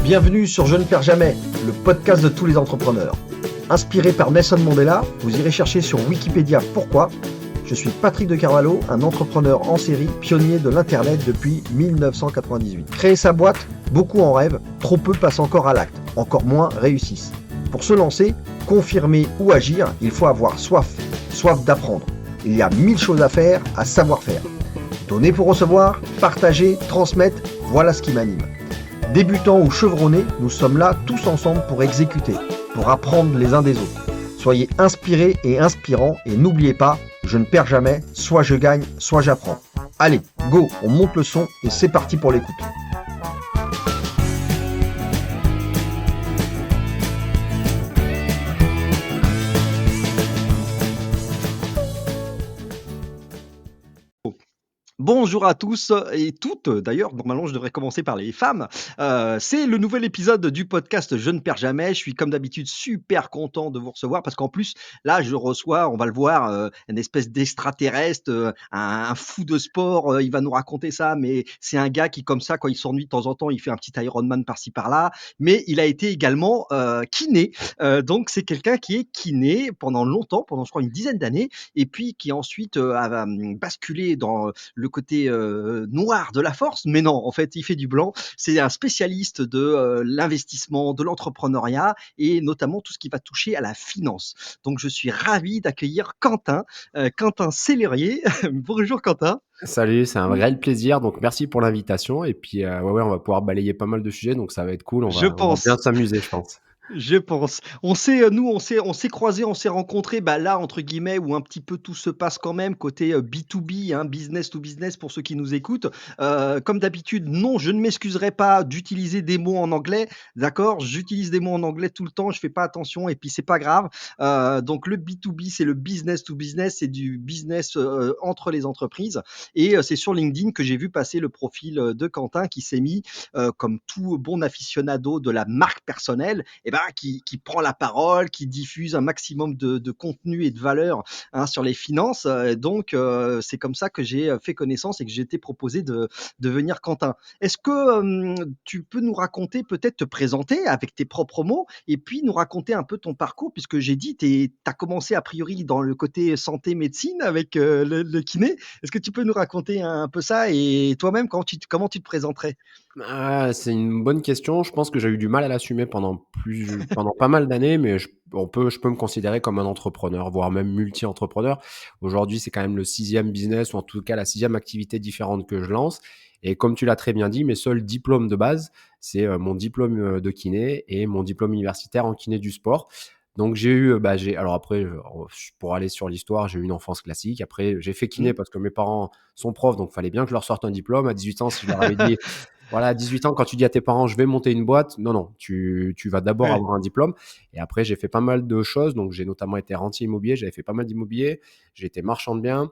Bienvenue sur Je ne perds jamais, le podcast de tous les entrepreneurs. Inspiré par Nelson Mandela, vous irez chercher sur Wikipédia pourquoi. Je suis Patrick de Carvalho, un entrepreneur en série, pionnier de l'Internet depuis 1998. Créer sa boîte, beaucoup en rêvent, trop peu passent encore à l'acte, encore moins réussissent. Pour se lancer, confirmer ou agir, il faut avoir soif d'apprendre. Il y a 1000 choses à faire, à savoir faire. Donner pour recevoir, partager, transmettre, voilà ce qui m'anime. Débutants ou chevronnés, nous sommes là tous ensemble pour exécuter, pour apprendre les uns des autres. Soyez inspirés et inspirants et n'oubliez pas, je ne perds jamais, soit je gagne, soit j'apprends. Allez, go, on monte le son et c'est parti pour l'écoute. Bonjour à tous et toutes, d'ailleurs, normalement je devrais commencer par les femmes. C'est le nouvel épisode du podcast Je ne perds jamais. Je suis comme d'habitude super content de vous recevoir parce qu'en plus, là je reçois, on va le voir, une espèce d'extraterrestre, un fou de sport, il va nous raconter ça, mais c'est un gars qui comme ça, quand il s'ennuie de temps en temps, il fait un petit Ironman par-ci par-là, mais il a été également kiné. Donc c'est quelqu'un qui est kiné pendant longtemps, pendant je crois une dizaine d'années, et puis qui ensuite a basculé dans le côté noir de la force, mais non, en fait, il fait du blanc. C'est un spécialiste de l'investissement, de l'entrepreneuriat et notamment tout ce qui va toucher à la finance. Donc, je suis ravi d'accueillir Quentin Sellerier. Bonjour Quentin. Salut, c'est un réel plaisir. Donc, merci pour l'invitation. Et puis, ouais, on va pouvoir balayer pas mal de sujets. Donc, ça va être cool. Je On va bien pense. s'amuser, je pense. Je pense. On s'est croisés, on s'est rencontrés, bah, là, entre guillemets, où un petit peu tout se passe quand même côté, B2B, hein, business to business pour ceux qui nous écoutent. Comme d'habitude, non, je ne m'excuserai pas d'utiliser des mots en anglais, d'accord? J'utilise des mots en anglais tout le temps, je fais pas attention et puis c'est pas grave. Donc le B2B, c'est le business to business, c'est du business, entre les entreprises et c'est sur LinkedIn que j'ai vu passer le profil, de Quentin qui s'est mis, comme tout bon aficionado de la marque personnelle et ben, qui prend la parole, qui diffuse un maximum de contenu et de valeur hein, sur les finances. Donc, c'est comme ça que j'ai fait connaissance et que j'ai été proposé de venir Quentin. Est-ce que tu peux nous raconter, peut-être te présenter avec tes propres mots et puis nous raconter un peu ton parcours, puisque j'ai dit, tu as commencé a priori dans le côté santé-médecine avec le kiné. Est-ce que tu peux nous raconter un peu ça et toi-même, comment tu te présenterais? Ah, c'est une bonne question. Je pense que j'ai eu du mal à l'assumer pendant pas mal d'années, mais je peux me considérer comme un entrepreneur, voire même multi-entrepreneur. Aujourd'hui, c'est quand même le sixième business, ou en tout cas la sixième activité différente que je lance. Et comme tu l'as très bien dit, mes seuls diplômes de base, c'est mon diplôme de kiné et mon diplôme universitaire en kiné du sport. Donc j'ai eu, alors après, pour aller sur l'histoire, j'ai eu une enfance classique. Après, j'ai fait kiné Mmh. parce que mes parents sont profs, donc fallait bien que je leur sorte un diplôme. À 18 ans, si je leur avais dit, voilà, à 18 ans, quand tu dis à tes parents, je vais monter une boîte, non, non, tu vas d'abord Ouais. avoir un diplôme. Et après, j'ai fait pas mal de choses. Donc, j'ai notamment été rentier immobilier, j'avais fait pas mal d'immobilier. J'ai été marchand de biens.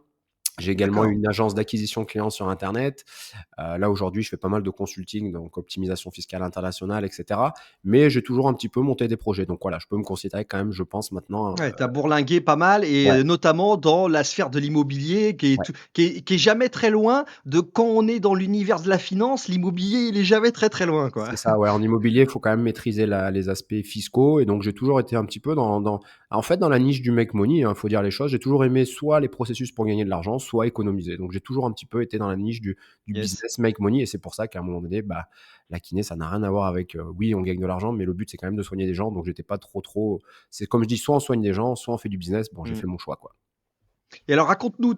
J'ai également eu D'accord. une agence d'acquisition clients sur Internet. Là, aujourd'hui, je fais pas mal de consulting, donc optimisation fiscale internationale, etc. Mais j'ai toujours un petit peu monté des projets. Donc voilà, je peux me considérer quand même, je pense maintenant. Ouais, tu as bourlingué pas mal et Ouais, notamment dans la sphère de l'immobilier ouais. qui est jamais très loin de quand on est dans l'univers de la finance, l'immobilier, il est jamais très, très loin, quoi. C'est ça, ouais. En immobilier, il faut quand même maîtriser les aspects fiscaux. Et donc, j'ai toujours été un petit peu en fait, dans la niche du make money, hein, faut dire les choses. J'ai toujours aimé soit les processus pour gagner de l'argent, soit économiser. Donc, j'ai toujours un petit peu été dans la niche du Yes. business make money. Et c'est pour ça qu'à un moment donné, la kiné, ça n'a rien à voir avec, oui, on gagne de l'argent, mais le but, c'est quand même de soigner des gens. Donc, j'étais pas trop, c'est comme je dis, soit on soigne des gens, soit on fait du business. Bon, j'ai Mmh. fait mon choix, quoi. Et alors raconte-nous,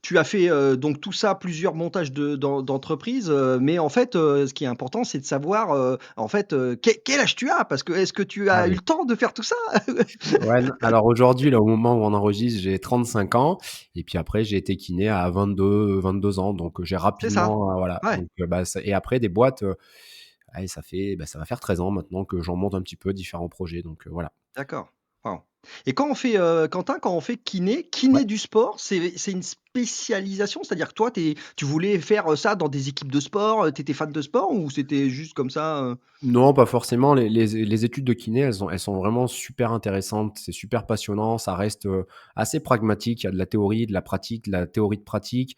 tu as fait, donc tout ça, plusieurs montages d'entreprises, mais en fait, ce qui est important, c'est de savoir, en fait, quel âge tu as? Parce que est-ce que tu Ah as eu oui. le temps de faire tout ça? Ouais, alors aujourd'hui, là, au moment où on enregistre, j'ai 35 ans. Et puis après, j'ai été kiné à 22 ans. Donc, j'ai C'est ça? rapidement, voilà. Ouais, Donc, et après, des boîtes, allez, ça va faire 13 ans maintenant que j'en monte un petit peu différents projets. Donc, voilà. d'accord. Waouh. Et quand on fait, Quentin, quand on fait kiné, Ouais. kiné du sport, c'est une spécialisation? C'est-à-dire que toi, tu voulais faire, ça dans des équipes de sport, tu étais fan de sport ou c'était juste comme ça, Non, pas forcément. Les études de kiné, elles sont vraiment super intéressantes. C'est super passionnant. Ça reste, assez pragmatique. Il y a de la théorie, de la pratique, de la théorie de pratique.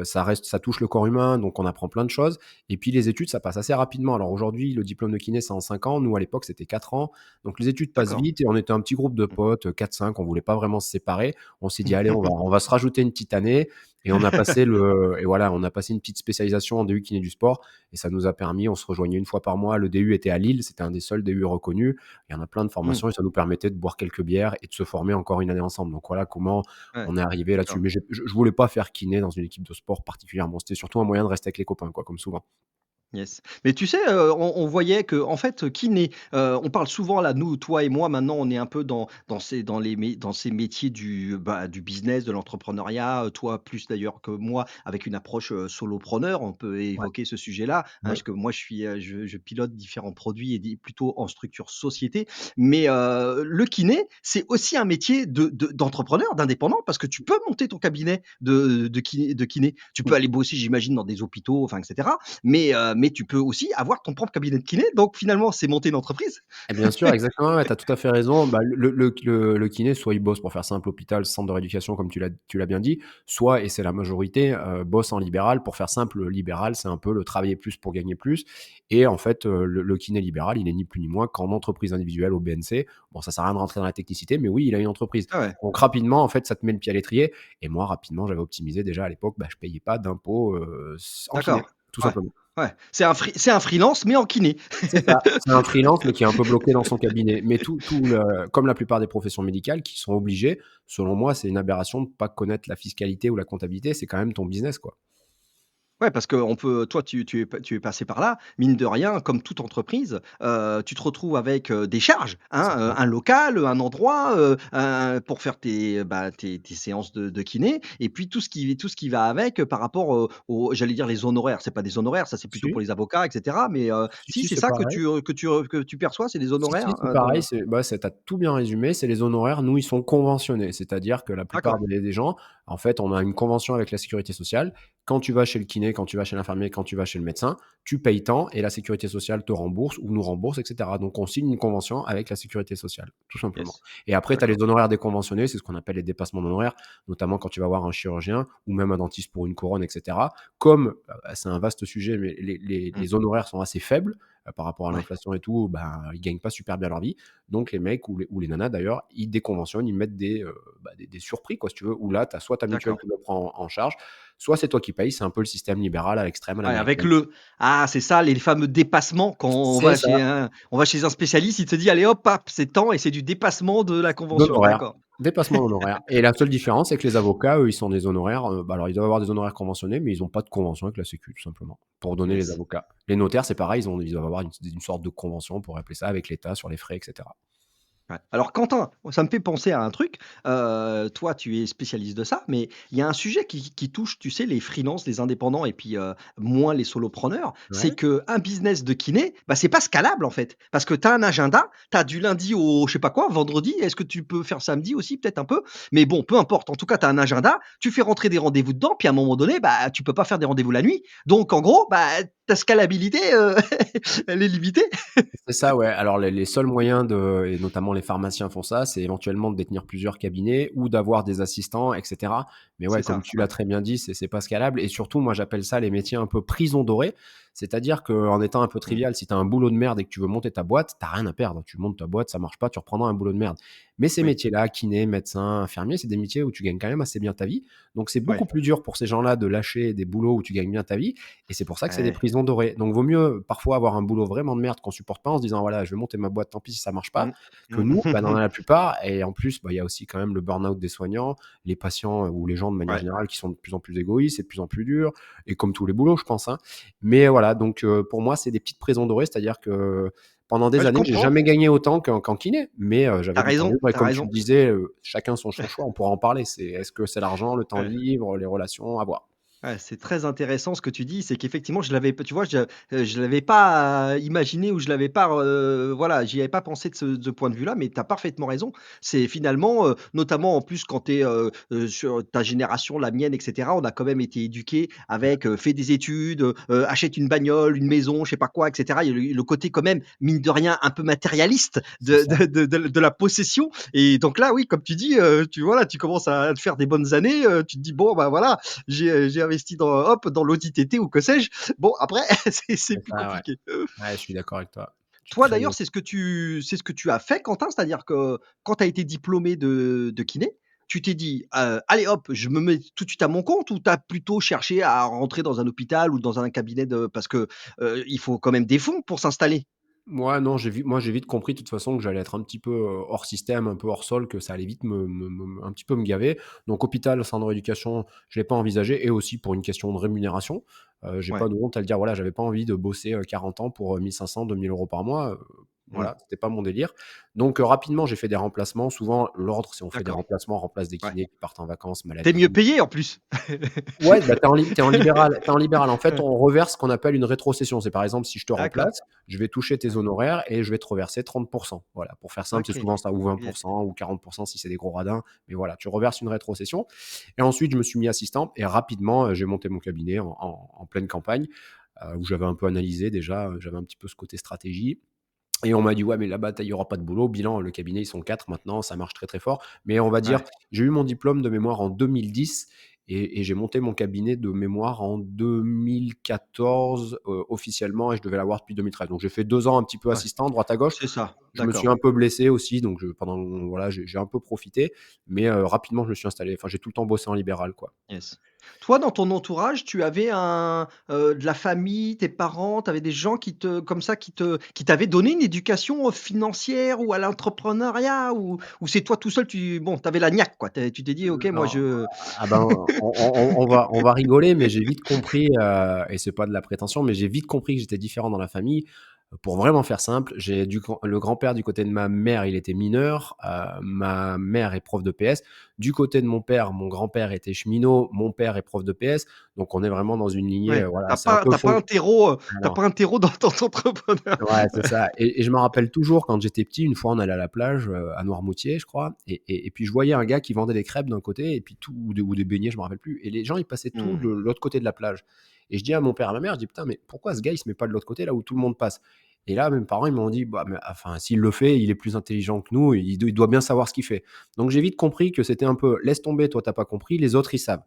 Ça touche le corps humain, donc on apprend plein de choses et puis les études, ça passe assez rapidement. Alors aujourd'hui, le diplôme de kiné, c'est en 5 ans. Nous, à l'époque, c'était 4 ans. Donc les études passent D'accord. vite et on était un petit groupe de potes, 4-5. On voulait pas vraiment se séparer. On s'est dit: «Allez, on va se rajouter une petite année» et on a passé une petite spécialisation en DU kiné du sport et ça nous a permis, on se rejoignait une fois par mois. Le DU était à Lille, c'était un des seuls DU reconnus. Il y en a plein de Mmh. formations et ça nous permettait de boire quelques bières et de se former encore une année ensemble. Donc voilà comment Ouais, on est arrivé là-dessus. d'accord. Mais je voulais pas faire kiné dans une équipe de sport particulièrement. C'était surtout un moyen de rester avec les copains, quoi, comme souvent. Yes. Mais tu sais, on voyait que en fait, kiné, on parle souvent là, nous, toi et moi, maintenant, on est un peu dans ces métiers du business, de l'entrepreneuriat, toi plus d'ailleurs que moi, avec une approche, solopreneur. On peut Ouais, évoquer ce sujet-là, hein, ouais, parce que moi, je pilote différents produits et des plutôt en structure société. Mais, le kiné, c'est aussi un métier d'entrepreneur, d'indépendant, parce que tu peux monter ton cabinet de kiné. Tu peux mmh. aller bosser, j'imagine, dans des hôpitaux, enfin et cetera. Mais tu peux aussi avoir ton propre cabinet de kiné, donc finalement, c'est monter une entreprise. Et bien sûr, exactement, ouais, tu as tout à fait raison. Bah, le kiné, soit il bosse pour faire simple hôpital, centre de rééducation comme tu l'as bien dit, soit et c'est la majorité, bosse en libéral. Pour faire simple, le libéral, c'est un peu le travailler plus pour gagner plus et en fait, le kiné libéral, il est ni plus ni moins qu'en entreprise individuelle au BNC. Bon, ça sert à rien de rentrer dans la technicité, mais oui, il a une entreprise. Ah ouais, Donc rapidement, en fait, ça te met le pied à l'étrier et moi, rapidement, j'avais optimisé déjà à l'époque, bah, je payais pas d'impôts, en kiné, d'accord. tout Ouais, simplement. ouais. C'est un freelance, mais en kiné. C'est ça, c'est un freelance, mais qui est un peu bloqué dans son cabinet. Mais tout le comme la plupart des professions médicales qui sont obligées, selon moi, c'est une aberration de pas connaître la fiscalité ou la comptabilité, c'est quand même ton business, quoi. Ouais, parce qu'on peut toi, tu es passé par là, mine de rien, comme toute entreprise, tu te retrouves avec, des charges, hein, C'est ça. un local, un endroit, pour faire tes séances de kiné et puis tout ce qui va avec, par rapport, aux j'allais dire les honoraires. C'est pas des honoraires, ça, c'est plutôt pour Si, les avocats et cetera, mais si, si, si, c'est c'est ça que pareil. tu perçois, c'est des Si, si, honoraires, c'est pareil, tu tout bien résumé, c'est les honoraires, nous, ils sont conventionnés. C'est-à-dire que la plupart D'accord, des gens, en fait, on a une convention avec la sécurité sociale. Quand tu vas chez le kiné, quand tu vas chez l'infirmier, quand tu vas chez le médecin, tu payes tant et la sécurité sociale te rembourse ou nous rembourse et cetera. Donc on signe une convention avec la sécurité sociale, tout simplement. yes, Et après, tu as d'accord. les honoraires déconventionnés, c'est ce qu'on appelle les dépassements d'honoraires, notamment quand tu vas voir un chirurgien ou même un dentiste pour une couronne et cetera. Comme, c'est un vaste sujet, mais Mmh, les honoraires sont assez faibles, par rapport à ouais, l'inflation et tout, ben, ils gagnent pas super bien leur vie. Donc les mecs ou les nanas d'ailleurs, ils déconventionnent, ils mettent des surprix, quoi, si tu veux, où là, tu as soit ta mutuelle d'accord. qui le prend en charge, soit c'est toi qui payes. C'est un peu le système libéral à l'extrême à Ouais, avec l'américaine. c'est ça, les fameux dépassements quand C'est ça, on va chez un spécialiste, il te dit: «Allez hop, hop, c'est tant» et c'est du dépassement de la convention, d'honoraires, d'accord. dépassement d'honoraires et la seule différence, c'est que les avocats, eux, ils sont des honoraires, bah, alors ils doivent avoir des honoraires conventionnés, mais ils ont pas de convention avec la sécu, tout simplement, pour donner les Yes. avocats. Les notaires, c'est pareil, ils doivent avoir une sorte de convention, pour appeler ça, avec l'État sur les frais et cetera. Ouais. Alors Quentin, ça me fait penser à un truc, toi tu es spécialiste de ça, mais il y a un sujet qui touche, tu sais, les freelances, les indépendants et puis, moins les solopreneurs, c'est Ouais, qu'un business de kiné, bah, c'est pas scalable en fait. Parce que tu as un agenda, tu as du lundi au je sais pas quoi, vendredi, est-ce que tu peux faire samedi aussi peut-être un peu? Mais bon, peu importe, en tout cas tu as un agenda, tu fais rentrer des rendez-vous dedans, puis à un moment donné, bah, tu peux pas faire des rendez-vous la nuit. Donc en gros, bah, ta scalabilité, elle est limitée. c'est ça, ouais. Alors les seuls moyens et notamment les pharmaciens font ça, c'est éventuellement de détenir plusieurs cabinets ou d'avoir des assistants et cetera. Mais ouais, C'est comme ça, tu l'as ouais. très bien dit, c'est pas scalable et surtout moi j'appelle ça les métiers un peu prison dorée. C'est-à-dire qu'en étant un peu Mmh. trivial, si tu as un boulot de merde et que tu veux monter ta boîte, tu rien à perdre. Tu montes ta boîte, ça marche pas, tu reprendras un boulot de merde. Mais ces Oui, métiers-là, kiné, médecin, infirmier, c'est des métiers où tu gagnes quand même assez bien ta vie. Donc c'est beaucoup ouais. plus dur pour ces gens-là de lâcher des boulots où tu gagnes bien ta vie et c'est pour ça que c'est des Ouais. prisons dorées. Donc vaut mieux parfois avoir un boulot vraiment de merde qu'on supporte pas en se disant voilà, je vais monter ma boîte, tant pis si ça marche pas. Mmh. Que nous, bah, dans Mmh. la plupart, et en plus, bah, il y a aussi quand même le burn-out des soignants, les patients ou les gens de manière Ouais. générale qui sont de plus en plus égoïstes, c'est de plus en plus dur, et comme tous les boulots, je pense, hein. Mais voilà, donc pour moi, c'est des petites prisons dorées, c'est-à-dire que pendant Ouais, des je années, j'ai comprends. jamais gagné autant qu'en kiné, mais Tu j'avais as du temps raison, libre. Et tu as comme tu raison. le disais, chacun son choix, on pourra en parler. Est-ce que c'est l'argent, le temps Ouais. libre, les relations, à voir. Ouais, c'est très intéressant ce que tu dis, c'est qu'effectivement je l'avais tu vois, je l'avais pas imaginé ou je l'avais pas voilà, j'y avais pas pensé de ce point de vue-là, mais tu as parfaitement raison. C'est finalement, notamment en plus quand tu es, sur ta génération, la mienne et cetera, on a quand même été éduqués avec, fais des études, achète une bagnole, une maison, je sais pas quoi et cetera. Il y a le côté quand même, mine de rien, un peu matérialiste C'est ça. de la possession et donc là, oui, comme tu dis, tu voilà, tu commences à te faire des bonnes années, tu te dis: «Bon, bah, voilà, j'ai investi dans hop, dans l'Audi TT ou que sais-je. Bon après c'est C'est plus ça, ouais. compliqué. Ouais, je suis d'accord avec toi. Je suis Toi très d'ailleurs, d'accord. c'est ce que tu as fait Quentin? C'est-à-dire que quand tu as été diplômé de kiné, tu t'es dit: «Allez hop, je me mets tout de suite à mon compte» ou tu as plutôt cherché à rentrer dans un hôpital ou dans un cabinet de parce que, il faut quand même des fonds pour s'installer? Non, j'ai vite compris de toute façon que j'allais être un petit peu, hors système, un peu hors sol, que ça allait vite un petit peu me gaver. Donc hôpital, centre de rééducation, je l'ai pas envisagé et aussi pour une question de rémunération. J'ai Ouais. pas de honte à le dire, voilà, j'avais pas envie de bosser, 40 ans pour, 1 500-2 000 € par mois, Mmh. voilà, c'était pas mon délire. Donc rapidement, j'ai fait des remplacements. Souvent, l'ordre, c'est on fait des D'accord. remplacements, on remplace des Ouais. kinés qui partent en vacances, Tu es mieux maladie. payé en plus. Ouais, bah, tu en libéral. Tu en libéral. En fait, on reverse ce qu'on appelle une rétrocession. C'est par exemple, si je te D'accord. remplace, je vais toucher tes Ouais. honoraires et je vais te reverser 30. Voilà, pour faire simple, c'est OK. souvent ça, ou 20 Yes. ou 40 si c'est des gros radins. Mais voilà, tu reverses une rétrocession. Et ensuite, je me suis mis assistant et rapidement, j'ai monté mon cabinet en pleine campagne, où j'avais un peu analysé déjà, j'avais un petit peu ce côté stratégie. Et on m'a dit: «Ouais, mais là-bas, il y aura pas de boulot. Bilan, le cabinet, ils sont 4 maintenant, ça marche très, très fort». Mais on va dire, Ouais. j'ai eu mon diplôme de mémoire en 2010 et j'ai monté mon cabinet de mémoire en 2014, officiellement et je devais l'avoir depuis 2013. Donc j'ai fait 2 ans un petit peu Ouais. assistant, droite à gauche. C'est ça. Je me suis D'accord. un peu blessé aussi, donc pendant voilà, j'ai un peu profité, mais rapidement, je me suis installé. Enfin, j'ai tout le temps bossé en libéral, quoi. Yes. Toi, dans ton entourage, tu avais de la famille, tes parents, tu avais des gens qui te comme ça, qui t'avaient donné une éducation, financière ou à l'entrepreneuriat ou c'est toi tout seul, tu avais la niaque quoi, tu t'es dit: «OK, moi Non, je» ah ben, on va rigoler, mais j'ai vite compris, et c'est pas de la prétention, mais j'ai vite compris que j'étais différent dans la famille. Pour vraiment faire simple, j'ai du grand le grand-père du côté de ma mère, il était mineur, ma mère est prof de PS. Du côté de mon père, mon grand-père était cheminot, mon père est prof de PS. Donc on est vraiment dans une lignée, ouais, voilà, tu c'est un peu pas fond. un terreau, tu Alors pas un terreau dans ton entrepreneur. ouais, c'est ça et je me rappelle toujours quand j'étais petit, une fois on allait à la plage, à Noirmoutier, je crois et puis je voyais un gars qui vendait des crêpes d'un côté et puis tout ou des beignets, je me rappelle plus et les gens, ils passaient tous Mmh. de l'autre côté de la plage et je dis à mon père et à ma mère, je dis: «Putain, mais pourquoi ce gars, il se met pas de l'autre côté, là où tout le monde passe?» Et là, mes parents, ils m'ont dit: «Bah, mais enfin, s'il le fait, il est plus intelligent que nous, il doit bien savoir ce qu'il fait». Donc j'ai vite compris que c'était un peu: «Laisse tomber, toi, tu as pas compris, les autres, ils savent».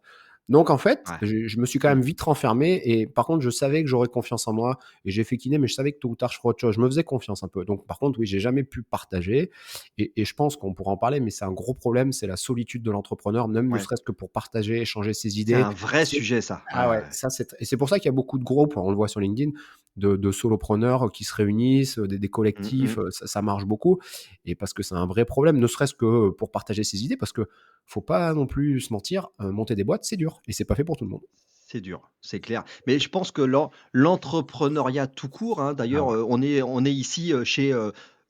Donc en fait, Ouais. je me suis quand Mmh. même vite renfermé et par contre, je savais que j'aurais confiance en moi et j'ai fait kiné, mais je savais que tôt ou tard, je ferais autre chose. Je me faisais confiance un peu. Donc, par contre, oui, j'ai jamais pu partager. Et je pense qu'on pourra en parler, mais c'est un gros problème, c'est la solitude de l'entrepreneur, même ne Ouais. serait-ce que pour partager, échanger ses C'est idées. un vrai C'est- sujet ça. Ouais, Ah ouais, ouais, ouais. ça c'est et c'est pour ça qu'il y a beaucoup de groupes, on le voit sur LinkedIn, de solopreneurs qui se réunissent, des Mmh collectifs, mh. ça marche beaucoup. Et parce que c'est un vrai problème, ne serait-ce que pour partager ses idées, parce que faut pas non plus se mentir, monter des boîtes, c'est dur et c'est pas fait pour tout le monde. C'est dur, c'est clair. Mais je pense que l'entrepreneuriat tout court, hein, Ah d'ailleurs, ouais, on est ici, chez,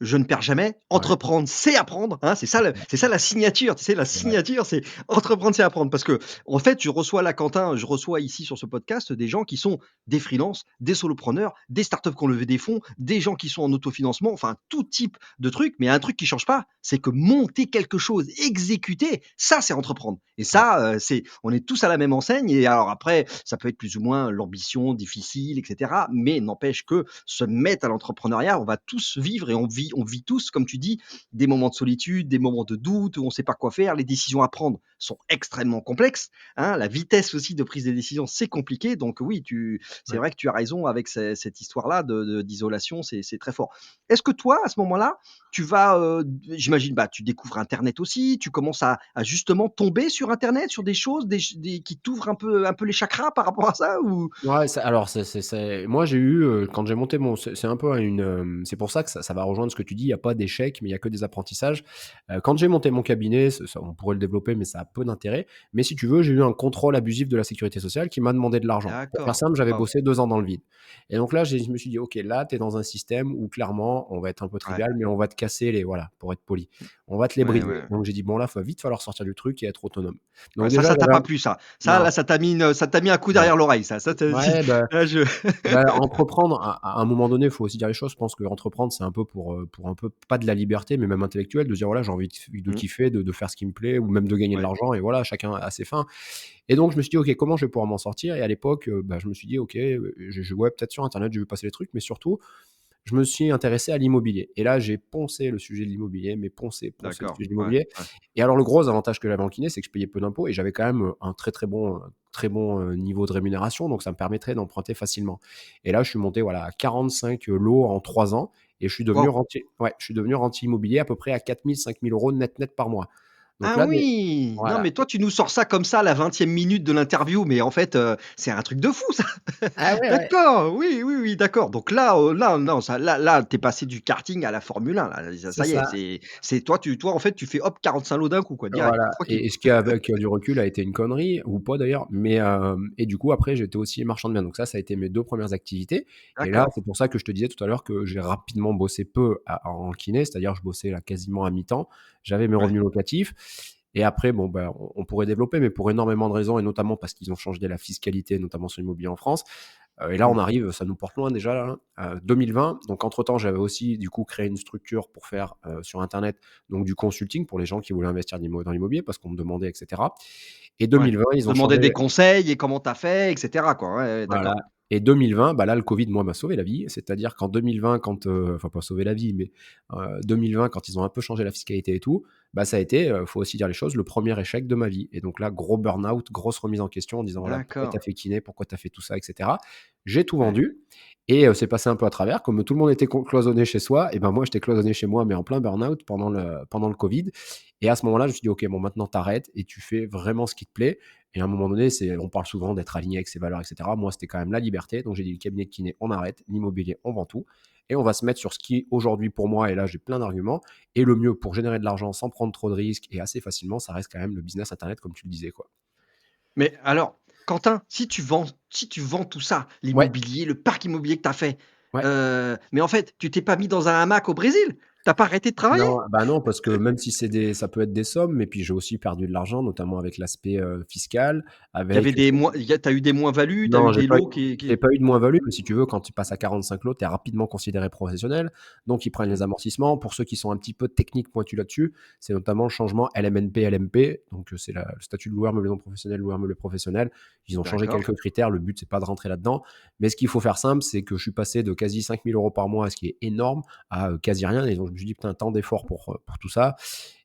Je ne perds jamais. ouais, Entreprendre, c'est apprendre, hein, c'est clair, c'est ça la signature, tu sais? La c'est vrai. signature, c'est entreprendre, c'est apprendre. Parce que en fait, je reçois ici sur ce podcast des gens qui sont des freelances, des solopreneurs, des startups qui ont levé des fonds, des gens qui sont en autofinancement, enfin tout type de trucs. Mais un truc qui change pas, c'est que monter quelque chose, exécuter, ça, c'est entreprendre. Et Ouais. ça, on est tous à la même enseigne. Et alors après, ça peut être plus ou moins l'ambition, difficile, et cetera. Mais n'empêche que se mettre à l'entrepreneuriat, on va tous vivre et on vit tous, comme tu dis, des moments de solitude, des moments de doute où on ne sait pas quoi faire. Les décisions à prendre sont extrêmement complexes, hein. La vitesse aussi de prise des décisions, c'est compliqué. Donc oui, c'est Ouais. vrai que tu as raison avec cette histoire-là d'isolation, c'est très fort. Est-ce que toi, à ce moment-là, tu vas, j'imagine, bah, tu découvres Internet aussi, tu commences à justement tomber sur Internet, sur des choses qui t'ouvrent un peu les chakras par rapport à ça ou? Ouais, alors moi j'ai eu, quand j'ai monté c'est un peu c'est pour ça que ça va rejoindre ce que tu dis, il y a pas d'échec, mais il y a que des apprentissages. Quand j'ai monté mon cabinet, on pourrait le développer, mais ça a peu d'intérêt. Mais si tu veux, j'ai eu un contrôle abusif de la sécurité sociale qui m'a demandé de l'argent. Pour faire D'accord. simple, j'avais Waouh. bossé 2 ans dans le vide. Et donc là, je me suis dit: «OK, là, tu es dans un système où clairement, on va être un peu Ouais. trivial, mais on va te casser les voilà, pour être poli, on va te les Ouais, briser». ouais. Donc j'ai dit: «Bon là, va vite falloir sortir du truc et être autonome». Ouais, Donc ça, déjà, ça t'a j'avais pas un plu ça. Ça, non, là, ça t'a mis un coup non. derrière l'oreille ça. Ça t'a dit: Ouais, bah «Là, je» entreprendre à un moment donné, il faut aussi dire les choses. Je pense qu'entreprendre, c'est un peu pour un peu pas de la liberté, mais même intellectuelle, de dire: «Voilà, j'ai envie de Mmh. kiffer, de faire ce qui me plaît ou même de gagner de Ouais. l'argent» et voilà, chacun a ses fins. Et donc je me suis dit: «OK, comment je vais pouvoir m'en sortir?» Et à l'époque, je me suis dit: «OK, je ouais, peut-être sur internet, j'ai vu passer les trucs», mais surtout, je me suis intéressé à l'immobilier. Et là, j'ai poncé le sujet de l'immobilier, mais poncé le D'accord. sujet de Ouais, l'immobilier. ouais. Et alors, le gros avantage que j'avais en kiné, c'est que je payais peu d'impôts et j'avais quand même un très bon niveau de rémunération. Donc, ça me permettrait d'emprunter facilement. Et là, je suis monté voilà, à 45 lots en 3 ans et Waouh! je suis devenu rentier immobilier à peu près à 4 000, 5 000 euros net par mois. Donc Ah là, oui! Non, voilà. mais toi, tu nous sors ça comme ça à la 20e minute de l'interview, mais en fait, c'est un truc de fou ça! Ah ouais, ouais. D'accord, oui, oui, oui, d'accord. Donc là, là, non, ça là, tu passé du karting à la Formule 1 là, C'est ça y est, ça. c'est toi, en fait, tu fais hop 45 lots d'un coup quoi, direct, Voilà, tranquille. et ce qui avec du recul a été une connerie ou pas d'ailleurs, mais et du coup après j'étais aussi marchand de biens, donc ça a été mes 2 premières activités. Et là, D'accord, c'est pour ça que je te disais tout à l'heure que j'ai rapidement bossé peu en kiné, c'est-à-dire je bossais là quasiment à mi-temps. J'avais mes ouais. revenus locatifs et après bon, ben, on pourrait développer, mais pour énormément de raisons et notamment parce qu'ils ont changé la fiscalité, notamment sur l'immobilier en France. Et là, on Mmh. arrive, ça nous porte loin déjà là, 2020. Donc entre-temps, j'avais aussi du coup créé une structure pour faire, sur internet, donc du consulting pour les gens qui voulaient investir dans l'immobilier parce qu'on me demandait et cetera. Et Ouais. 2020, Pour ils ont demander changé des conseils et comment tu as fait et cetera quoi. Ouais, ouais, voilà. d'accord. Et 2020, bah là, le Covid, moi, m'a sauvé la vie. C'est-à-dire qu'en 2020, enfin pas sauvé la vie, mais 2020, quand ils ont un peu changé la fiscalité et tout, bah ça a été, faut aussi dire les choses, le premier échec de ma vie. Et donc là, gros burn-out, grosse remise en question en disant voilà pourquoi tu D'accord. as fait kiné, pourquoi tu as fait tout ça, etc. J'ai tout Ouais. vendu et c'est passé un peu à travers. Comme tout le monde était cloisonné chez soi, et ben moi j'étais cloisonné chez moi, mais en plein burn-out pendant le Covid. Et à ce moment-là, je me suis dit ok, bon maintenant t'arrêtes et tu fais vraiment ce qui te plaît. Et à un moment donné, on parle souvent d'être aligné avec ses valeurs, etc. Moi, c'était quand même la liberté. Donc, j'ai dit le cabinet de kiné, on arrête. L'immobilier, on vend tout. Et on va se mettre sur ce qui, aujourd'hui, pour moi, et là, j'ai plein d'arguments, et le mieux pour générer de l'argent sans prendre trop de risques et assez facilement, ça reste quand même le business Internet, comme tu le disais, quoi. Mais alors, Quentin, si tu vends tout ça, Ouais, l'immobilier, le parc immobilier que tu as fait, ouais. mais en fait, tu t'es pas mis dans un hamac au Brésil? Tu as pas arrêté de travailler? Non, bah non, parce que même si ça peut être des sommes, mais puis j'ai aussi perdu de l'argent, notamment avec l'aspect fiscal, Il y avait avec des moins il y a tu as eu des moins-values, tu as non, eu des lots j'ai qui pas eu de moins-value, mais si tu veux, quand tu passes à 45 lots, tu es rapidement considéré professionnel. Donc, ils prennent mmh, les amortissements. Pour ceux qui sont un petit peu techniques, pointus là-dessus, c'est notamment le changement LMNP, LMP. Donc, c'est le statut de loueur meublé non professionnel, loueur meublé professionnel. Ils ont changé d'accord, quelques critères. Le but, c'est pas de rentrer là-dedans. Mais ce qu'il faut faire simple, c'est que je suis passé de quasi 5 000 euros par mois, ce qui est énorme, à quasi rien. Et donc, je me suis dit, putain, tant d'efforts pour tout ça.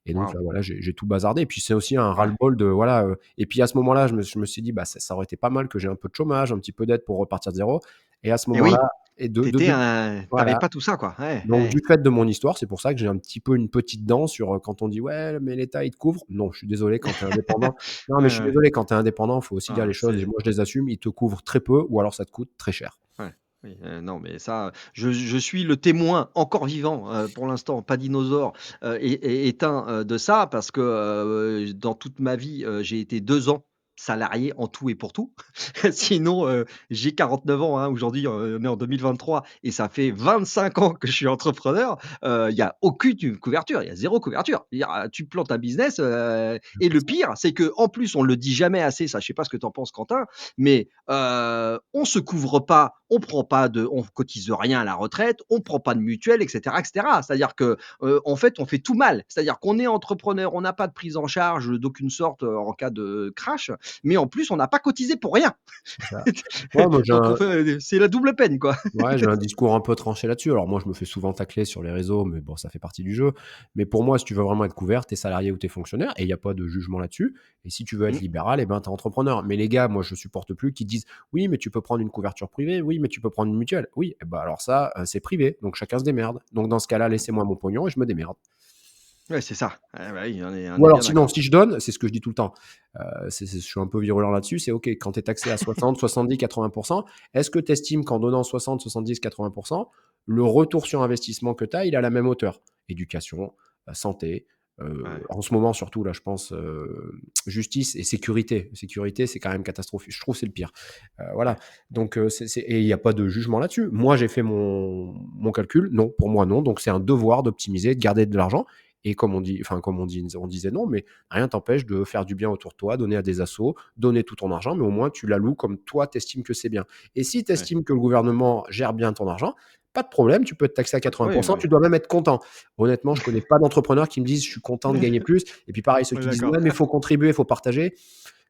Et donc waouh, voilà, j'ai tout bazardé. Et puis c'est aussi un ouais. ras-le-bol de voilà. Et puis à ce moment-là, je me suis dit, bah ça aurait été pas mal que j'ai un peu de chômage, un petit peu d'aide pour repartir de zéro. Et à ce Et moment-là, oui, et tu étais de un tu avais voilà. pas tout ça quoi, ouais, Donc du ouais. fait de mon histoire, c'est pour ça que j'ai un petit peu une petite dent sur quand on dit ouais, mais l'État il te couvre. Non, je suis désolé quand tu es indépendant. Non, Ouais, mais je suis ouais. désolé quand tu es indépendant, il faut aussi dire Ah, les choses. Et moi, je les assume. Il te couvre très peu, ou alors ça te coûte très cher. ouais, oui, non, mais ça, je suis le témoin encore vivant, pour l'instant, pas dinosaure, et éteint, de ça parce que, dans toute ma vie, j'ai été 2 ans salarié en tout et pour tout. Sinon, j'ai 49 ans, hein, aujourd'hui, on est en 2023 et ça fait 25 ans que je suis entrepreneur. Il y a aucune couverture, il y a zéro couverture. C'est-à-dire, tu plantes un business, et C'est le ça, pire, c'est que en plus, on le dit jamais assez, ça, je sais pas ce que tu en penses Quentin, mais on se couvre pas, on cotise rien à la retraite, on prend pas de mutuelle, et cetera, et cetera. C'est-à-dire que, en fait, on fait tout mal. C'est-à-dire qu'on est entrepreneur, on n'a pas de prise en charge d'aucune sorte, en cas de crash, mais en plus, on n'a pas cotisé pour rien. c'est ça. Ouais, moi Donc on fait, c'est la double peine, quoi. j'ai un discours un peu tranché là-dessus. Alors moi, je me fais souvent tacler sur les réseaux, mais bon, ça fait partie du jeu. Mais pour moi, si tu veux vraiment être couvert, t'es salarié ou t'es fonctionnaire, et il n'y a pas de jugement là-dessus. Et si tu veux être Mmh. libéral, eh ben t'es entrepreneur. Mais les gars, moi, je supporte plus qui disent oui, mais tu peux prendre une couverture privée, oui, mais tu peux prendre une mutuelle. Oui, eh ben alors ça, c'est privé, donc chacun se démerde. Donc dans ce cas-là, laissez-moi mon pognon et je me démerde. Ouais, c'est ça. Ah bah oui, on Ou est alors bien sinon, d'accord. si je donne, c'est ce que je dis tout le temps, je suis un peu virulent là-dessus, c'est OK, quand tu es taxé à 60, 70, 80, est-ce que tu estimes qu'en donnant 60, 70, 80, le retour sur investissement que tu as, il est à la même hauteur. Éducation, santé, Ouais, en ce moment surtout, là, je pense, justice et sécurité. Sécurité, c'est quand même catastrophique. Je trouve que c'est le pire. Voilà. ouais, Donc, et il n'y a pas de jugement là-dessus. Moi, j'ai fait mon calcul. Non, pour moi, non. Donc, c'est un devoir d'optimiser, de garder de l'argent. Et comme on dit, enfin, comme on disait non, mais rien t'empêche de faire du bien autour de toi, donner à des assos, donner tout ton argent, mais au moins tu l'alloues comme toi t'estimes que c'est bien. Et si tu ouais. estimes que le gouvernement gère bien ton argent, pas de problème, tu peux te taxer à Oui, 80%, oui. tu dois même être content. Honnêtement, je connais pas d'entrepreneurs qui me disent je suis content de gagner plus. Et puis pareil, ceux On est qui disent d'accord. ouais, mais il faut contribuer, il faut partager.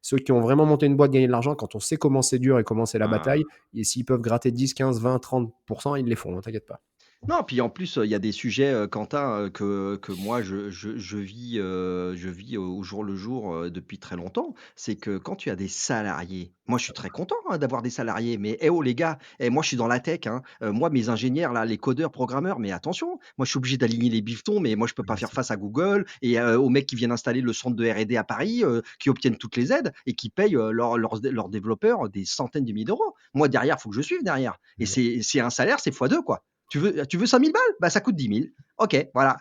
Ceux qui ont vraiment monté une boîte, gagné de l'argent, quand on sait comment c'est dur et comment c'est la Ah. bataille, et s'ils peuvent gratter 10, 15, 20, 30%, ils les font, hein, t'inquiète pas. Non, puis en plus, il y a des sujets, Quentin, que moi je vis au jour le jour, depuis très longtemps. C'est que quand tu as des salariés, moi je suis très content, hein, d'avoir des salariés, mais eh oh les gars, eh moi je suis dans la tech, hein, moi mes ingénieurs là, les codeurs, programmeurs, mais attention, moi je suis obligé d'aligner les bifetons, mais moi je peux pas faire face à Google et aux mecs qui viennent installer le centre de R&D à Paris, qui obtiennent toutes les aides et qui payent, leurs développeurs des centaines de milliers d'euros. Moi derrière, il faut que je suive derrière et c'est un salaire, c'est fois 2 quoi. Tu veux 5 000 balles? Bah, ça coûte 10 000. OK, voilà.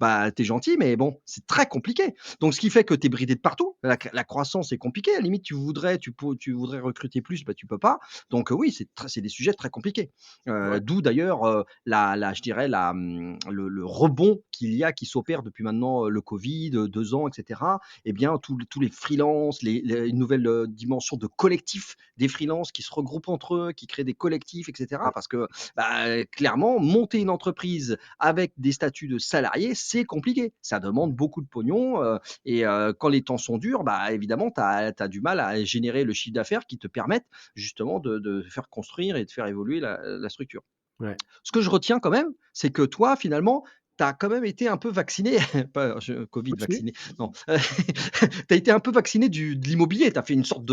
Bah, tu es gentil, mais bon, c'est très compliqué. Donc, ce qui fait que tu es bridé de partout. La croissance est compliquée. À la limite, tu voudrais recruter plus, bah, tu peux pas. Donc, oui, c'est des sujets très compliqués. Ouais. D'où d'ailleurs je dirais, le rebond qu'il y a, qui s'opère depuis maintenant le Covid, 2 ans, etc. Eh bien, tous les freelances, une nouvelle dimension de collectif des freelances qui se regroupent entre eux, qui créent des collectifs, etc. Parce que bah, clairement, monter une entreprise avec des statuts de salariés, c'est compliqué. Ça demande beaucoup de pognon quand les temps sont durs, bah, évidemment, tu as du mal à générer le chiffre d'affaires qui te permette justement de faire construire et de faire évoluer la structure. Ouais. Ce que je retiens quand même, c'est que toi, finalement, tu as quand même été un peu vacciné, pas Covid Continue. vacciné, non, tu as été un peu vacciné de l'immobilier. Tu as fait une sorte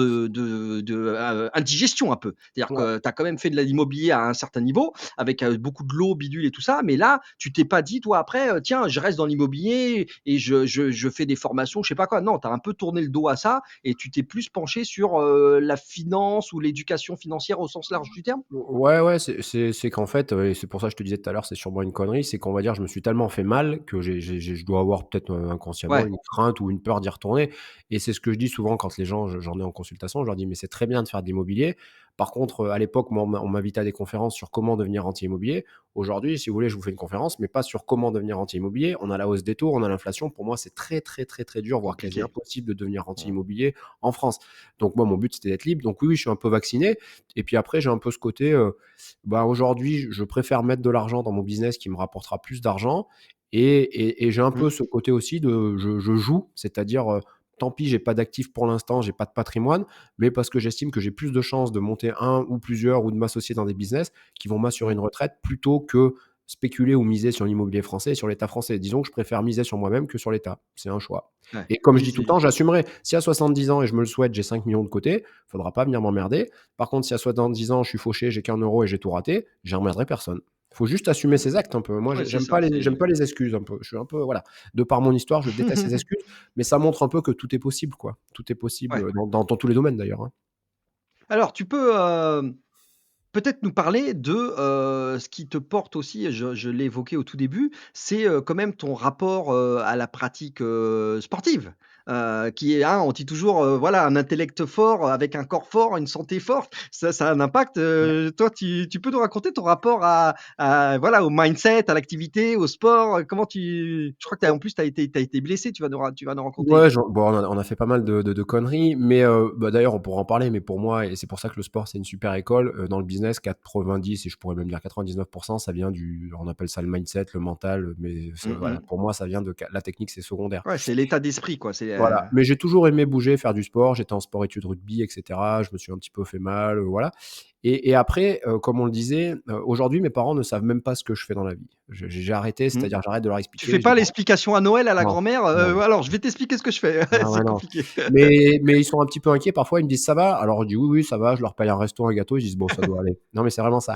indigestion un peu. C'est-à-dire Ouais. que tu as quand même fait de l'immobilier à un certain niveau, avec beaucoup de lots, bidules et tout ça. Mais là, tu t'es pas dit, toi, après, tiens, je reste dans l'immobilier et je fais des formations, je sais pas quoi. Non, tu as un peu tourné le dos à ça et tu t'es plus penché sur la finance ou l'éducation financière au sens large du terme. Ouais, ouais, c'est qu'en fait, et c'est pour ça que je te disais tout à l'heure, c'est sûrement une connerie, c'est qu'on va dire, je me suis tellement fait mal que je dois avoir peut-être inconsciemment Ouais, une crainte ou une peur d'y retourner. Et c'est ce que je dis souvent quand les gens, j'en ai en consultation, je leur dis, mais c'est très bien de faire de l'immobilier. Par contre, à l'époque, moi, on m'invitait à des conférences sur comment devenir rentier immobilier. Aujourd'hui, si vous voulez, je vous fais une conférence, mais pas sur comment devenir rentier immobilier. On a la hausse des taux, on a l'inflation. Pour moi, c'est très, très, très, très dur, voire quasi compliqué. impossible de devenir rentier Mmh. immobilier en France. Donc, moi, mon but, c'était d'être libre. Donc, oui, oui, je suis un peu vacciné. Et puis après, j'ai un peu ce côté, bah, aujourd'hui, je préfère mettre de l'argent dans mon business qui me rapportera plus d'argent. Et j'ai un peu Mmh. ce côté aussi de je joue, c'est-à-dire, tant pis, j'ai pas d'actifs pour l'instant, j'ai pas de patrimoine, mais parce que j'estime que j'ai plus de chances de monter un ou plusieurs ou de m'associer dans des business qui vont m'assurer Mmh. une retraite plutôt que spéculer ou miser sur l'immobilier français et sur l'État français. Disons que je préfère miser sur moi-même que sur l'État. C'est un choix. Ouais, Et comme je mais dis tout le c'est temps, j'assumerai. Si à 70 ans et je me le souhaite, j'ai 5 millions de côté, faudra pas venir m'emmerder. Par contre, si à 70 ans, je suis fauché, j'ai qu'un euro et j'ai tout raté, j'emmerderai personne. Il faut juste assumer ses actes un peu. Moi, ouais, c'est j'aime ça, pas c'est j'aime pas les excuses un peu. Je suis un peu, voilà. De par mon histoire, je déteste les excuses, mais ça montre un peu que tout est possible, quoi. Tout est possible ouais. dans tous les domaines d'ailleurs, hein. Alors tu peux, peut-être nous parler de, ce qui te porte aussi, je l'ai évoqué au tout début, c'est, quand même ton rapport, à la pratique, sportive, qui est, hein, on dit toujours, voilà, un intellect fort, avec un corps fort, une santé forte, ça a un impact, toi tu peux nous raconter ton rapport voilà, au mindset, à l'activité, au sport, comment je crois que tu en plus tu as été blessé, tu vas nous raconter. Ouais, bon, on a fait pas mal de conneries, mais bah, d'ailleurs, on pourra en parler, mais pour moi et c'est pour ça que le sport, c'est une super école, dans le business, 90 et je pourrais même dire 99, ça vient on appelle ça le mindset, le mental, mais Mmh voilà, mh. pour moi, ça vient la technique, c'est secondaire. Ouais, c'est l'état d'esprit quoi, c'est, Voilà, mais j'ai toujours aimé bouger, faire du sport. J'étais en sport-études rugby et cetera. Je me suis un petit peu fait mal, voilà. Et après, comme on le disait, aujourd'hui, mes parents ne savent même pas ce que je fais dans la vie. J'ai arrêté, mmh. c'est-à-dire j'arrête de leur Tu expliquer. fais Je dis: pas «Bon, l'explication à Noël à la non, grand-mère, non, «Alors je vais t'expliquer ce que je fais». ah C'est ouais, non». compliqué. Mais ils sont un petit peu inquiets parfois, ils me disent: «Ça va?» Alors je dis: «Oui, oui, ça va». Je leur paye un resto, un gâteau, ils disent: «Bon, ça doit aller». Non, mais c'est vraiment ça.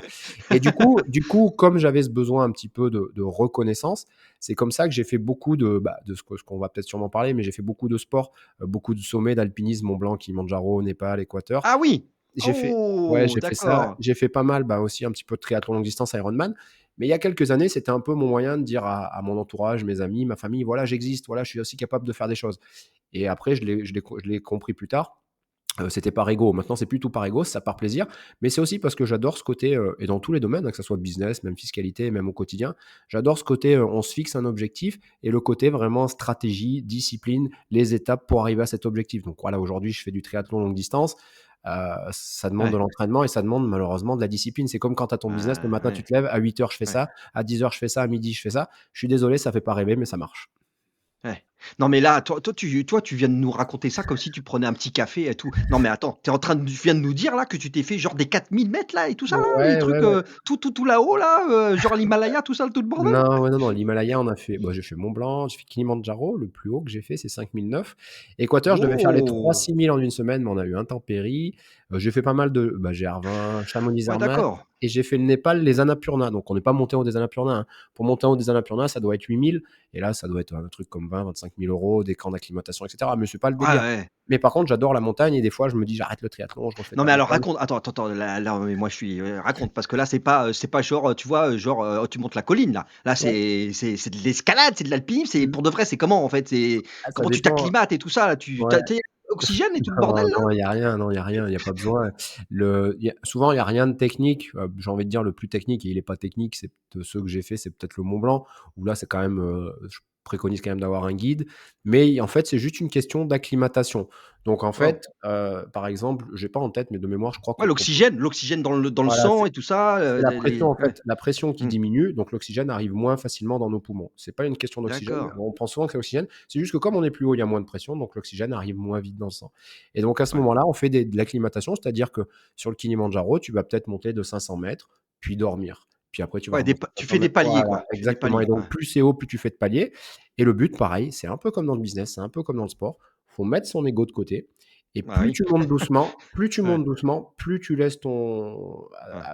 Et du coup, comme j'avais ce besoin un petit peu de reconnaissance, c'est comme ça que j'ai fait beaucoup de ce qu'on va peut-être sûrement parler, mais j'ai fait beaucoup de sport, beaucoup de sommets d'alpinisme, Mont Blanc, Kilimandjaro, Népal, Équateur. Ah oui! J'ai fait Ouais, Oh j'ai fait ça. d'accord. J'ai fait pas mal, bah, aussi un petit peu de triathlon longue distance, Ironman. Mais il y a quelques années, c'était un peu mon moyen de dire à mon entourage, mes amis, ma famille: «Voilà, j'existe, voilà, je suis aussi capable de faire des choses». Et après je l'ai compris plus tard. C'était par ego. Maintenant, c'est plus tout par ego, ça par plaisir, mais c'est aussi parce que j'adore ce côté, et dans tous les domaines, hein, que ça soit business, même fiscalité, même au quotidien, j'adore ce côté, on se fixe un objectif et le côté vraiment stratégie, discipline, les étapes pour arriver à cet objectif. Donc voilà, aujourd'hui, je fais du triathlon longue distance, ça demande de Ouais. l'entraînement et ça demande malheureusement de la discipline. C'est comme quand tu as ton business, le Ah matin, tu ouais, te lèves, à 8 heures je fais ouais, ça, à 10 heures je fais ça, à midi je fais ça. Je suis désolé, ça fait pas rêver, mais ça marche. ouais. Non, mais là, toi, tu viens de nous raconter ça comme si tu prenais un petit café et tout. Non, mais attends, tu viens de nous dire là que tu t'es fait genre des 4000 mètres là et tout ça là, les Ouais, ouais, trucs, ouais. tout là-haut là, genre l'Himalaya, tout ça, tout le bordel? Non, ouais, non, non, l'Himalaya, on a fait j'ai fait Mont Blanc, j'ai fait Kilimandjaro, le plus haut que j'ai fait, c'est 5009. Équateur, je devais faire les 3 Oh! 6000 en une semaine, mais on a eu intempéries. J'ai fait pas mal de GR20, Ouais, Chamonix-Zermatt d'accord. et j'ai fait le Népal, les Annapurna. Donc on n'est pas monté en haut des Annapurna, hein. Pour monter en haut des Annapurna, ça doit être 8000 et là, ça doit être un truc comme 20-25 000 €, des camps d'acclimatation et cetera, mais c'est pas le Ouais, délire. ouais. Mais par contre, j'adore la montagne et des fois, je me dis: «J'arrête le triathlon, je refais de Non, la mais alors montagne». raconte, attends, là, mais moi je suis, raconte parce que là c'est pas genre, tu vois, genre, tu montes la colline là. Là Ouais, c'est de l'escalade, c'est de l'alpinisme, c'est mmh, pour de vrai, c'est comment en fait? C'est ça comment tu dépend, t'acclimates et tout ça là? Tu ouais. as oxygène et tout le bordel Non, là? non, il y a rien, non, il y a rien, il y a pas besoin. Souvent, il y a rien de technique, j'ai envie de dire le plus technique et il est pas technique, c'est ceux que j'ai fait, c'est peut-être le Mont Blanc, où là, c'est quand même, je préconise quand même d'avoir un guide, mais en fait, c'est juste une question d'acclimatation. Donc en Waouh! fait, par exemple, j'ai pas en tête, mais de mémoire, je crois Ouais, qu'on l'oxygène dans le voilà, sang et tout ça, c'est la pression les en ouais. fait, la pression qui Mmh. diminue, donc l'oxygène arrive moins facilement dans nos poumons. C'est pas une question d'oxygène, D'accord. on pense souvent que c'est l'oxygène, c'est juste que comme on est plus haut, il y a moins de pression, donc l'oxygène arrive moins vite dans le sang. Et donc à ce Ouais. moment-là, on fait de l'acclimatation, c'est-à-dire que sur le Kilimandjaro, tu vas peut-être monter de 500 mètres, puis dormir. Puis après tu vas Ouais, remonter de tu 500 fais des mètres. paliers Voilà, quoi, tu fais des exactement. Et paliers, ouais. donc plus c'est haut, plus tu fais de paliers. Et le but, pareil, c'est un peu comme dans le business, c'est un peu comme dans le sport, faut mettre son ego de côté et Ah plus oui. tu montes doucement, Ouais, plus tu laisses ton ouais.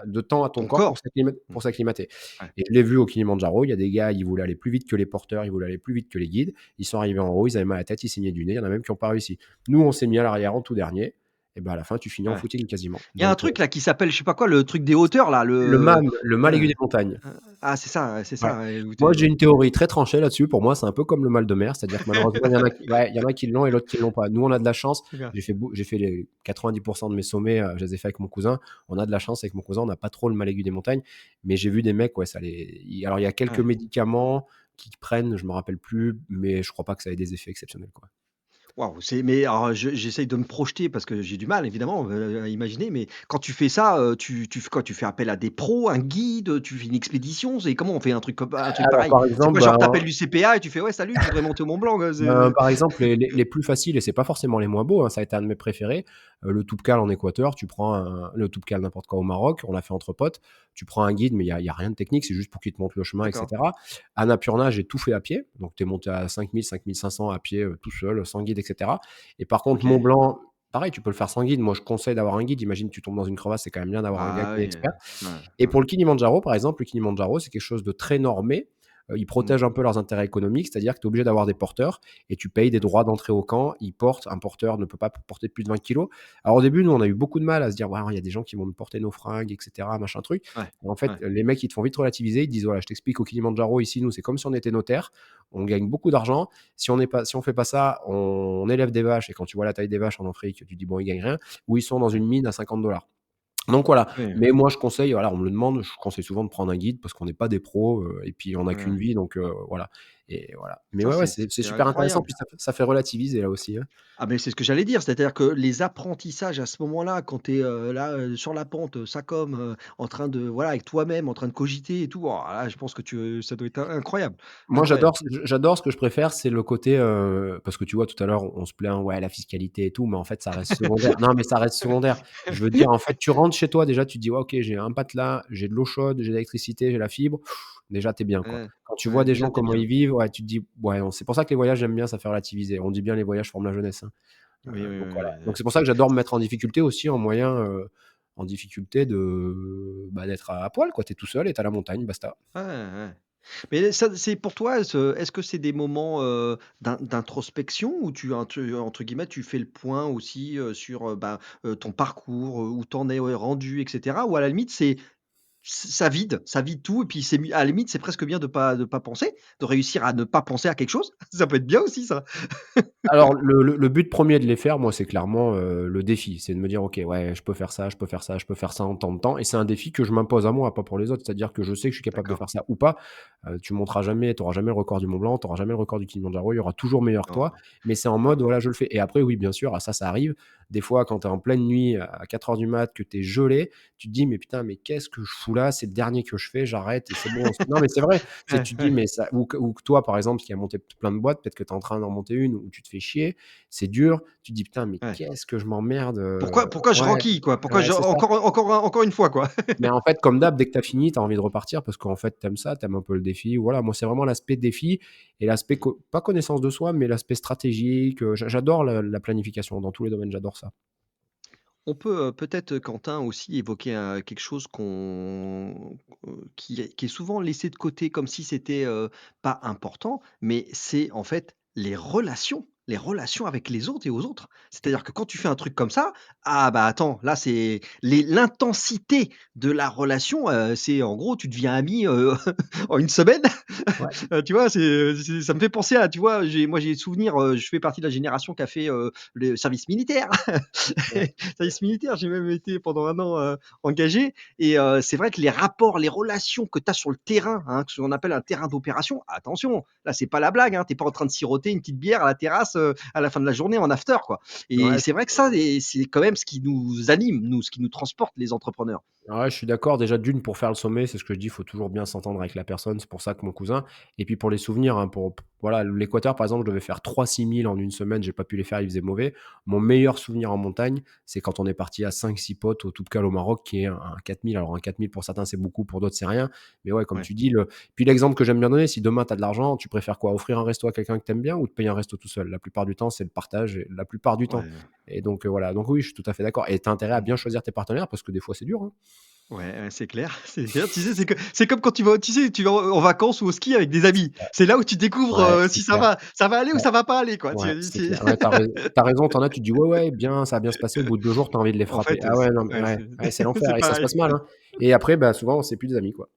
de temps à ton Ton corps corps. Mmh, pour s'acclimater. ouais, Et je l'ai vu au Kilimandjaro, il y a des gars, ils voulaient aller plus vite que les porteurs, ils voulaient aller plus vite que les guides. Ils sont arrivés en haut, ils avaient mal à la tête, ils saignaient du nez, il y en a même qui ont pas réussi. Nous, on s'est mis à l'arrière en tout dernier et ben à la fin, tu finis en ouais. footing quasiment. Il y a un Donc truc là qui s'appelle je sais pas quoi, le truc des hauteurs là, le mal aigu ouais. des montagnes. Ah c'est Ouais. ça, ouais, où Moi, j'ai tu une théorie très tranchée là-dessus. Pour moi, c'est un peu comme le mal de mer, c'est-à-dire que malheureusement, il y en a qui l'ont et l'autre qui l'ont pas. Nous, on a de la chance. D'accord. J'ai fait les 90 de mes sommets, je les ai fait avec mon cousin. On a de la chance avec mon cousin, on n'a pas trop le mal aigu des montagnes, mais j'ai vu des mecs, ouais, ça les i alors il y a quelques Ouais. médicaments qu'ils prennent, je me rappelle plus, mais je crois pas que ça ait des effets exceptionnels, quoi. Waouh, mais alors j'essaye de me projeter parce que j'ai du mal évidemment, à imaginer, mais quand tu fais ça, tu fais quoi? Tu fais appel à des pros, un guide, tu fais une expédition? C'est comment on fait un truc Alors, pareil? par C'est exemple, quoi genre tu appelles l'UCPA et tu fais: «Ouais salut, je voudrais monter au Mont Blanc», c'est Par exemple, les plus faciles et c'est pas forcément les moins beaux, hein, ça a été un de mes préférés, le Toubkal en Équateur, tu prends le Toubkal n'importe quoi au Maroc, on l'a fait entre potes, tu prends un guide, mais il y a rien de technique, c'est juste pour qu'il te montre le chemin et d'accord, cetera. Annapurna, j'ai tout fait à pied, donc tu es monté à 5 500 à pied, tout seul, sans guide et cetera. Et par contre, Mont OK. Blanc, pareil, tu peux le faire sans guide. Moi, je conseille d'avoir un guide. Imagine, tu tombes dans une crevasse, c'est quand même bien d'avoir un gars Ah qui est oui, expert. ouais, Et ouais. pour le Kilimandjaro, par exemple, le Kilimandjaro, c'est quelque chose de très normé. Ils Mmh, protègent un peu leurs intérêts économiques, c'est-à-dire que tu es obligé d'avoir des porteurs et tu payes des mmh, droits d'entrée au camp. Ils portent, un porteur ne peut pas porter plus de 20 kilos. Alors au début, nous, on a eu beaucoup de mal à se dire, ouais, il y a des gens qui vont nous porter nos fringues, etc., machin truc. ouais, Et en fait, ouais, les mecs, ils te font vite relativiser. Ils te disent, voilà, je t'explique, au Kilimandjaro, ici, nous, c'est comme si on était notaire. On gagne beaucoup d'argent. Si on fait pas ça, on élève des vaches. Et quand tu vois la taille des vaches en Afrique, tu dis, bon, ils gagnent rien. Ou ils sont dans ouais, une mine à 50 $. Donc voilà, oui, mais moi je conseille, voilà, on me le demande, je conseille souvent de prendre un guide parce qu'on n'est pas des pros, et puis on n'a qu'une ouais. vie donc voilà. Et voilà. Mais Ça ouais, ouais, c'est c'est c'est super intéressant incroyable. puis ça fait relativiser là aussi, hein. Ah mais c'est ce que j'allais dire, c'est-à-dire que les apprentissages à ce moment-là, quand tu es, là, sur la pente, ça comme, en train de voilà, avec toi-même, en train de cogiter et tout, oh là, je pense que ça doit être incroyable, Moi, incroyable. j'adore ce que je préfère, c'est le côté, parce que tu vois, tout à l'heure, on se plaint, ouais, la fiscalité et tout, mais en fait, ça reste secondaire. Non, mais ça reste secondaire. Je veux dire, en fait, tu rentres chez toi, déjà, tu te dis: «Ouais, OK, j'ai un matelas, j'ai de l'eau chaude, j'ai de l'électricité, j'ai la fibre». Déjà, tu es bien, quoi. Ouais, Quand tu vois ouais, des déjà gens tu es comment bien. ils vivent, ouais, tu te dis: «Ouais, non». C'est pour ça que les voyages, j'aime bien, ça fait relativiser. On dit bien: «Les voyages forment la jeunesse», hein. Oui, oui, Donc oui, voilà. oui, Donc c'est pour ça que j'adore me mettre en difficulté aussi, en difficulté d'être à poil, quoi. Tu es tout seul et tu as la montagne, basta. ouais, ouais. Mais ça, c'est pour toi, est-ce que c'est des moments, d'introspection où entre guillemets, tu fais le point aussi, sur, ton parcours, où tu en es, rendu et cetera? Ou à la limite, ça vide tout et puis c'est à la limite, c'est presque bien de pas penser, de réussir à ne pas penser à quelque chose. Ça peut être bien aussi ça. Alors le but premier de les faire, moi, c'est clairement, le défi. C'est de me dire: «OK, ouais, je peux faire ça, je peux faire ça, je peux faire ça en tant de temps» et c'est un défi que je m'impose à moi, pas pour les autres. C'est-à-dire que je sais que je suis capable de D'accord. faire ça ou pas. Tu monteras jamais, tu auras jamais le record du Mont Blanc, tu auras jamais le record du Kilimandjaro, il y aura toujours meilleur que toi, Oh, mais c'est en oh mode, non. voilà, je le fais et après oui, bien sûr, ça arrive. Des fois, quand tu es en pleine nuit à 4 heures du mat, que tu es gelé, tu te dis: «Mais putain, mais qu'est-ce que je fous là? C'est le dernier que je fais, j'arrête et c'est bon». Non, mais c'est vrai, c'est Ouais, tu te dis: ouais, «Mais ça» ou que toi, par exemple, qui a monté plein de boîtes, peut-être que tu es en train d'en monter une où tu te fais chier, c'est dur. Tu te dis: «Putain, mais ouais. qu'est-ce que je m'emmerde, Pourquoi je ouais, renquille quoi? Pourquoi ouais, je c'est ça». encore une fois quoi? Mais en fait, comme d'hab, dès que tu as fini, tu as envie de repartir parce qu'en fait, tu aimes ça, tu aimes un peu le défi. Voilà, moi, c'est vraiment l'aspect défi et l'aspect pas connaissance de soi, mais l'aspect stratégique, j'adore la planification dans tous les domaines, j'adore ça. On peut, peut-être, Quentin, aussi évoquer quelque chose qui est souvent laissé de côté comme si c'était, pas important, mais c'est en fait les relations avec les autres et aux autres. C'est-à-dire que quand tu fais un truc comme ça, ah bah, attends, là c'est l'intensité de la relation, c'est en gros tu deviens ami, en une semaine. Ouais, Tu vois? Ça me fait penser à tu vois? J'ai souvenir, je fais partie de la génération qui a fait, le service militaire. ouais, Service militaire, j'ai même été pendant 1 an, engagé et c'est vrai que les rapports, les relations que tu as sur le terrain, hein, ce qu'on appelle un terrain d'opération, attention, là, c'est pas la blague, hein, tu es pas en train de siroter une petite bière à la terrasse, à la fin de la journée en after, quoi et ouais. c'est vrai que ça et c'est quand même ce qui nous anime, nous, ce qui nous transporte, les entrepreneurs. Ouais, je suis d'accord. Déjà, d'une, pour faire le sommet, c'est ce que je dis, il faut toujours bien s'entendre avec la personne. C'est pour ça que mon cousin. Et puis pour les souvenirs, hein, voilà, l'Équateur, par exemple, je devais faire 3 6 000 en une semaine. J'ai pas pu les faire, il faisait mauvais. Mon meilleur souvenir en montagne, c'est quand on est parti à 5 6 potes au Toubkal au Maroc, qui est un 4 000. Alors un 4 000 pour certains, c'est beaucoup, pour d'autres, c'est rien. Mais ouais, comme Ouais, tu dis, puis l'exemple que j'aime bien donner, si demain tu as de l'argent, tu préfères quoi? Offrir un resto à quelqu'un que tu aimes bien ou te payer un resto tout seul? La plupart du temps, c'est le partage, et la plupart du temps. ouais. Et donc voilà. Donc oui, je suis tout à fait d'accord. Et tu as intérêt à bien choisir tes partenaires parce que des fois, c'est dur, hein. Ouais, ouais, c'est clair, c'est clair. Tu sais, c'est comme quand tu vas en vacances ou au ski avec des amis. C'est là où tu découvres, Ouais, c'est si clair. ça va aller ou Ouais, ça va pas aller, quoi. ouais, Tu c'est c'est clair. Ouais, tu raison, tu as, tu te dis: «Ouais, ouais, bien, ça va bien se passer». Au bout de 2 jours, tu as envie de les en frapper. fait, Ah ouais, non, mais ouais, ouais, ouais, c'est l'enfer c'est et ça se pareil. passe mal, hein. Et après, bah, souvent, c'est plus des amis, quoi.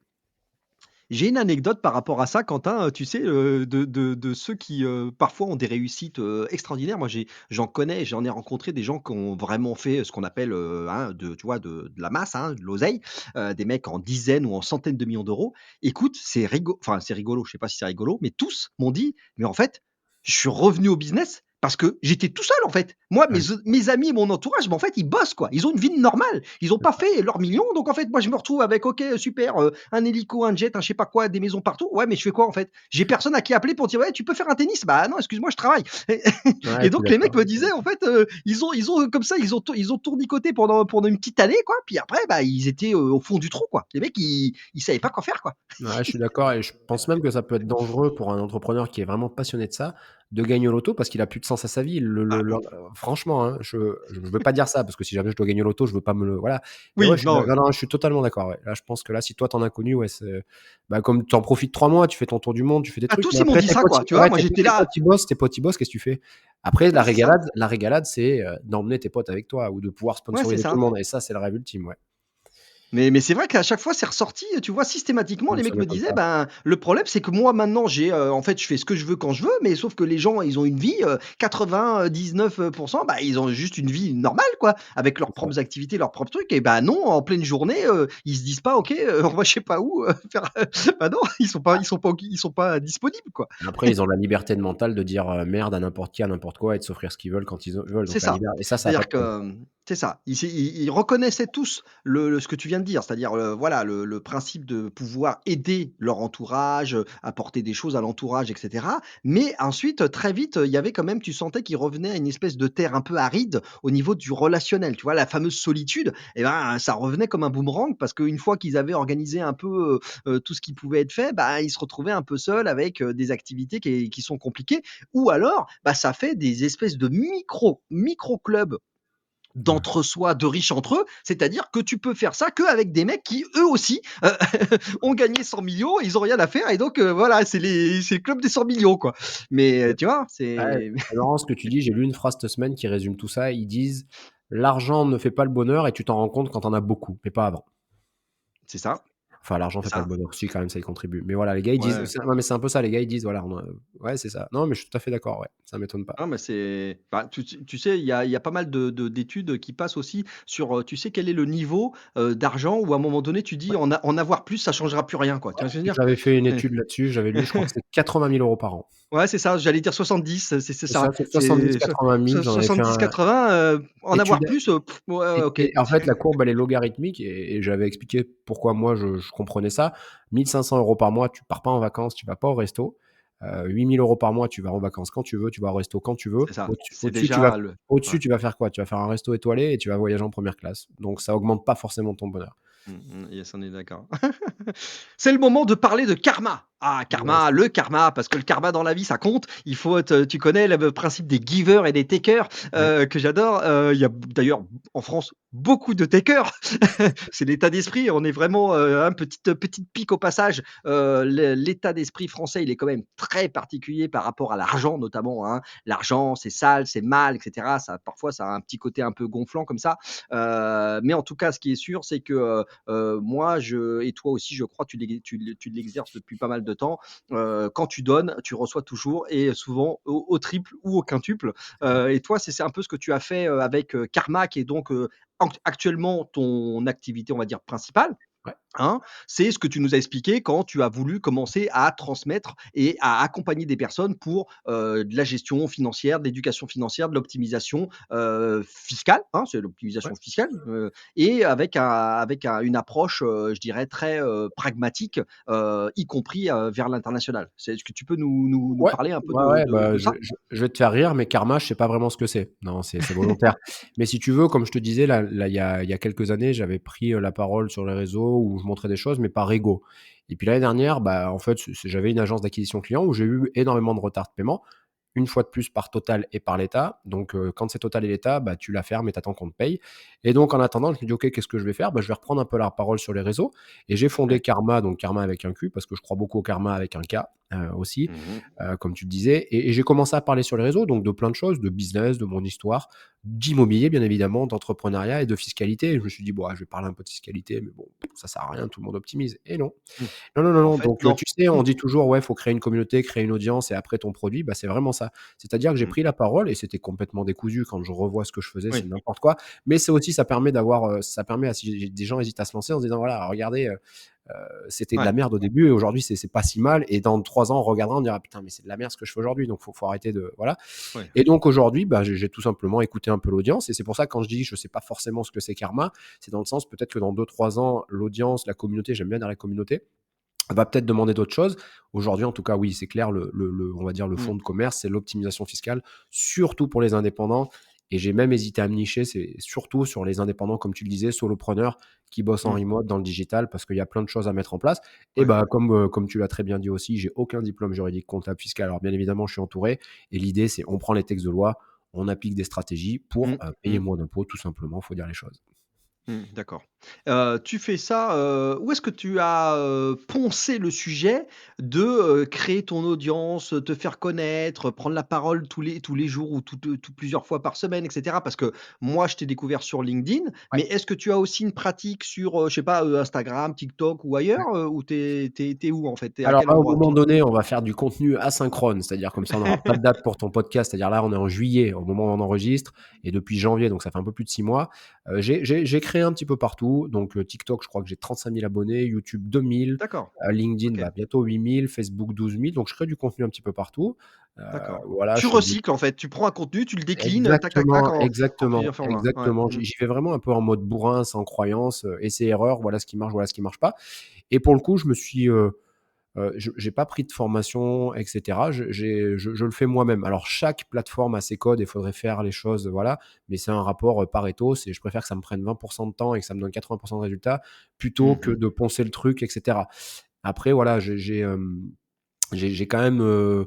J'ai une anecdote par rapport à ça, Quentin, tu sais, de ceux qui, parfois ont des réussites, extraordinaires. Moi, j'en connais, j'en ai rencontré des gens qui ont vraiment fait ce qu'on appelle, hein, tu vois, de la masse, hein, de l'oseille, des mecs en dizaines ou en centaines de millions d'euros. Écoute, c'est rigolo, je sais pas si c'est rigolo, mais tous m'ont dit: «Mais en fait, je suis revenu au business parce que j'étais tout seul, en fait. Moi, Ouais, mes amis et mon entourage, mais en fait, ils bossent, quoi. Ils ont une vie normale. Ils ont c'est pas ça. fait leurs millions, donc en fait, moi, je me retrouve avec OK, super, un hélico, un jet, un je sais pas quoi, des maisons partout. Ouais, mais je fais quoi en fait? J'ai personne à qui appeler pour dire: «Ouais, tu peux faire un tennis?» «Bah non, excuse-moi, je travaille» Ouais, je et suis donc les mecs d'accord. me disaient en fait, ils ont comme ça, ils ont tournicoté pendant une petite année quoi, puis après, bah, ils étaient, au fond du trou quoi. Les mecs, ils savaient pas quoi faire quoi. Ouais, je suis d'accord et je pense même que ça peut être dangereux pour un entrepreneur qui est vraiment passionné de ça, de gagner au loto parce qu'il a plus de sens à sa vie. Ah Le non. franchement, hein, je veux pas dire ça parce que si jamais je dois gagner au loto, je veux pas me le voilà. Mais ouais, Oui, non, non, non, je suis totalement d'accord, ouais. Là, je pense que là, si toi, tu en as connu, ouais, c'est bah, comme tu en profites 3 mois, tu fais ton tour du monde, tu fais des à trucs, tous mais ils m'ont après dit ça quoi, tu vois? Moi j'étais tes là potes, ils bossent, qu'est-ce que tu fais? Après ouais, c'est ça. la régalade, c'est, d'emmener tes potes avec toi ou de pouvoir Ouais, c'est sponsoriser tout ça. le monde et ça, c'est le rêve ultime, ouais. Mais c'est vrai qu'à chaque fois, c'est ressorti, tu vois? Systématiquement, les Ça mecs me m'étonne disaient: pas. «Ben, le problème, c'est que moi, maintenant, en fait, je fais ce que je veux quand je veux, mais sauf que les gens, ils ont une vie, 99 bah, ils ont juste une vie normale, quoi, avec leurs C'est ça. propres activités, leurs propres trucs» et bah, non, en pleine journée, ils se disent pas: «OK, on va je sais pas où, faire» bah, non, ils sont pas disponibles, quoi. Après, ils ont la liberté de mentale de dire, merde à n'importe qui, à n'importe quoi et de s'offrir ce qu'ils veulent quand ils veulent, C'est donc la ça. liber et ça a pas C'est-à-dire de que, prix. c'est ça. Ils reconnaissaient tous ce que tu viens de dire, c'est-à-dire, voilà, le principe de pouvoir aider leur entourage, apporter des choses à l'entourage et cetera. Mais ensuite, très vite, il y avait quand même tu sentais qu'ils revenaient à une espèce de terre un peu aride au niveau du relationnel. Tu vois? La fameuse solitude et ben, ça revenait comme un boomerang parce qu'une fois qu'ils avaient organisé un peu, tout ce qui pouvait être fait, bah, ils se retrouvaient un peu seuls avec, des activités qui sont compliquées ou alors, bah, ça fait des espèces de micro clubs Ouais. d'entre-soi, de riches entre eux. C'est-à-dire que tu peux faire ça qu'avec des mecs qui, eux aussi, ont gagné 100 millions, ils ont rien à faire et donc voilà, c'est le club des 100 millions quoi. Mais Ouais. tu vois? Ouais, C'est c'est marrant ce que tu dis, j'ai lu une phrase cette semaine qui résume tout ça. Ils disent: «L'argent ne fait pas le bonheur et tu t'en rends compte quand tu en as beaucoup, mais pas avant». c'est ça. Enfin, l'argent C'est fait pas le ça. bonheur. Si, quand même, ça y contribue. Mais voilà, les gars, ils disent Ouais. ouais, mais c'est un peu ça. Les gars, ils disent, voilà, ouais, c'est ça. Non, mais je suis tout à fait d'accord, ouais. Ça m'étonne pas. Non, mais c'est bah, tu sais, il y a pas mal d'études qui passent aussi sur, tu sais, quel est le niveau, d'argent où à un moment donné tu dis: «En avoir plus, ça changera plus rien», quoi. Tu vois ce que je veux dire? J'avais fait une étude là-dessus, j'avais lu, je crois que c'est 80 000 € par an. Ouais, c'est ça, j'allais dire 70, c'est C'est ça. ça, c'est C'est 70-80 000. J'en avais fait un 70-80, en avoir étude plus, ouais, ouais, OK. et en fait, la courbe, elle est logarithmique et j'avais expliqué pourquoi moi je comprenais ça. 1 500 € par mois, tu pars pas en vacances, tu vas pas au resto. 8 000 € par mois, tu vas en vacances quand tu veux, tu vas au resto quand tu veux. C'est ça, Au-dessus c'est au-dessus, tu vas déjà le ouais. au-dessus, tu vas faire quoi? Tu vas faire un resto étoilé et tu vas voyager en première classe. Donc ça augmente pas forcément ton bonheur. Yes, on est d'accord. C'est le moment de parler de karma. Ah, Yes. karma, le karma, parce que le karma dans la vie, ça compte. Il faut être, tu connais le principe des givers et des takers, Ouais, que j'adore. Il y a d'ailleurs en France beaucoup de takers. C'est l'état d'esprit. On est vraiment un petite pique au passage. L'état d'esprit français, il est quand même très particulier par rapport à l'argent, notamment, hein. L'argent, c'est sale, c'est mal, etc. Ça, parfois, ça a un petit côté un peu gonflant comme ça. Mais en tout cas, ce qui est sûr, c'est que moi, et toi aussi, je crois, tu l'exerces depuis pas mal de temps. Quand tu donnes, tu reçois toujours et souvent au triple ou au quintuple. c'est ça. Et toi, c'est un peu ce que tu as fait avec Karma, qui est donc actuellement ton activité, on va dire, principale. Ouais, Hein, c'est ce que tu nous as expliqué quand tu as voulu commencer à transmettre et à accompagner des personnes pour, de la gestion financière, de l'éducation financière, de l'optimisation, fiscale, hein, c'est ouais. l'optimisation fiscale, et avec une approche, je dirais très, pragmatique, y compris, vers l'international. Est-ce que tu peux nous Ouais, parler un peu ouais, de ouais, de bah, de ça? je vais te faire rire, mais karma, je sais pas vraiment ce que c'est. Non, c'est volontaire. Mais si tu veux, comme je te disais, il y a quelques années, j'avais pris, la parole sur les réseaux où je montrais des choses, mais par ego. Et puis l'année dernière, bah, en fait, j'avais une agence d'acquisition client où j'ai eu énormément de retard de paiement. Une fois de plus par Total et par l'État. Donc, quand c'est Total et l'État, bah, tu la fermes et tu attends qu'on te paye. Et donc, en attendant, je me dis: «OK, qu'est-ce que je vais faire?» Bah, je vais reprendre un peu la parole sur les réseaux et j'ai fondé Ouais. Karma, donc Karma avec un Q, parce que je crois beaucoup au karma avec un K, aussi, Mmh. comme tu le disais. Et j'ai commencé à parler sur les réseaux, donc de plein de choses, de business, de mon histoire, d'immobilier, bien évidemment, d'entrepreneuriat et de fiscalité. Et je me suis dit: «Bon, ah, je vais parler un peu de fiscalité, mais bon, ça sert à rien, tout le monde optimise». Et non. Mmh. Non, non, non, En non. fait, Donc, non. tu sais, Mmh. on dit toujours: «Ouais, il faut créer une communauté, créer une audience et après ton produit». Bah, c'est vraiment ça. C'est-à-dire que j'ai Mmh. pris la parole et c'était complètement décousu. Quand je revois ce que je faisais, c'est Oui. n'importe quoi. Mais c'est aussi, ça permet d'avoir, ça permet à si des gens hésitent à se lancer en se disant: «Voilà, regardez, c'était de la Ouais. merde au début et aujourd'hui, c'est pas si mal et dans 3 ans, on regardera, on dira: "Putain, mais c'est de la merde ce que je fais aujourd'hui, donc faut arrêter de"» voilà. Ouais. Et donc aujourd'hui, bah, j'ai tout simplement écouté un peu l'audience et c'est pour ça que quand je dis: «Je sais pas forcément ce que c'est karma», c'est dans le sens peut-être que dans 2-3 ans, l'audience, la communauté, j'aime bien dire la communauté, va peut-être demander d'autres choses. Aujourd'hui, en tout cas, oui, c'est clair, on va dire le Mmh. fond de commerce, c'est l'optimisation fiscale, surtout pour les indépendants. Et j'ai même hésité à me nicher, c'est surtout sur les indépendants, comme tu le disais, solopreneurs qui bossent en Mmh. remote dans le digital parce qu'il y a plein de choses à mettre en place. Et Ouais. bah, comme tu l'as très bien dit aussi, j'ai aucun diplôme juridique, comptable, fiscal. Alors, bien évidemment, je suis entouré. Et l'idée, c'est on prend les textes de loi, on applique des stratégies pour Mmh. payer Mmh. moins d'impôts, tout simplement. Il faut dire les choses. D'accord. Tu fais ça, où est-ce que tu as, poncé le sujet de, créer ton audience, te faire connaître, prendre la parole tous les jours ou plusieurs fois par semaine et cetera? Parce que moi, je t'ai découvert sur LinkedIn, mais Ouais. est-ce que tu as aussi une pratique sur, je sais pas, Instagram, TikTok ou ailleurs, ou tu es où en fait? Tu es à Alors quel là, au endroit? moment donné, on va faire du contenu asynchrone, c'est-à-dire comme ça, on n'aura pas de date pour ton podcast. C'est-à-dire là, on est en juillet au moment où on enregistre et depuis janvier, donc ça fait un peu plus de 6 mois. J'ai créé un petit peu partout. Donc, TikTok, je crois que j'ai 35 000 abonnés, YouTube 2 000, D'accord, LinkedIn, OK, bah, bientôt 8 000, Facebook 12 000. Donc je crée du contenu un petit peu partout. Heu, d'accord. voilà, Tu je fais des recycles en fait, tu prends un contenu, tu le déclines, tac, tac, tac, exactement, en exactement, plusieurs formats. Ouais. exactement. J'y vais vraiment un peu en mode bourrin, sans croyance, essai-erreur. Voilà ce qui marche, voilà ce qui marche pas. Et pour le coup, je me suis, je j'ai pas pris de formation et cetera. Je le fais moi-même. Alors chaque plateforme a ses codes et il faudrait faire les choses, voilà, mais c'est un rapport, Pareto. C'est je préfère que ça me prenne 20 de temps et que ça me donne 80 de résultats plutôt que Mmh. de poncer le truc et cetera. Après voilà, j'ai quand même,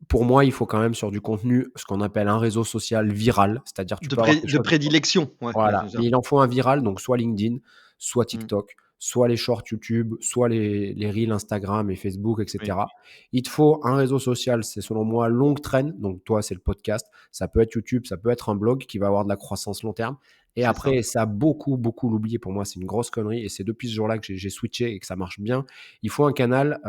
pour moi, il faut quand même sur du contenu, ce qu'on appelle un réseau social viral, c'est-à-dire tu peux avoir quelque De chose. prédilection, ouais, Voilà, c'est ça. mais il en faut un viral, donc soit LinkedIn, soit Mmh, TikTok, soit les shorts YouTube, soit les reels Instagram et Facebook et oui. cetera. Il te faut un réseau social, c'est selon moi longue traîne, donc toi, c'est le podcast, ça peut être YouTube, ça peut être un blog qui va avoir de la croissance long terme Et c'est ça. après, ça a beaucoup, beaucoup l'oublier pour moi, c'est une grosse connerie et c'est depuis ce jour-là que j'ai switché et que ça marche bien. Il faut un canal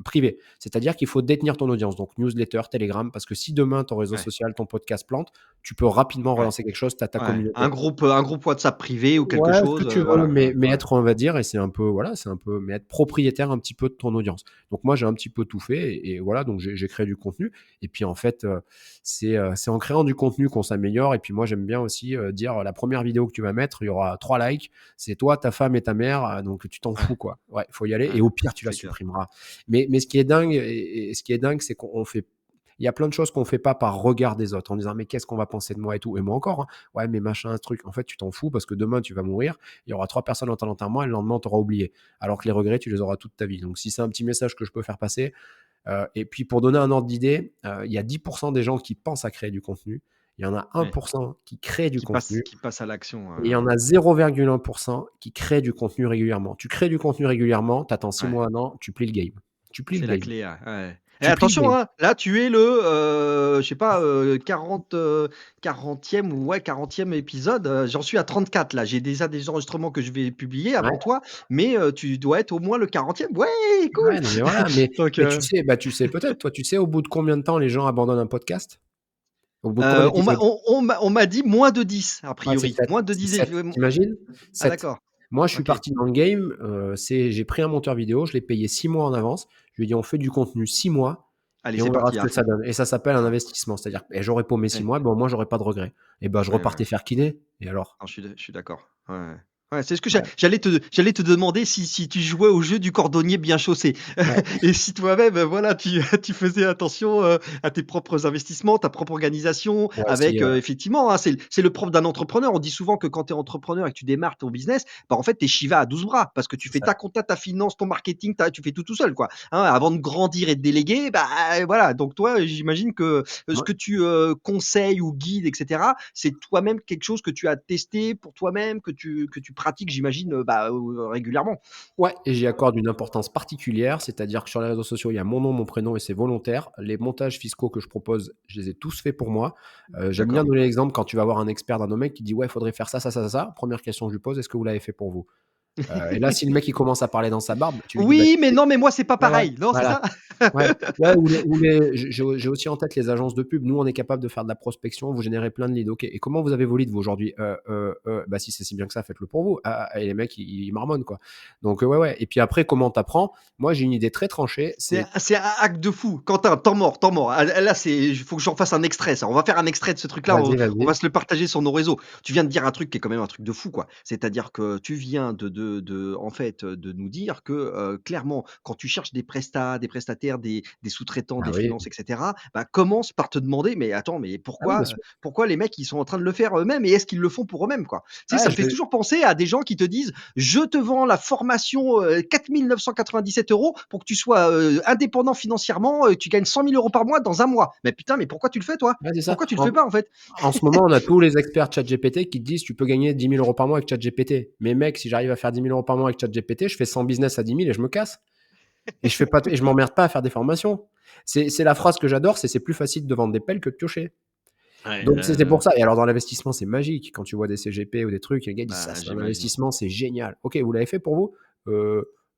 privé. C'est-à-dire qu'il faut détenir ton audience. Donc, newsletter, Telegram, parce que si demain ton réseau Ouais, social, ton podcast plante, tu peux rapidement ouais, relancer quelque chose, tu as ta ouais. communauté. Un groupe WhatsApp privé ou quelque Ouais, ce que chose, tu veux, voilà quoi. mais Ouais, être, on va dire, et c'est un peu, voilà, c'est un peu, mais être propriétaire un petit peu de ton audience. Donc moi, j'ai un petit peu tout fait et voilà, donc j'ai créé du contenu. Et puis en fait, c'est en créant du contenu qu'on s'améliore. Et puis moi, j'aime bien aussi dire la première vidéo que tu vas mettre, il y aura 3 likes, c'est toi, ta femme et ta mère, donc tu t'en ouais, fous quoi. Ouais, faut y aller. ouais, Et au pire, tu la c'est clair. supprimeras. Mais ce qui est dingue, et ce qui est dingue, c'est qu'on fait il y a plein de choses qu'on fait pas par regard des autres en disant mais qu'est-ce qu'on va penser de moi et tout. Et moi encore, hein, ouais, mais machin, truc. En fait, tu t'en fous parce que demain, tu vas mourir. Il y aura 3 personnes dans ton enterrement et le lendemain, on t'aura oublié. Alors que les regrets, tu les auras toute ta vie. Donc, si c'est un petit message que je peux faire passer. Et puis, pour donner un ordre d'idée, il y a 10% des gens qui pensent à créer du contenu. Il y en a Ouais. 1% qui créent du contenu. Qui passe à l'action, Et il y en a 0,1% qui créent du contenu régulièrement. Tu crées du contenu régulièrement, tu attends 6 ouais. mois, un an, tu plies le game. Tu plies le C'est la game. clé, ouais. Et Tu plies le attention, game. hein, là tu es le, je sais pas, 40, 40e ou ouais 40e épisode, j'en suis à 34 là. J'ai déjà des enregistrements que je vais publier Ouais. avant toi, mais tu dois être au moins le 40e. Ouais, cool! Ouais, non, mais voilà, mais, Donc mais tu sais, bah, tu sais peut-être, toi, tu sais au bout de combien de temps les gens abandonnent un podcast? Au bout de combien d'épisodes? on m'a dit moins de 10 a Ouais, c'est priori, 7. moins de C'est 10 7. Tu imagines? ah 7. d'accord, Moi, je suis OK, parti dans le game, j'ai pris un monteur vidéo, je l'ai payé 6 mois en avance. Je lui ai dit: «On fait du contenu 6 mois allez et c'est on verra parti ce à que ça fond. donne» et ça s'appelle un Ouais, investissement. C'est-à-dire et j'aurais paumé 6 ouais, mois, ben, au moins, j'aurais pas de regrets et ben, je ouais, ouais. repartais faire kiné et alors? Non, je suis d'accord. Ouais, ouais. Ouais, c'est ce que Ouais, j'allais te demander si tu jouais au jeu du cordonnier bien chaussé ouais, et si toi-même, voilà, tu faisais attention, à tes propres investissements, ta propre organisation ouais, si, avec, effectivement, hein, c'est le propre d'un entrepreneur. On dit souvent que quand tu es entrepreneur et que tu démarres ton business, bah, en fait, tu es Shiva à 12 bras parce que tu c'est fais ça. ta compta, ta finance, ton marketing, tu fais tout seul, quoi, hein. Avant de grandir et de déléguer, bah, voilà, donc toi, j'imagine que, ce Moi que tu, conseilles ou guides et cetera, c'est toi-même quelque chose que tu as testé pour toi-même, que tu pratiques, j'imagine, bah, régulièrement? Ouais, et j'y accorde une importance particulière, c'est-à-dire que sur les réseaux sociaux, il y a mon nom, mon prénom et c'est volontaire. Les montages fiscaux que je propose, je les ai tous faits pour moi. J'aime bien D'accord. donner l'exemple quand tu vas voir un expert d'un domaine qui dit: «Ouais, il faudrait faire ça, ça, ça, ça, ça». Première question que je lui pose: «Est-ce que vous l'avez fait pour vous?» Et là, si le mec, il commence à parler dans sa barbe, tu lui dis: «Bah, Oui, tu mais sais». non, mais moi, c'est pas Ouais, ouais, pareil. Non, c'est voilà. ça? Ouais, ouais, ou les j'ai aussi en tête les agences de pub. Nous, on est capable de faire de la prospection, vous générez plein de leads. OK, et comment vous avez vos leads, vous, aujourd'hui? Bah, si c'est si bien que ça, faites-le pour vous. Ah, ah, et les mecs, ils marmonnent, quoi. Donc, ouais, ouais. Et puis après, comment t'apprends? Moi, j'ai une idée très tranchée, c'est C'est un hack de fou. Quentin, temps mort. Ah, là, c'est il faut que j'en fasse un extrait, ça. On va faire un extrait de ce truc-là, vas-y, on vas-y. va se le partager sur nos réseaux. Tu viens de dire un truc qui est quand même un truc de fou, quoi. C'est-à-dire que tu viens en fait, de nous dire que, clairement, quand tu cherches des prestataires, des sous-traitants, Ah des oui. freelances et cetera, bah, commence par te demander: «Mais attends, mais Ah oui, bien pourquoi, sûr. pourquoi les mecs, ils sont en train de le faire eux-mêmes et est-ce qu'ils le font pour eux-mêmes, quoi?» Tu sais, ça Ouais, me je fait vais toujours penser à des gens qui te disent: «Je te vends la formation, 4 997 € pour que tu sois, indépendant financièrement, tu gagnes 100 000 € par mois dans un mois. Mais putain, mais pourquoi tu le fais toi? ouais, c'est ça. Pourquoi tu le fais pas en fait? En ce moment, on a tous les experts ChatGPT qui te disent: «Tu peux gagner 10 000 € par mois avec ChatGPT». Mais mec, si j'arrive à faire 10 000 € par mois avec ChatGPT, je fais 100 business à 10 000 et je me casse. Et je m'emmerde pas à faire des formations. C'est la phrase que j'adore, c'est plus facile de vendre des pelles que de piocher. Ouais, Donc c'est pour ça. Et alors dans l'investissement, c'est magique. Quand tu vois des CGP ou des trucs, les gars disent ça, bah, c'est un j'imagine. investissement, c'est génial. Ok, vous l'avez fait pour vous?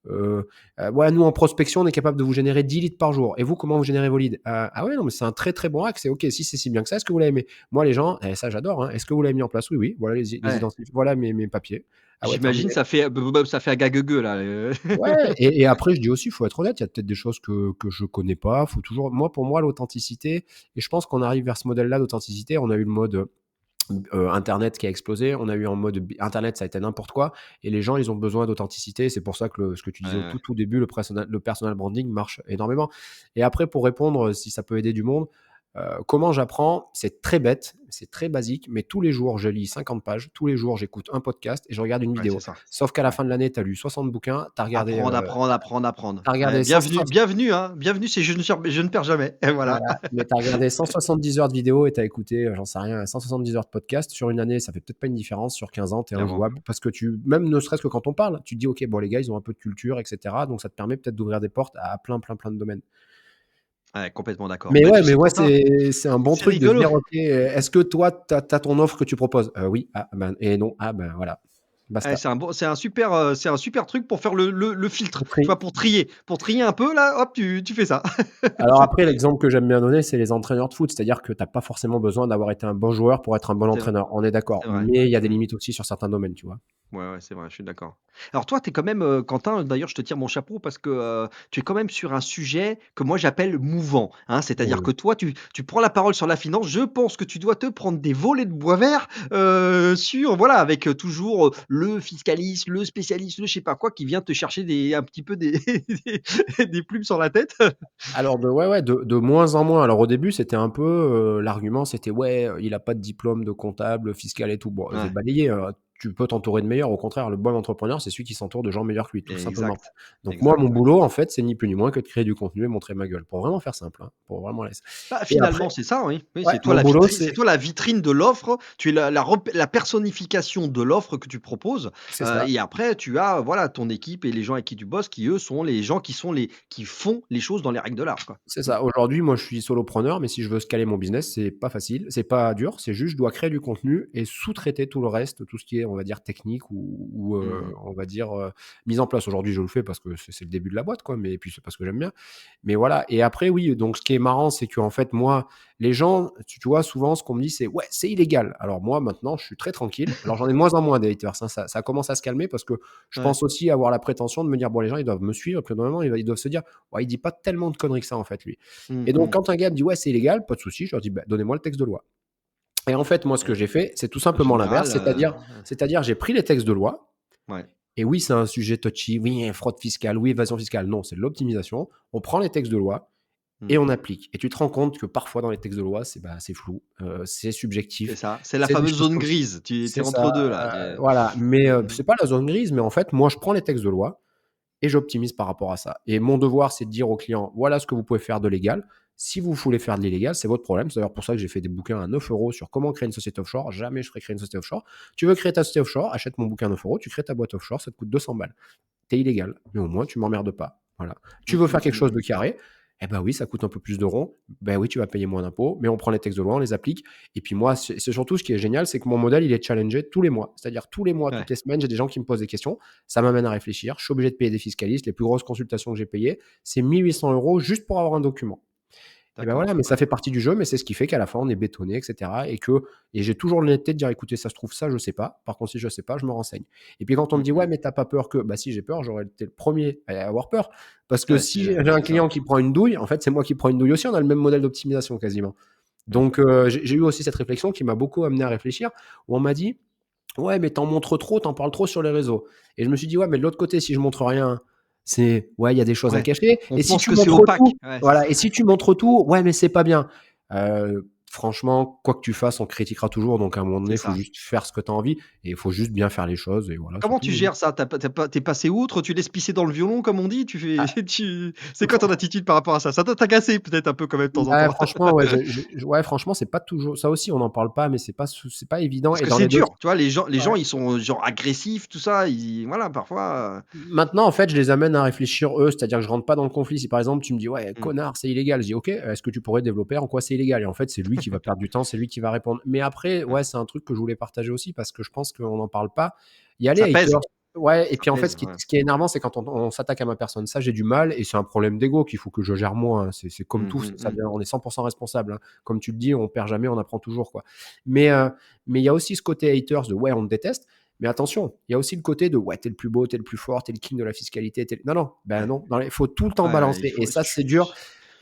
euh, ouais, nous en prospection, on est capable de vous générer 10 leads par jour. Et vous, comment vous générez vos leads? Ah ouais, non, mais c'est un très très bon hack. C'est ok, si c'est si bien que ça, est-ce que vous l'avez aimé? Moi, les gens, ça j'adore, hein. Est-ce que vous l'avez mis en place? Oui, oui, voilà les Ouais. identifiants, voilà mes papiers. Ah ouais, J'imagine terminé. ça fait agagueux là, Ouais, et après, je dis aussi, il faut être honnête, il y a peut-être des choses que je connais pas. Faut toujours, moi, pour moi, l'authenticité, et je pense qu'on arrive vers ce modèle-là d'authenticité. On a eu le mode Internet qui a explosé. On a eu en mode Internet, ça a été n'importe quoi. Et les gens, ils ont besoin d'authenticité. C'est pour ça que ce que tu Ouais, disais au ouais. tout début, le personal branding marche énormément. Et après, pour répondre, si ça peut aider du monde, comment j'apprends? C'est très bête, c'est très basique, mais tous les jours, je lis 50 pages. Tous les jours, j'écoute un podcast et je regarde une Ouais, c'est vidéo. ça. Sauf qu'à la Ouais. fin de l'année, tu as lu 60 bouquins, tu as regardé, Apprendre. t'as regardé 100, Bienvenue, hein, bienvenue, c'est je ne perds jamais et voilà. voilà, mais tu as regardé 170 heures de vidéo et tu as écouté, j'en sais rien, 170 heures de podcast. Sur une année, ça fait peut-être pas une différence. Sur 15 ans, tu es Clairement. injouable parce que même ne serait-ce que quand on parle, tu te dis, OK, bon, les gars, ils ont un peu de culture, etc. Donc, ça te permet peut-être d'ouvrir des portes à plein, plein, plein de domaines. Ouais, complètement d'accord. Mais Bah, ouais, tu sais, mais ouais, Quentin, c'est un bon c'est truc de se rigolo. dire: «OK, est-ce que toi, tu as ton offre que tu proposes?» «Oui». «Ah, ben» et non. «Ah, ben, voilà». Ouais, Basta. c'est un super truc pour faire le filtre, On tu trie. vois? Pour trier un peu là, hop, tu fais ça. Alors après, l'exemple que j'aime bien donner, c'est les entraîneurs de foot. C'est-à-dire que tu as pas forcément besoin d'avoir été un bon joueur pour être un bon C'est entraîneur. On est d'accord. c'est vrai. Mais il y a des Mmh. limites aussi sur certains domaines, tu vois? Ouais, ouais, c'est vrai, je suis d'accord. Alors toi, tu es quand même, Quentin, d'ailleurs, je te tire mon chapeau parce que, tu es quand même sur un sujet que moi j'appelle mouvant, hein. C'est-à-dire que Mmh. toi, tu prends la parole sur la finance. Je pense que tu dois te prendre des volets de bois vert, sur voilà, avec, toujours, le fiscaliste, le spécialiste, le je sais pas quoi, qui vient te chercher des un petit peu des des plumes sur la tête. Alors de moins en moins. Alors au début, c'était un peu, l'argument c'était: «Ouais, il a pas de diplôme de comptable, fiscal et tout». Bon, j'ai Ouais, balayé, tu peux t'entourer de meilleurs. Au contraire, le bon entrepreneur, c'est celui qui s'entoure de gens meilleurs que lui, tout simplement. exact, Donc moi, exact, mon ouais. boulot, en fait, c'est ni plus ni moins que de créer du contenu et montrer ma gueule, pour vraiment faire simple, hein, pour vraiment laisser Bah, et après finalement, c'est ça, oui. Oui, ouais, mon boulot, c'est c'est toi la vitrine de l'offre. Tu es la personnification de l'offre que tu proposes, c'est ça. et après tu as, voilà, ton équipe et les gens avec qui tu bosses qui, eux, sont les gens qui font les choses dans les règles de l'art, quoi. C'est Mmh. ça. Aujourd'hui, moi, je suis solopreneur, mais si je veux scaler mon business, c'est pas facile, c'est pas dur, c'est juste je dois créer du contenu et sous-traiter tout le reste, tout ce qui est, on va dire, technique Mmh. on va dire, mise en place. Aujourd'hui, je le fais parce que c'est le début de la boîte, quoi, mais puis c'est parce que j'aime bien. Mais voilà et après oui, donc ce qui est marrant, c'est qu'en fait, moi, les gens, tu vois, souvent, ce qu'on me dit, c'est: «Ouais, c'est illégal». Alors moi, maintenant, je suis très tranquille. Alors j'en ai de moins en moins des haters, hein, ça commence à se calmer parce que je Ouais. pense aussi avoir la prétention de me dire: «Bon, les gens, ils doivent me suivre». Puis au bout d'un moment, ils doivent se dire: «Ouais, il dit pas tellement de conneries que ça, en fait, lui». Mmh Et donc mh. quand un gars me dit: «Ouais, c'est illégal», pas de souci, je leur dis: «Bah, donnez-moi le texte de loi». Et en fait, moi, ce que j'ai fait, c'est tout En simplement général, l'inverse, c'est-à-dire j'ai pris les textes de loi ouais. et oui, c'est un sujet touchy, oui, fraude fiscale, oui, évasion fiscale. Non, c'est de l'optimisation. On prend les textes de loi et Mmh. on applique. Et tu te rends compte que parfois dans les textes de loi, c'est flou, c'est C'est subjectif, ça, c'est la c'est des fameuse choses zone comme ça. grise. Tu es C'est ça, entre 2 là, tu voilà. Mais mmh. c'est pas la zone grise, mais en fait, moi, je prends les textes de loi et j'optimise par rapport à ça. Et mon devoir, c'est de dire au client, voilà ce que vous pouvez faire de légal. Si vous voulez faire de l'illégal, c'est votre problème. C'est d'ailleurs pour ça que j'ai fait des bouquins à 9 euros sur comment créer une société offshore. Jamais je ferai créer une société offshore. Tu veux créer ta société offshore, achète mon bouquin à 9 euros, tu crées ta boîte offshore, ça te coûte 200 balles. T'es illégal, mais au moins tu m'emmerdes pas. Voilà. Tu Mmh veux faire mh, quelque chose de mmh. carré, eh ben oui, ça coûte un peu plus d'euros. Ben oui, tu vas payer moins d'impôts, mais on prend les textes de loi, on les applique. Et puis moi, c'est surtout ce qui est génial, c'est que mon modèle, il est challengé tous les mois. C'est-à-dire tous les mois, Ouais, toutes les semaines, j'ai des gens qui me posent des questions. Ça m'amène à réfléchir. Je suis obligé de payer des fiscalistes. Les plus grosses consultations que j'ai payées, c'est 1 800 euros juste pour avoir un document. Et ben voilà, d'accord, mais ouais. ça fait partie du jeu, mais c'est ce qui fait qu'à la fin, on est bétonné, et cetera. Et j'ai toujours l'honnêteté de dire: «Écoutez, ça se trouve, ça, je sais pas. Par contre, si je sais pas, je me renseigne». Et puis quand on me Mmh dit: «Ouais, mh. mais t'as pas peur que?» Bah si, j'ai peur, j'aurais été le premier à avoir peur. Parce que Ouais, si j'ai un c'est ça. client qui prend une douille, en fait, c'est moi qui prends une douille aussi. On a le même modèle d'optimisation quasiment. Ouais. Donc j'ai eu aussi cette réflexion qui m'a beaucoup amené à réfléchir, où on m'a dit: «Ouais, mais t'en montres trop, t'en parles trop sur les réseaux». Et je me suis dit: «Ouais, mais de l'autre côté, si je montre rien, c'est ouais, il y a des choses à Ouais. cacher. On Et si pense tu que c'est montres opaque. tout, Ouais, c'est voilà, ça. et si tu montres tout, ouais, mais c'est pas bien». Franchement, quoi que tu fasses, on critiquera toujours. Donc à un moment donné, C'est il faut ça. juste faire ce que tu as envie et il faut juste bien faire les choses et voilà, c'est Comment tu tout, hein. gères ça? Tu es passé outre? Tu laisses pisser dans le violon comme on dit? Tu fais Ah, tu c'est quoi ton attitude par rapport à ça? Ça doit t'agacer peut-être un peu quand même de temps en ouais, temps? franchement, ouais, ouais, franchement, c'est pas toujours ça aussi, on n'en parle pas, mais c'est pas évident Parce et que dans c'est les 2. dur, tu vois? Les Ouais. gens ils sont, genre agressifs, tout ça, ils voilà parfois, Maintenant, en fait, je les amène à réfléchir eux, c'est-à-dire que je rentre pas dans le conflit. Si par exemple tu me dis: «Ouais, mmh, connard, c'est illégal», je dis: «OK, est-ce que tu pourrais développer en quoi c'est illégal?» Et en fait, c'est lui qui va perdre du temps, c'est lui qui va répondre. Mais après, ouais. ouais, c'est un truc que je voulais partager aussi parce que je pense qu'on n'en parle pas. Il y a les Ça pèse, haters. Ouais, et ça puis en fait, pèse, ouais. ce qui est énervant, c'est quand on s'attaque à ma personne. Ça, j'ai du mal et c'est un problème d'ego qu'il faut que je gère moi, hein. C'est comme Mmh tout, mh, ça mmh. vient, on est 100% responsable, hein. Comme tu le dis, on perd jamais, on apprend toujours, quoi. Mais, mais il y a aussi ce côté haters de ouais, on te déteste. Mais attention, il y a aussi le côté de ouais, t'es le plus beau, t'es le plus fort, t'es le king de la fiscalité. Non, non, ben Ouais, non, il faut tout le temps ouais, il balancer. Et faut ça, c'est dur.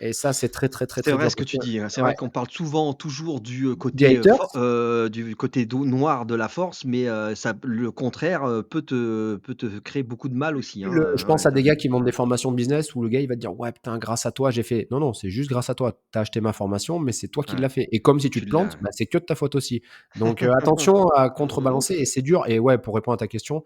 Et ça, c'est très, très, très, c'est très vrai dur ce que parce que, tu dis, hein. C'est ouais, vrai qu'on parle souvent toujours des haters, du côté do noir de la force, mais ça le contraire, peut te créer beaucoup de mal aussi, hein, je pense ouais, à des gars qui vendent des formations business où le gars, il va te dire ouais, putain, grâce à toi, j'ai fait. Non, non, c'est juste grâce à toi. T'as acheté ma formation, mais c'est toi qui ouais, l'as fait. Et comme si tu tu te plantes, l'as bah, c'est que de ta faute aussi. Donc attention à contrebalancer. Et c'est dur. Et ouais, pour répondre à ta question,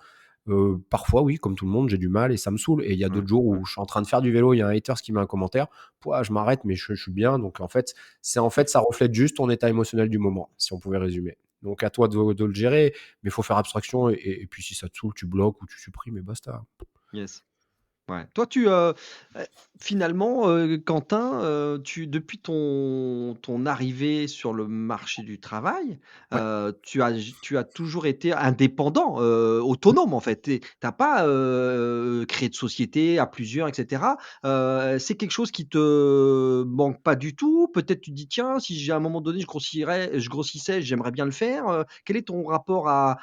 parfois, oui, comme tout le monde, j'ai du mal et ça me saoule. Et il y a ouais, d'autres jours ouais, où je suis en train de faire du vélo, il y a un hater qui met un commentaire. Pouah, je m'arrête, mais je suis bien. Donc en fait, ça reflète juste ton état émotionnel du moment, si on pouvait résumer. Donc à toi de le gérer, mais il faut faire abstraction. Et puis si ça te saoule, tu bloques ou tu supprimes et basta. yes. Ouais. Toi, Finalement, Quentin, tu depuis ton arrivée sur le marché du travail, Ouais. tu as toujours été indépendant, Mmh. autonome en fait. Tu pas, créé de société à plusieurs et cetera. C'est quelque chose qui te manque pas du tout? Peut-être tu te dis: «Tiens, si j'ai à un moment donné je grossissais, j'aimerais bien le faire», quel est ton rapport à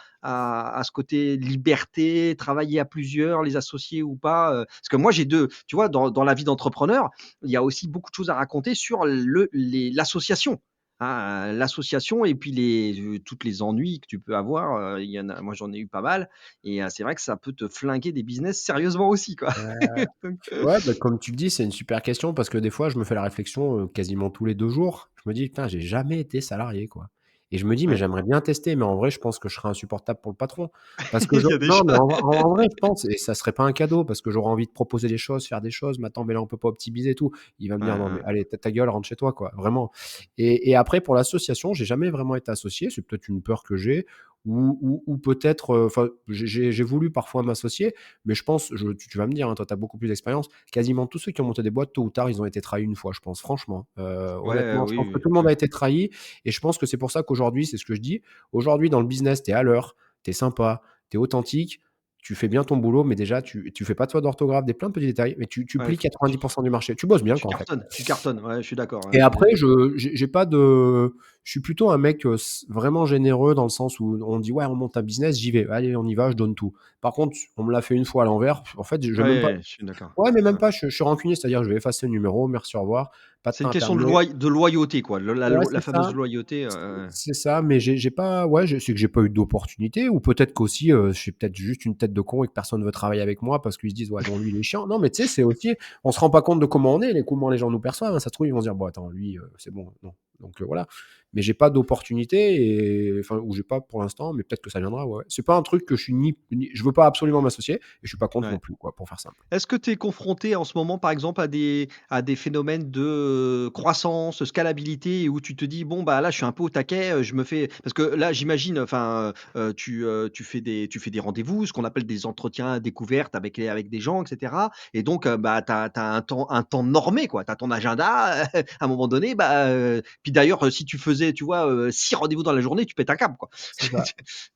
ce côté liberté, travailler à plusieurs, les associés ou pas, parce que moi j'ai 2 tu vois, dans la vie d'entrepreneur, il y a aussi beaucoup de choses à raconter sur l'association, hein, l'association et puis toutes les ennuis que tu peux avoir, il y en a moi j'en ai eu pas mal et c'est vrai que ça peut te flinguer des business sérieusement aussi, quoi. Ouais. Donc Ouais, bah, comme tu le dis, c'est une super question parce que des fois, je me fais la réflexion, quasiment tous les 2 jours. Je me dis: «Putain, j'ai jamais été salarié, quoi» et je me dis: «Mais ouais, j'aimerais bien tester», mais en vrai, je pense que je serais insupportable pour le patron. Parce que il y a des non, mais choses en vrai, je pense et ça serait pas un cadeau parce que j'aurais envie de proposer des choses, faire des choses. «Mais attends, mais là, on peut pas optimiser et tout». Il va me ouais, dire: «Non, mais ouais, allez, ta gueule, rentre chez toi, quoi», vraiment et après pour l'association, j'ai jamais vraiment été associé. C'est peut-être une peur que j'ai ou peut-être, enfin, j'ai voulu parfois m'associer, mais je pense, tu vas me dire, hein, toi, tu as beaucoup plus d'expérience. Quasiment tous ceux qui ont monté des boîtes, tôt ou tard, ils ont été trahis une fois, je pense, franchement. ouais, Honnêtement, je oui, pense que oui, tout le monde ouais, a été trahi et je pense que c'est pour ça qu'aujourd'hui, c'est ce que je dis, aujourd'hui, dans le business, tu es à l'heure, tu es sympa, tu es authentique, tu fais bien ton boulot, mais déjà, tu fais pas de fautes d'orthographe, des plein de petits détails, mais tu ouais, plies 90 du marché. Tu bosses bien, tu quoi, en fait. cartonnes, tu cartonnes, ouais, je suis d'accord, Et ouais, après, j'ai pas de je suis plutôt un mec, vraiment généreux dans le sens où on dit: «Ouais, on monte un business», j'y vais. Allez, on y va, je donne tout. Par contre, on me l'a fait une fois à l'envers, en fait, je vais même pas. ouais, je suis d'accord, Ouais, mais même ouais. pas, je suis rancunier, c'est-à-dire je vais effacer le numéro, merci, au revoir, pas de C'est une temps à question terminer. de loyauté, quoi, Ouais, la c'est fameuse ça, loyauté, c'est ça, mais j'ai pas ouais, c'est que j'ai pas eu d'opportunité ou peut-être qu'aussi, je suis peut-être juste une tête de con et que personne veut travailler avec moi parce qu'ils se disent: «Ouais, non, lui, il est chiant». Non, mais tu sais, c'est aussi on se rend pas compte de comment on est, comment les gens nous perçoivent, hein. Ça se trouve, ils vont se dire: «Bon, attends, lui, c'est bon, non». Donc voilà. Mais j'ai pas d'opportunité et enfin, ou j'ai pas pour l'instant, mais peut-être que ça viendra, ouais. C'est pas un truc que je suis ni je veux pas absolument m'associer et je suis pas contre non ouais. plus, quoi, pour faire simple. Est-ce que tu es confronté en ce moment, par exemple, à des phénomènes de, croissance, scalabilité où tu te dis: «Bon, bah, là, je suis un peu au taquet, je me fais» parce que là, j'imagine, enfin, tu fais des rendez-vous, ce qu'on appelle des entretiens découvertes avec des gens et cetera et donc bah, tu as un temps normé, quoi. Tu as ton agenda, à un moment donné, bah, puis d'ailleurs, si tu faisais, tu vois, 6 rendez-vous dans la journée, tu pètes un câble, quoi. C'est ça.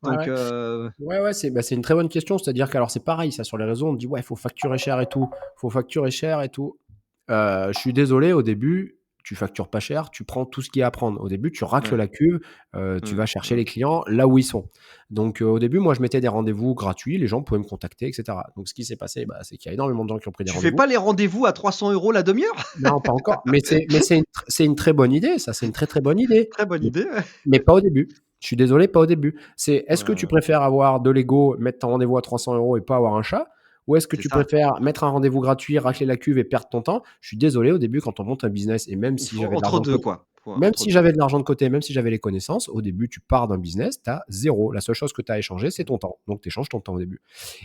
Ouais, Donc ouais. Ouais, ouais, c'est une très bonne question. C'est-à-dire qu'alors c'est pareil, ça sur les réseaux, on me dit: «Ouais, il faut facturer cher et tout, faut facturer cher et tout». Je suis désolé, au début, tu factures pas cher, tu prends tout ce qu'il y a à prendre. Au début, tu racles ouais. la cuve, tu Mmh, vas chercher les mmh. clients là où ils sont. Donc, au début, moi, je mettais des rendez-vous gratuits, les gens pouvaient me contacter et cetera. Donc ce qui s'est passé, bah, c'est qu'il y a énormément de gens qui ont pris des Tu fais rendez-vous. pas les rendez-vous à 300 € la demi-heure? Non, pas encore, mais c'est une très bonne idée, ça, c'est une très, très bonne idée. Très bonne Mais idée, ouais. mais pas au début. Je suis désolé, pas au début. Est-ce que tu Ouais, préfères avoir de l'ego, mettre ton rendez-vous à 300 € et pas avoir un chat? Ou est-ce que c'est tu ça. préfères mettre un rendez-vous gratuit, racler la cuve et perdre ton temps? Je suis désolé, au début, quand on monte un business et même Il si faut j'avais de entre l'argent de 2 côté quoi. Faut même entre si 2. j'avais de l'argent de côté, même si j'avais les connaissances, au début, tu pars d'un business, tu as 0. La seule chose que tu as à échanger, c'est ton temps. Donc tu échanges ton temps au début.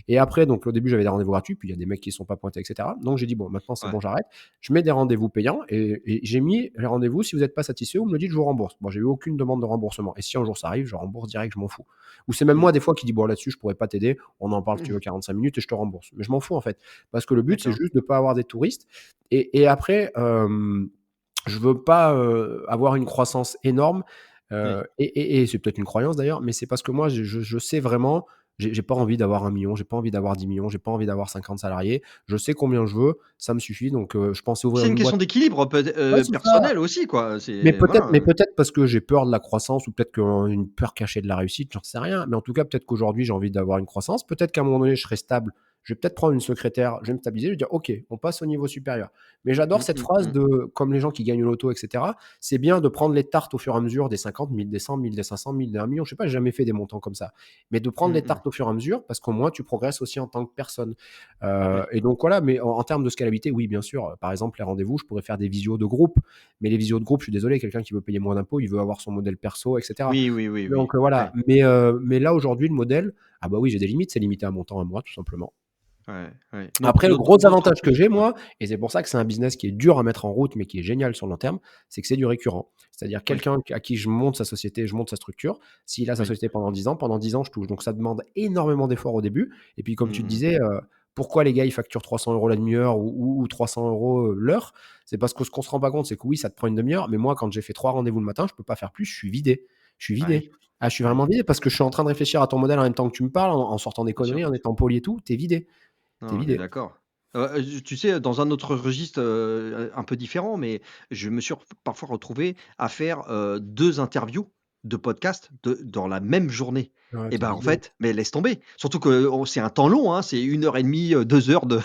Et après, donc au début, j'avais des rendez-vous gratuits, puis il y a des mecs qui ne sont pas pointés, et cetera. Donc j'ai dit: «Bon, maintenant, c'est Ouais, bon, j'arrête». Je mets des rendez-vous payants et j'ai mis les rendez-vous, si vous n'êtes pas satisfait, vous me le dites, je vous rembourse. Bon, j'ai eu aucune demande de remboursement et si un jour ça arrive, je rembourse direct, je m'en fous. Ou c'est même mmh. moi des fois qui dis: «Bon, là-dessus, je pourrais pas t'aider, on en parle si tu veux Mmh. 45 minutes et je te rembourse». Mais je m'en fous en fait, parce que le but, c'est D'accord. juste de pas avoir des touristes et après, je veux pas, avoir une croissance énorme, Oui. et c'est peut-être une croyance d'ailleurs, mais c'est parce que moi je sais vraiment, j'ai pas envie d'avoir 1 million, j'ai pas envie d'avoir 10 millions, j'ai pas envie d'avoir 50 salariés. Je sais combien je veux, ça me suffit donc je pensais ouvrir C'est une une boîte. question d'équilibre Ouais, c'est ça, personnel aussi quoi, mais c'est peut-être voilà. parce que j'ai peur de la croissance ou peut-être qu'une peur cachée de la réussite, j'en sais rien. Mais en tout cas, peut-être qu'aujourd'hui, j'ai envie d'avoir une croissance. Peut-être qu'à un moment donné, je serai stable. Je vais peut-être prendre une secrétaire, je vais me stabiliser, je vais dire: «OK, on passe au niveau supérieur». Mais j'adore Mmh, cette mmh, phrase mmh. de comme les gens qui gagnent au loto et cetera, c'est bien de prendre les tartes au fur et à mesure des 50 000, des 100 000, des 500 000, des 1 million. Je sais pas, j'ai jamais fait des montants comme ça. Mais de prendre Mmh les mh. tartes au fur et à mesure parce qu'au moins tu progresses aussi en tant que personne. Oui. Et donc voilà, mais en termes de scalabilité, oui, bien sûr, par exemple, les rendez-vous, je pourrais faire des visios de groupe. Mais les visios de groupe, je suis désolé, quelqu'un qui veut payer moins d'impôts, il veut avoir son modèle perso, et cetera. Oui, oui, oui, oui. Donc voilà, Ouais, mais là, aujourd'hui, le modèle, ah bah oui, j'ai des limites, c'est limité à mon temps à moi, tout simplement. ouais, ouais. Donc Après, le gros d'autant avantage que plus j'ai, ouais, moi, et c'est pour ça que c'est un business qui est dur à mettre en route, mais qui est génial sur le long terme, c'est que c'est du récurrent. C'est-à-dire oui, quelqu'un à qui je monte sa société, je monte sa structure, s'il a sa oui. société pendant 10 ans, je touche. Donc ça demande énormément d'efforts au début. Et puis, comme Mmh tu te mh. disais, Pourquoi les gars, ils facturent 300 € la demi-heure ou 300 € l'heure? C'est parce que ce qu'on se rend pas compte, c'est que oui, ça te prend une demi-heure, mais moi, quand j'ai fait 3 rendez-vous le matin, je peux pas faire plus, je suis vidé. Je suis Ouais, vidé. Ah, je suis ouais, vraiment vidé parce que je suis en train de réfléchir à ton modèle en même temps que tu me parles, en sortant des bien sûr. conneries, en étant poli et tout, tu es vidé. Tu es Non, on est vidé. d'accord. Tu sais, dans un autre registre, un peu différent, mais je me suis parfois retrouvé à faire, 2 interviews de podcast dans la même journée Ouais, et tu es ben, en vidé. fait, mais laisse tomber. Surtout que c'est un temps long, hein, c'est 1 heure et demie, 2 heures de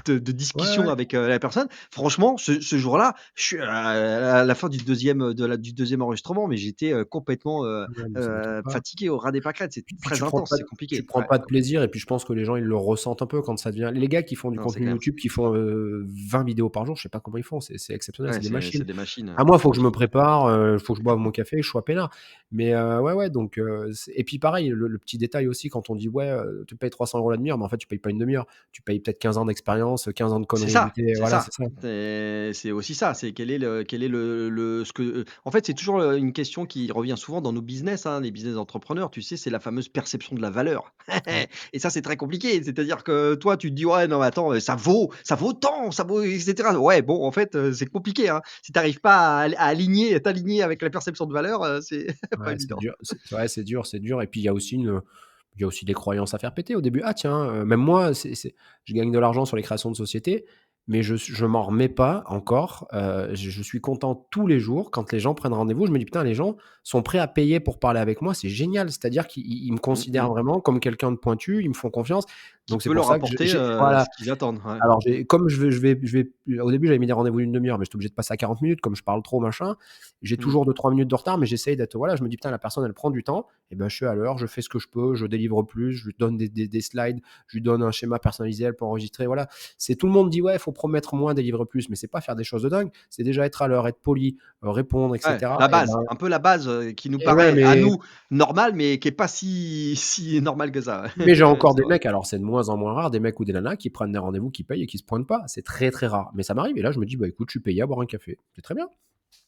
de Ouais, discussion ouais. avec, la personne. Franchement, ce jour-là, je suis à la fin du deuxième du 2e enregistrement, mais j'étais, complètement, Ouais, mais ça m'étonne pas. fatigué au ras des pâquerettes. C'est Puis très tu prends intense, pas c'est tu compliqué. prends Ouais. pas de plaisir et puis je pense que les gens, ils le ressentent un peu quand ça devient les gars qui font du Non, c'est contenu clair. YouTube, qui font, 20 vidéos par jour, je sais pas comment ils font, c'est exceptionnel, c'est Ouais, des c'est machines. des machines, Ah moi, il faut que je me qui prépare, faut que je boive mon café, que je sois peinard. Mais ouais, ouais, donc c'est et puis pareil, le petit détail aussi quand on dit: «Ouais, tu payes 300 € la demi-heure», mais en fait, tu payes pas une demi-heure. Tu payes peut-être 15 ans d'expérience, 15 ans de c'est conneries ça, évitées, c'est voilà, ça. c'est ça. C'est aussi ça, c'est quel est le ce que, en fait, c'est toujours, une question qui revient souvent dans nos business, hein, les business d'entrepreneurs, tu sais, c'est la fameuse perception de la valeur Ouais, et ça, c'est très compliqué. C'est-à-dire que toi, tu te dis: «Ouais, non, mais attends, ça vaut tant, ça vaut» et cetera. Ouais, bon, en fait, c'est compliqué, hein. Si tu arrives pas à t'aligner avec la perception de valeur, c'est pas ouais, c'est évident. dur, c'est ouais, c'est dur et puis il y a aussi des croyances à faire péter au début. Ah tiens, même moi, je gagne de l'argent sur les créations de sociétés, mais je m'en remets pas encore. Je suis content tous les jours quand les gens prennent rendez-vous. Je me dis: «Putain, les gens sont prêts à payer pour parler avec moi, c'est génial». C'est-à-dire qu'ils me Mmh mh. considèrent vraiment comme quelqu'un de pointu, ils me font confiance. Qui Donc c'est peut pour leur ça que apporter, j'ai voilà. ce qu'ils attendent, ouais. Alors Mmh. comme au début, j'avais mis des rendez-vous d'une demi-heure, mais j'étais obligé de passer à 40 minutes comme je parle trop, machin. J'ai Mmh. toujours 2-3 minutes de retard, mais j'essaye d'être voilà, je me dis: «Putain, la personne, elle prend du temps et ben, je suis à l'heure, je fais ce que je peux, je délivre plus, je lui donne des slides, je lui donne un schéma personnalisé, elle peut enregistrer», voilà. C'est tout le monde dit: «Ouais, il faut promettre moins, délivrer plus», mais c'est pas faire des choses de dingue, c'est déjà être à l'heure, être poli, répondre et Ouais, cetera la et base, ben un peu la base, qui nous et ouais, paraît à nous normale, mais qui est pas si normale que ça. mais j'ai encore C'est des vrai. mecs, alors c'est de moins en moins rare, des mecs ou des nanas qui prennent des rendez-vous, qui payent et qui se pointent pas. C'est très, très rare, mais ça m'arrive et là, je me dis: «Bah, écoute, je suis payé à boire un café». C'est très bien.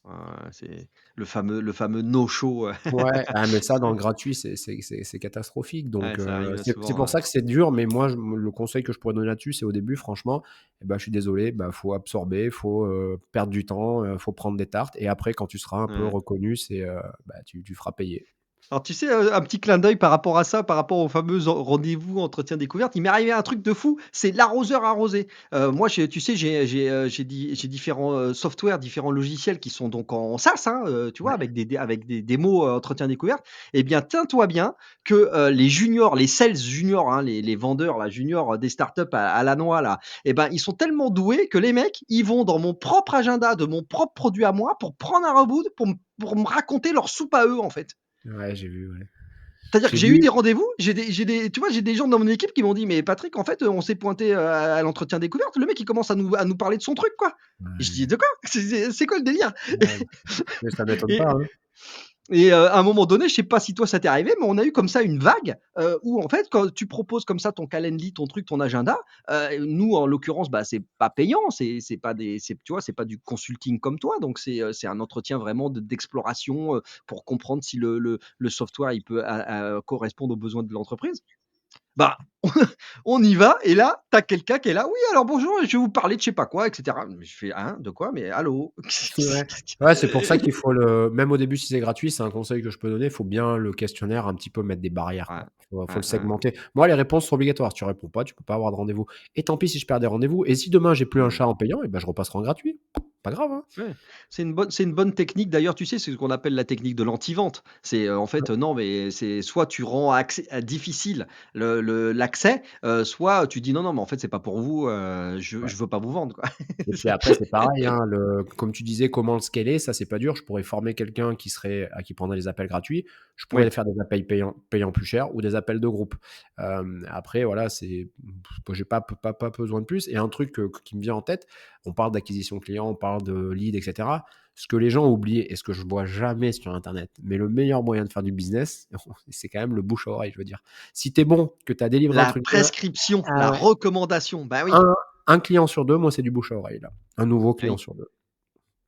Ouais, c'est le fameux no show, Ouais, ah mais ça dans le gratuit, c'est catastrophique ouais, donc ça arrive c'est souvent, pour ça que c'est dur mais moi je le conseil que je pourrais donner là-dessus, c'est au début franchement, et bah, je suis désolé, bah, faut absorber, faut, perdre du temps, faut prendre des tartes et après quand tu seras un peu ouais. reconnu, bah, tu feras payer. Alors tu sais, un petit clin d'œil par rapport à ça, par rapport aux fameux rendez-vous entretien découverte, il m'est arrivé un truc de fou, c'est l'arroseur arrosé. Moi, tu sais, j'ai différents, softwares, différents logiciels qui sont donc en SaaS, hein, tu vois? Ouais. Avec des démos, entretien découverte. Eh bien, tiens-toi bien que, les juniors, les sales juniors, hein, les vendeurs là, juniors, des startups à la noix là, eh ben, ils sont tellement doués que les mecs, ils vont dans mon propre agenda de mon propre produit à moi pour prendre un reboot, pour me raconter leur soupe à eux, en fait. Ouais, j'ai vu, ouais. C'est-à-dire que J'ai j'ai eu vu des rendez-vous, tu vois, j'ai des gens dans mon équipe qui m'ont dit: «Mais Patrick, en fait, on s'est pointé, à l'entretien découverte, le mec, il commence à nous parler de son truc, quoi». Et je dis: ouais, «De quoi? C'est quoi le délire?» ouais, mais ça m'étonne pas, et hein. à un moment donné, je sais pas si toi ça t'est arrivé, mais on a eu comme ça une vague, où en fait, quand tu proposes comme ça ton Calendly, ton truc, ton agenda, nous en l'occurrence, bah, c'est pas payant, c'est pas tu vois, c'est pas du consulting comme toi, donc c'est un entretien vraiment d'exploration, pour comprendre si le software il peut correspondre aux besoins de l'entreprise. Bah, on y va et là, tu as quelqu'un qui est là: «Oui, alors bonjour, je vais vous parler de je sais pas quoi et cetera». Je fais: «Hein? De quoi? Mais allô?» Ouais. Ouais, c'est pour ça qu'il faut même au début, si c'est gratuit, c'est un conseil que je peux donner, il faut bien le questionnaire un petit peu mettre des barrières, Ouais. quoi. Faut Ouais, le ouais. segmenter. Moi, les réponses sont obligatoires. Si tu réponds pas, tu peux pas avoir de rendez-vous et tant pis si je perds des rendez-vous et si demain j'ai plus un Mmh. chat en payant et ben, je repasserai en gratuit. Pas grave, hein. Ouais, c'est une bonne technique d'ailleurs, tu sais, c'est ce qu'on appelle la technique de l'anti-vente. C'est, en fait, non, mais c'est soit tu rends difficile l'accès, soit tu dis: «Non, non, mais en fait, c'est pas pour vous, Ouais. je veux pas vous vendre, quoi». Et puis après, c'est pareil, hein, comme tu disais, comment le scaler, ça, c'est pas dur. Je pourrais former quelqu'un qui prendrait les appels gratuits. Je pourrais Oui. faire des appels payants plus chers ou des appels de groupe. Après, voilà, j'ai pas besoin de plus. Et un truc qui me vient en tête, on parle d'acquisition client, on parle de lead, etc. Ce que les gens oublient et ce que je vois jamais sur Internet, mais le meilleur moyen de faire du business, c'est quand même le bouche à oreille, je veux dire. Si tu es bon, que tu as délivré un La truc bien, prescription, la ah ouais, recommandation, bah oui. un, un client sur deux, moi, c'est du bouche à oreille, là. Un nouveau Ah client oui, sur deux.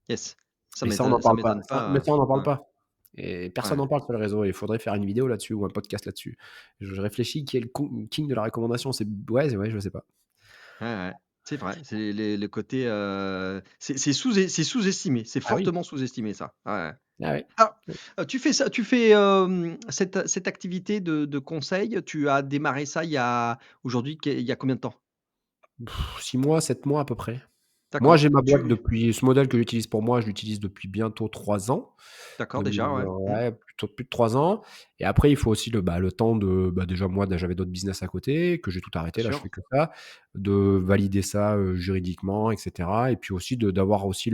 yes. Ça Et ça, on n'en m'étonne ça parle pas. m'étonne Mais pas, ça, on n'en parle ouais, pas. Et personne ouais. n'en parle sur les réseaux. Il faudrait faire une vidéo là-dessus ou un podcast là-dessus. Je réfléchis qui est le king de la recommandation. Ouais, je sais pas. Ouais, ouais, c'est vrai, c'est le côté, c'est sous-estimé, c'est Ah oui, fortement sous-estimé ça. Ouais, ouais. ah oui. Alors, tu fais ça tu fais, cette activité de conseil, tu as démarré ça il y a combien de temps? 6 mois, 7 mois à peu près. Moi, D'accord, j'ai ma donc boîte tu depuis ce modèle que j'utilise pour moi, je l'utilise depuis bientôt 3 ans. d'accord déjà, ouais. Mmh. Ouais, plutôt plus de 3 ans et après il faut aussi le temps de déjà moi j'avais d'autres business à côté, que j'ai tout Bien arrêté, là je fais sûr. que ça, de valider ça, juridiquement et cetera et puis aussi d'avoir aussi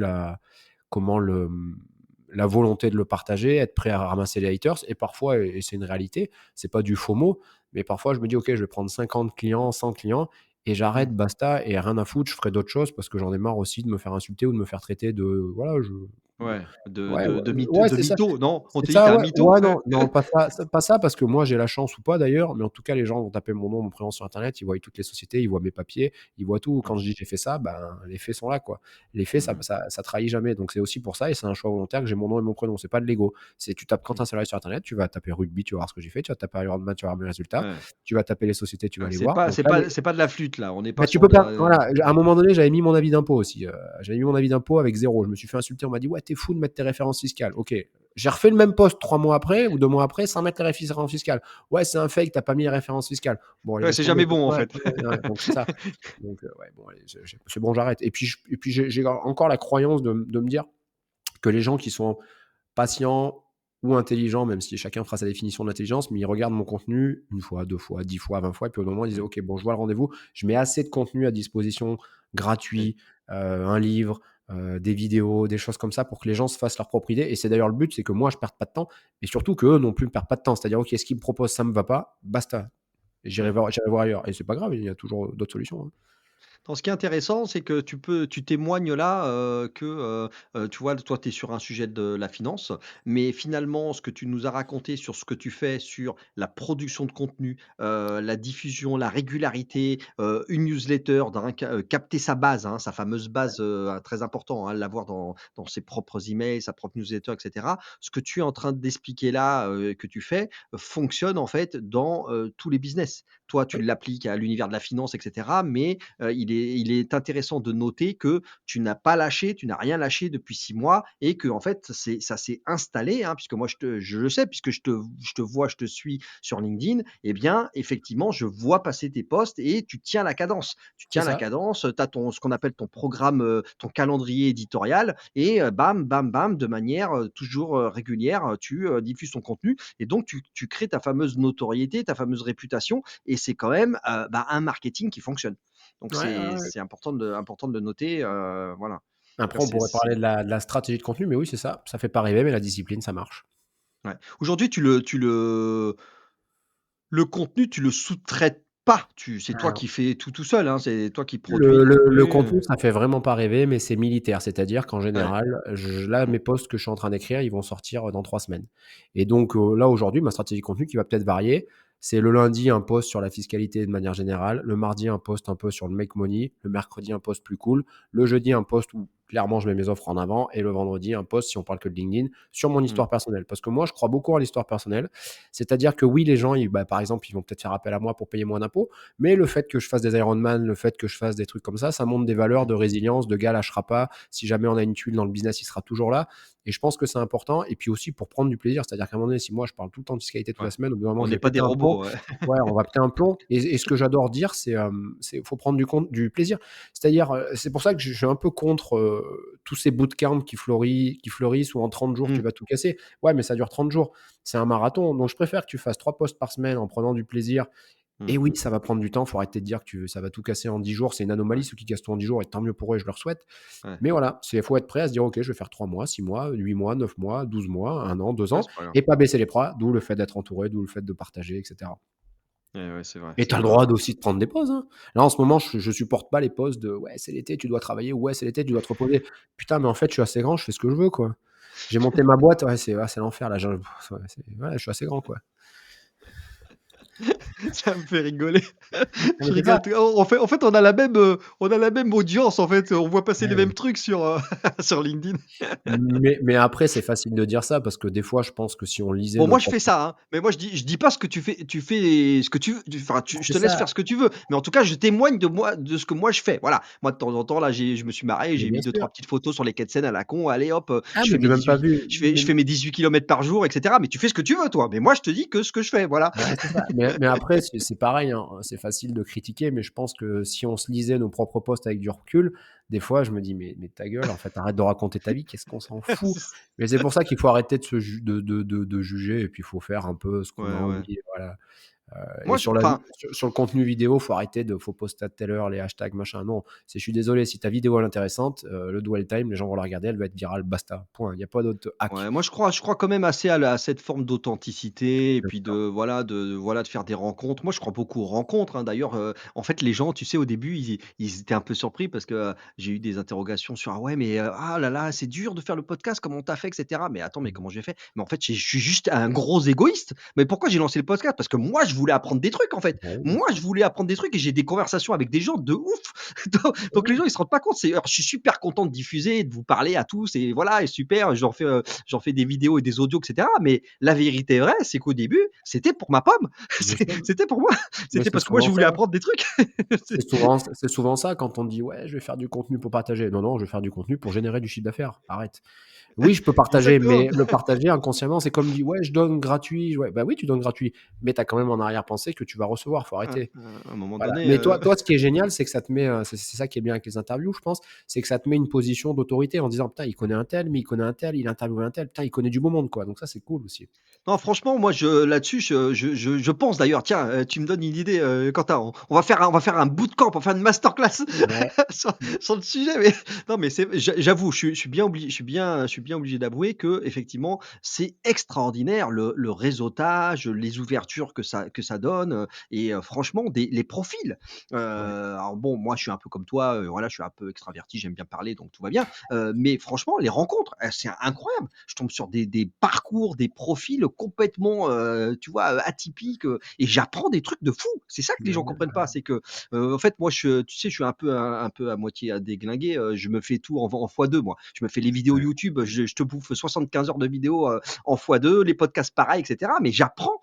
comment la volonté de le partager, être prêt à ramasser les haters et parfois et c'est une réalité, c'est pas du FOMO, mais parfois je me dis: «OK, je vais prendre 50 clients, 100 clients et Mmh. j'arrête, basta et rien à foutre, je ferai d'autres choses parce que j'en ai marre aussi de me faire insulter ou de me faire traiter de voilà, je Ouais, Ouais, ouais, ouais, de c'est ça. mytho, non? On C'est te dit: «Tu ça, es un ouais. mytho?» Ouais, non, non, pas ça parce que moi j'ai la chance ou pas d'ailleurs, mais en tout cas les gens vont taper mon nom, mon prénom sur internet, ils voient toutes les sociétés, ils voient mes papiers, ils voient tout. Quand Mmh. je dis: «J'ai fait ça», ben, les faits sont là, quoi. Les faits, Mmh. ça trahit jamais, donc c'est aussi pour ça et c'est un choix volontaire que j'ai mon nom et mon prénom. C'est pas de l'ego. C'est tu tapes Mmh. Quentin Salarié sur internet, tu vas taper rugby, tu vas voir ce que j'ai fait, tu vas taper Ironman, tu vas voir mes résultats, Ouais. tu vas taper les sociétés, tu vas Ouais, les voir. Donc là, c'est pas de la flûte là, on n'est pas bah, tu sur peux de perdre la, voilà, à un moment donné, j'avais mis mon avis d'impôt aussi, j'avais mis mon avis d'impôt avec 0. Je me suis fait insulter, on m'a dit: «Ouais, tu es fou de mettre tes références fiscales». OK. J'ai refait le même post 3 mois après ou 2 mois après sans mettre les références fiscales. «Ouais, c'est un fake, tu as pas mis les références fiscales». Bon allez, ouais, laisse c'est tomber, jamais bon en fait. ouais, donc c'est ça. Donc ouais, bon allez, c'est bon, j'arrête et puis j'ai encore la croyance de me dire que les gens qui sont patient ou intelligent, même si chacun fera sa définition de l'intelligence, mais ils regardent mon contenu une fois, 2 fois, 10 fois, 20 fois, et puis au moment, ils disent: Mmh. «OK, bon, je vois le rendez-vous, je mets assez de contenu à disposition Oui. gratuit, un livre, des vidéos, des choses comme ça pour que les gens se fassent leur propre idée» et c'est d'ailleurs le but, c'est que moi, je perde pas de temps et surtout qu'eux non plus ne perdent pas de temps. C'est-à-dire: «OK, ce qu'ils me proposent, ça me va pas, basta, Ouais. j'irai voir ailleurs» et c'est pas grave, il y a toujours d'autres solutions, hein. Donc ce qui est intéressant, c'est que tu témoignes là, tu vois, toi, tu es sur un sujet de la finance, mais finalement, ce que tu nous as raconté sur ce que tu fais sur la production de contenu, la diffusion, la régularité, une newsletter, capter sa base, hein, sa fameuse base, très important, hein, l'avoir dans ses propres emails, sa propre newsletter et cetera. Ce que tu es en train d'expliquer là, que tu fais, fonctionne en fait dans, tous les business. Toi, tu Oui, l'appliques à l'univers de la finance et cetera, mais il est intéressant de noter que tu n'as pas lâché, tu n'as rien lâché depuis 6 mois et que en fait, ça s'est installé, hein, puisque moi je le sais, puisque je te vois, je te suis sur LinkedIn, eh bien, effectivement, je vois passer tes posts et tu tiens la cadence. Tu c'est tiens la ça. cadence, tu as ton ce qu'on appelle ton programme, ton calendrier éditorial et bam, bam, bam, de manière, toujours, régulière, tu, diffuses ton contenu et donc tu crées ta fameuse notoriété, ta fameuse réputation et c'est quand même, bah, un marketing qui fonctionne. Donc Ouais, ouais, ouais. c'est important de le noter, voilà. Après, on pourrait parler de la stratégie de contenu, mais oui, c'est ça. Ça fait pas rêver, mais la discipline, ça marche. ouais. Aujourd'hui, le contenu, tu le sous-traites pas, c'est toi qui fais tout seul, hein, c'est toi qui produis le Le contenu, contenu, ça fait vraiment pas rêver, mais c'est militaire. C'est-à-dire qu'en ouais. général, là, Mmh. mes posts que je suis en train d'écrire, ils vont sortir dans 3 semaines. Et donc, là, aujourd'hui, ma stratégie de contenu qui va peut-être varier, c'est le lundi, un post sur la fiscalité de manière générale. Le mardi, un post un peu sur le make money. Le mercredi, un post plus cool. Le jeudi, un post où clairement je mets mes offres en avant. Et le vendredi, un post, si on parle que de LinkedIn, sur mon Mmh. histoire personnelle. Parce que moi, je crois beaucoup à l'histoire personnelle. C'est-à-dire que oui, les gens, bah, par exemple, ils vont peut-être faire appel à moi pour payer moins d'impôts. Mais le fait que je fasse des Ironman, le fait que je fasse des trucs comme ça montre des valeurs Mmh. de résilience, de gars lâchera pas. Si jamais on a une tuile dans le business, il sera toujours là. Et je pense que c'est important. Et puis aussi pour prendre du plaisir. C'est-à-dire qu'à un moment donné, si moi je parle tout le temps de fiscalité toute Ouais. la semaine, au bout d'un moment, On je n'est vais pas des péter un plomb. robots, ouais. Ouais, on va péter un plomb. Et ce que j'adore dire, c'est faut prendre du plaisir. C'est-à-dire, c'est pour ça que je suis un peu contre tous ces bootcamps qui fleurissent où en 30 jours tu Mmh. vas tout casser. Ouais, mais ça dure 30 jours. C'est un marathon. Donc je préfère que tu fasses 3 posts par semaine en prenant du plaisir et Mmh oui, mh. ça va prendre du temps. Faut arrêter de dire que ça va tout casser en 10 jours. C'est une anomalie, Ouais, ceux qui cassent tout en 10 jours, et tant mieux pour eux, et je leur souhaite. ouais. Mais voilà, il faut être prêt à se dire, OK, je vais faire 3 mois, 6 mois, 8 mois, 9 mois, 12 mois, 1 an, 2 Ouais, ans, c'est pas grave. et pas baisser les bras, d'où le fait d'être entouré, d'où le fait de partager, etc. Ouais, ouais, c'est vrai, Et tu c'est as le vrai, droit ouais. aussi de prendre des pauses, hein. Là, en ce moment, je supporte pas les pauses de ouais, c'est l'été, tu dois travailler, ouais, c'est l'été, tu dois te reposer. Putain, mais en fait, je suis assez grand, je fais ce que je veux, quoi. J'ai monté ma boîte, ouais, c'est l'enfer, là. Ouais, je suis assez grand, quoi. Ça me fait rigoler. Non, Je mais c'est ça. rigole tout en fait, on a la même audience, en fait, on voit passer les mêmes Ouais. trucs sur, sur LinkedIn. Mais après, c'est facile de dire ça parce que des fois, je pense que si on lisait Bon, nos moi, je fais propres ça, hein, mais moi, je dis pas ce que tu fais ce que tu veux, enfin, je c'est te laisse ça, faire ce que tu veux, mais en tout cas, je témoigne de ce que moi je fais. Voilà. Moi, de temps en temps, là, je me suis marré, mais j'ai bien mis deux sûr. trois petites photos sur les quais de Seine à la con, allez hop, Ah, mais j'ai même pas vu, je mais fais mes 18 kilomètres par jour et cetera, mais tu fais ce que tu veux, toi, mais moi, je te dis que ce que je fais, voilà. ouais, c'est ça. Mais après, c'est pareil, hein, c'est facile de critiquer, mais je pense que si on se lisait nos propres posts avec du recul, des fois, je me dis: «Mais ta gueule, en fait, arrête de raconter ta vie, qu'est-ce qu'on s'en fout?» Mais c'est pour ça qu'il faut arrêter de se ju de juger et puis il faut faire un peu ce qu'on a Ouais, ouais. envie, voilà. Et Moi, sur la enfin, sur le contenu vidéo, faut poster à telle heure, les hashtags, machin. Non, je suis désolé, si ta vidéo elle est intéressante, le dwell time, les gens vont la regarder, elle va être virale, basta, point. Il y a pas d'autre hack. ouais, moi je crois quand même assez à cette forme d'authenticité et Bien puis de sûr. voilà de faire des rencontres. Moi je crois beaucoup aux rencontres, hein. D'ailleurs, en fait les gens, tu sais, au début ils étaient un peu surpris parce que, j'ai eu des interrogations sur: «Ah ouais mais, ah là là, c'est dur de faire le podcast, comment tu as fait?» et cetera. Mais attends, mais Mmh. comment j'ai fait? Mais en fait, je suis juste un gros égoïste. Mais pourquoi j'ai lancé le podcast? Parce que moi je voulais apprendre des trucs en fait. Bah oui, bien Moi sûr. je voulais apprendre des trucs et j'ai des conversations avec des gens de ouf. Donc les Ouais, gens ils se rendent pas compte. Alors je suis super content de diffuser, de vous parler à tous et voilà et super, j'en fais des vidéos et des audios, et cetera. Mais la vérité vraie, c'est qu'au début, c'était pour ma pomme. bien sûr, C'était pour moi. mais C'était c'est parce que moi, souvent je voulais ça. apprendre des trucs. C'est souvent ça quand on dit: «Ouais, je vais faire du contenu pour partager». Non, non, je vais faire du contenu pour générer du chiffre d'affaires. Arrête. Oui, je peux partager, Exactement. mais le partager inconsciemment, c'est comme dit: «Ouais, je donne gratuit». Ouais, bah oui, tu donnes gratuit, mais tu as quand même en arrière-pensée que tu vas recevoir, faut arrêter. À un moment Voilà, donné, mais toi, ce qui est génial, c'est que ça te met, c'est ça qui est bien avec les interviews, je pense, c'est que ça te met une position d'autorité en disant: «Putain, il connaît un tel, mais il connaît un tel, il a interviewé un tel, putain, il connaît du beau monde, quoi», donc ça, c'est cool aussi. non, franchement, moi, là-dessus, je pense d'ailleurs, tiens, tu me donnes une idée, Quentin, on va faire un bootcamp, on va faire une masterclass Ouais, sur sur le sujet, mais non, mais j'avoue, je suis bien obligé d'avouer que effectivement, c'est extraordinaire le réseautage, les ouvertures que ça donne, et franchement les profils. ouais, Alors bon, moi, je suis un peu comme toi, voilà, je suis un peu extraverti, j'aime bien parler, donc tout va bien, mais franchement, les rencontres, c'est incroyable. Je tombe sur des parcours, des profils complètement, tu vois, atypiques, et j'apprends des trucs de fou. C'est ça que les ouais, gens comprennent pas, c'est que, en fait, moi, tu sais, je suis un peu à moitié à déglinguer, je me fais tout en x2 moi. Je me fais les vidéos ouais, YouTube, je te bouffe 75 heures de vidéos, en x2, les podcasts pareil et cetera, mais j'apprends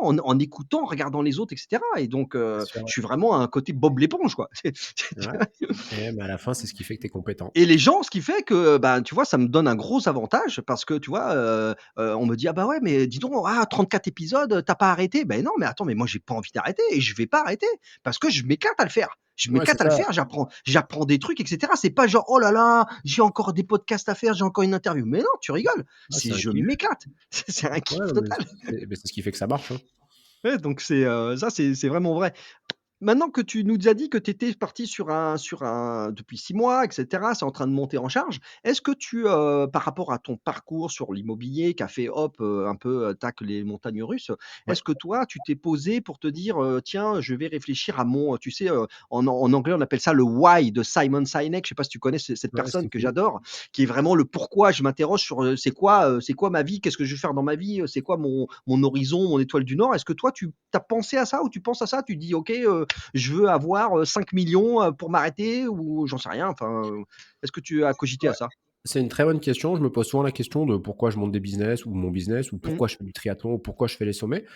en écoutant, en regardant les autres et cetera et donc bien sûr, je ouais. suis vraiment un côté Bob l'éponge, quoi. Ouais, mais à la fin, c'est ce qui fait que tu es compétent. Et les gens, ce qui fait que, ben, tu vois, ça me donne un gros avantage parce que, tu vois, on me dit: «Ah bah, ouais, mais dis donc, 34 épisodes, tu pas arrêté». Ben non, mais attends, mais moi, j'ai pas envie d'arrêter et je vais pas arrêter parce que je m'écate à le faire. Je Ouais, c'est m'éclate à le ça. faire, j'apprends des trucs et cetera. C'est pas genre: «Oh là là, j'ai encore des podcasts à faire, j'ai encore une interview». Mais non, tu rigoles, Ouais, c'est c'est un je kiff. m'éclate. C'est un Ouais, kiff non, mais total. c'est ce qui fait que ça marche, hein. Ouais, donc ça, c'est vraiment vrai. Maintenant que tu nous as dit que tu étais parti sur un depuis 6 mois et cetera, c'est en train de monter en charge. Est-ce que par rapport à ton parcours sur l'immobilier qui a fait hop, un peu, tac les montagnes russes, Ouais, est-ce que toi tu t'es posé pour te dire, «Tiens, je vais réfléchir à mon», tu sais, en anglais on appelle ça le why de Simon Sinek, je sais pas si tu connais cette ouais, personne c'est que qui? j'adore, qui est vraiment le pourquoi. Je m'interroge sur, c'est quoi ma vie? Qu'est-ce que je vais faire dans ma vie? C'est quoi mon horizon, mon étoile du Nord? Est-ce que toi tu as pensé à ça ou tu penses à ça? Tu dis: «OK, je veux avoir 5 millions pour m'arrêter ou j'en sais rien. Enfin, est-ce que tu as cogité à Ouais, ça? c'est une très bonne question. Je me pose souvent la question de pourquoi je monte des business ou mon business ou Mmh. pourquoi je fais du triathlon ou pourquoi je fais les sommets.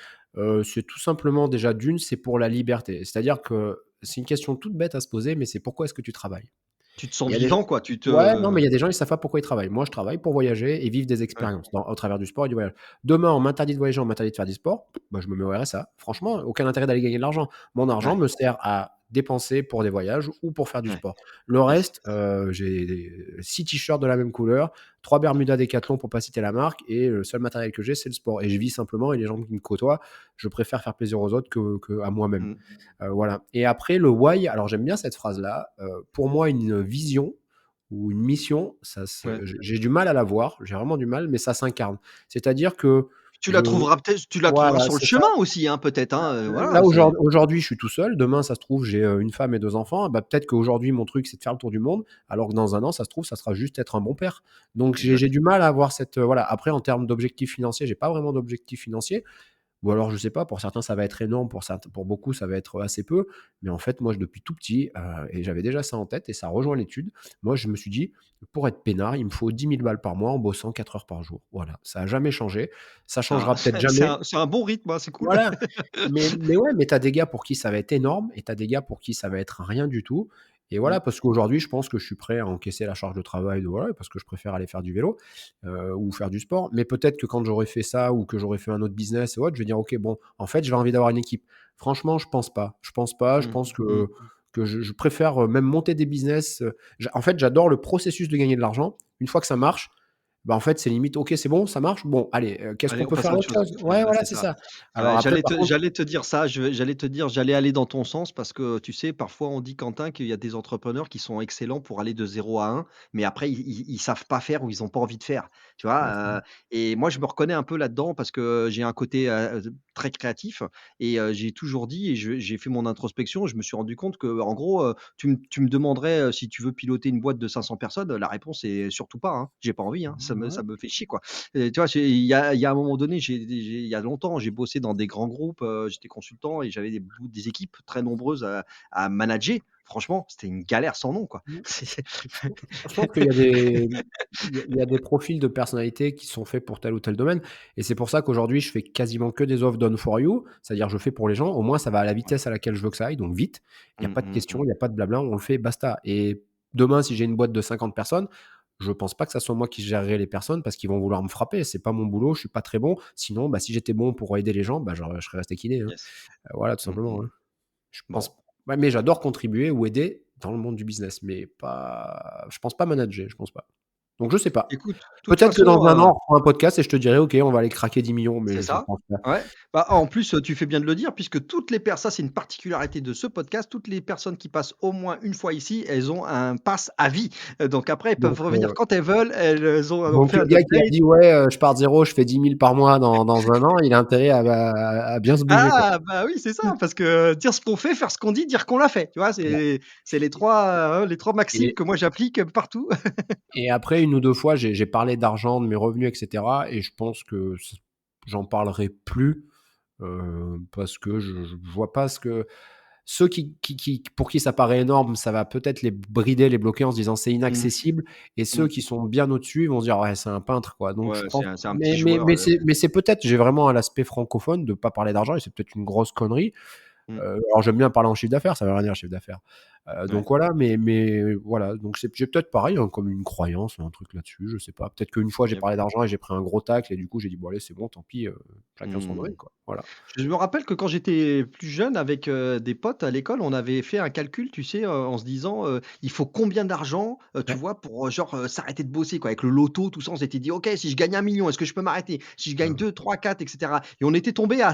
C'est tout simplement déjà d'une, c'est pour la liberté. C'est-à-dire que c'est une question toute bête à se poser, mais c'est pourquoi est-ce que tu travailles? Tu te sens Il y a des gens vivant quoi, tu ouais, non, te mais il y a des gens, ils savent pas pourquoi ils travaillent. Moi, je travaille pour voyager et vivre des ouais, expériences au travers du sport et du voyage. Demain, on m'interdit de voyager, on m'interdit de faire du sport, bah, je me mets au RSA. Franchement, aucun intérêt d'aller gagner de l'argent. Mon argent ouais, me sert à dépenser pour des voyages ou pour faire du ouais. sport. Le Ah reste, j'ai 6 t-shirts de la même couleur, 3 Bermudas Decathlon pour pas citer la marque et le seul matériel que j'ai, c'est le sport et je vis simplement et les gens qui me côtoient, je préfère faire plaisir aux autres qu'à moi-même. mmh, Voilà et après le why, alors j'aime bien cette phrase-là, pour moi une vision ou une mission, ça se ouais. j'ai du mal à la voir, j'ai vraiment du mal, mais ça s'incarne. C'est-à-dire que je Tu la trouveras voilà, sur le c'est ça. chemin aussi, hein, peut-être, hein, Là voilà, c'est aujourd'hui, je suis tout seul, demain ça se trouve j'ai, une femme et 2 enfants, bah, peut-être qu'aujourd'hui mon truc c'est de faire le tour du monde, alors que dans un an ça se trouve ça sera juste être un bon père. Donc j'ai exact. du mal à avoir cette, voilà. Après en termes d'objectifs financiers, j'ai pas vraiment d'objectifs financiers. Ou alors je sais pas, pour certains ça va être énorme, pour beaucoup ça va être assez peu. Mais en fait, moi depuis tout petit, et j'avais déjà ça en tête et ça rejoint l'étude. Moi je me suis dit: «Pour être peinard, il me faut 10 000 balles par mois en bossant 4 heures par jour». Voilà, ça a jamais changé, ça C'est un changera peut-être jamais. c'est un bon rythme, hein, c'est cool. Voilà, mais ouais, mais tu as des gars pour qui ça va être énorme et tu as des gars pour qui ça va être rien du tout et Mmh. voilà, parce qu'aujourd'hui, je pense que je suis prêt à encaisser la charge de travail de voilà, parce que je préfère aller faire du vélo, ou faire du sport. Mais peut-être que quand j'aurai fait ça ou que j'aurai fait un autre business et autre, je vais dire: «OK, bon, en fait, j'ai envie d'avoir une équipe». Franchement, je pense pas. Je pense pas, je Mmh. pense Mmh. que je préfère, même monter des business, en fait, j'adore le processus de gagner de l'argent. Une fois que ça marche, bah, en fait, c'est limite: «OK, c'est bon, ça marche? Bon, allez, qu'est-ce Allez, qu'on on peut passe faire à autre d'autre chose. chose?» Ouais, voilà, C'est c'est ça. ça. Alors après, par contre J'allais te dire ça, j'allais te dire, j'allais aller dans ton sens parce que tu sais, parfois on dit Quentin qu'il y a des entrepreneurs qui sont excellents pour aller de 0 à 1, mais après ils savent pas faire ou ils ont pas envie de faire, tu ouais, c'est vois? Et moi je me reconnais un peu là-dedans parce que j'ai un côté, très créatif et j'ai toujours dit et j'ai fait mon introspection, je me suis rendu compte que en gros, tu me demanderais, si tu veux piloter une boîte de 500 personnes, la réponse est surtout pas, hein. J'ai pas envie, hein, ouais. ça me fait chier, quoi. Tu vois, il y a un moment donné, il y a longtemps, j'ai bossé dans des grands groupes, j'étais consultant et j'avais des équipes très nombreuses à manager. Franchement, c'était une galère sans nom, quoi. Mmh. Je pense qu'il y a des il y a des profils de personnalités qui sont faits pour tel ou tel domaine et c'est pour ça qu'aujourd'hui, je fais quasiment que des offres done for you, c'est-à-dire je fais pour les gens, au moins ça va à la Ouais. vitesse à laquelle je veux que ça aille, donc vite. Il y a Mmh, pas de mmh, questions, mmh. il y a pas de blabla, on le fait, basta et demain, si j'ai une boîte de 50 personnes, je pense pas que ça soit moi qui gérerai les personnes parce qu'ils vont vouloir me frapper. C'est pas mon boulot, je suis pas très bon. Sinon, bah, si j'étais bon pour aider les gens, bah, je serais resté kiné, hein. Yes. Voilà, tout Mmh, simplement, mmh. hein. Je Bon, pense ouais, mais j'adore contribuer ou aider dans le monde du business, mais pas je pense pas manager, je pense pas. Donc je sais pas. écoute, de toute Peut-être que dans façon, un an, on refera un podcast et je te dirai: «OK, on va aller craquer 10 millions, c'est mais je ça. pense pas. Ouais. Bah, en plus, tu fais bien de le dire puisque toutes les personnes, ça c'est une particularité de ce podcast, toutes les personnes qui passent au moins une fois ici, elles ont un pass à vie. Donc après, elles peuvent Donc revenir quand elles veulent, elles ont donc fait le un gars qui a update. dit: «Ouais, je pars de 0, je fais 10 000 par mois dans un an», il a intérêt à bien se bouger, quoi. Ah! Bah, oui, c'est ça, parce que dire ce qu'on fait, faire ce qu'on dit, dire qu'on l'a fait, tu vois? Voilà C'est les 3 maximes et que moi j'applique partout. et après 1 ou 2 fois, j'ai parlé d'argent, de mes revenus et cetera et je pense que j'en parlerai plus, parce que je vois pas ce que ceux qui pour qui ça paraît énorme, ça va peut-être les brider, les bloquer en se disant: «C'est Mmh, inaccessible» et ceux mmh. qui sont bien au-dessus, ils vont se dire: «Ouais, c'est un peintre, quoi». Donc je Ouais, pense c'est un petit joueur, mais c'est peut-être j'ai vraiment un aspect francophone de pas parler d'argent et c'est peut-être une grosse connerie. mmh, Alors j'aime bien parler en chiffre d'affaires, ça veut rien dire chiffre d'affaires. ouais. Donc voilà, mais voilà, donc j'ai peut-être pareil, hein, comme une croyance, un truc là-dessus, je sais pas. Peut-être qu'une fois j'ai Et parlé d'argent et j'ai pris un gros tacle et du coup j'ai dit: «Bon allez, c'est bon, tant pis, chacun son mmh. domaine, quoi». Voilà. Je me rappelle que quand j'étais plus jeune avec, des potes à l'école, on avait fait un calcul, tu sais, en se disant, «Il faut combien d'argent, tu Ouais, vois, pour, genre, s'arrêter de bosser, quoi?» Avec le loto, tout ça, on s'était dit: «OK, si je gagne 1 million, est-ce que je peux m'arrêter? Si je gagne ouais, 2, 3, 4, et cetera». Et on était tombé à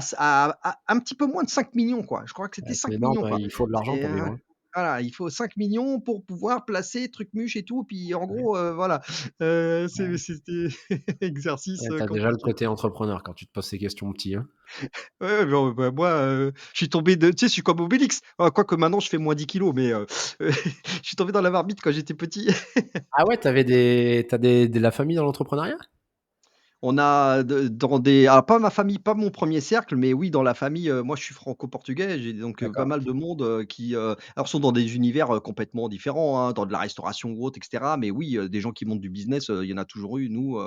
un petit peu moins de 5 millions, quoi. Je crois que c'était ouais, c'est cinq énorme, millions, ouais, quoi. il faut de l'argent Et pour vivre, hein. voilà, il faut 5 millions pour pouvoir placer truc muche et tout. Puis en Ouais, gros, voilà, ouais. c'était exercice, Ouais, tu déjà le compliqué. côté entrepreneur quand tu te poses ces questions petit, hein. Ouais, non, bah, moi, je suis tombé de tu sais, je suis comme Obélix. Quoique maintenant je fais -10 kilos, mais je suis tombé dans la marmite quand j'étais petit. Ah ouais, tu as de la famille dans l'entrepreneuriat? On a dans des alors pas ma famille, pas mon premier cercle, mais oui, dans la famille, moi je suis franco-portugais, j'ai donc pas D'accord. mal de monde, qui, alors sont dans des univers, complètement différents, hein, dans de la restauration ou autre et cetera. Mais oui, des gens qui montent du business, il y en a toujours eu. Nous,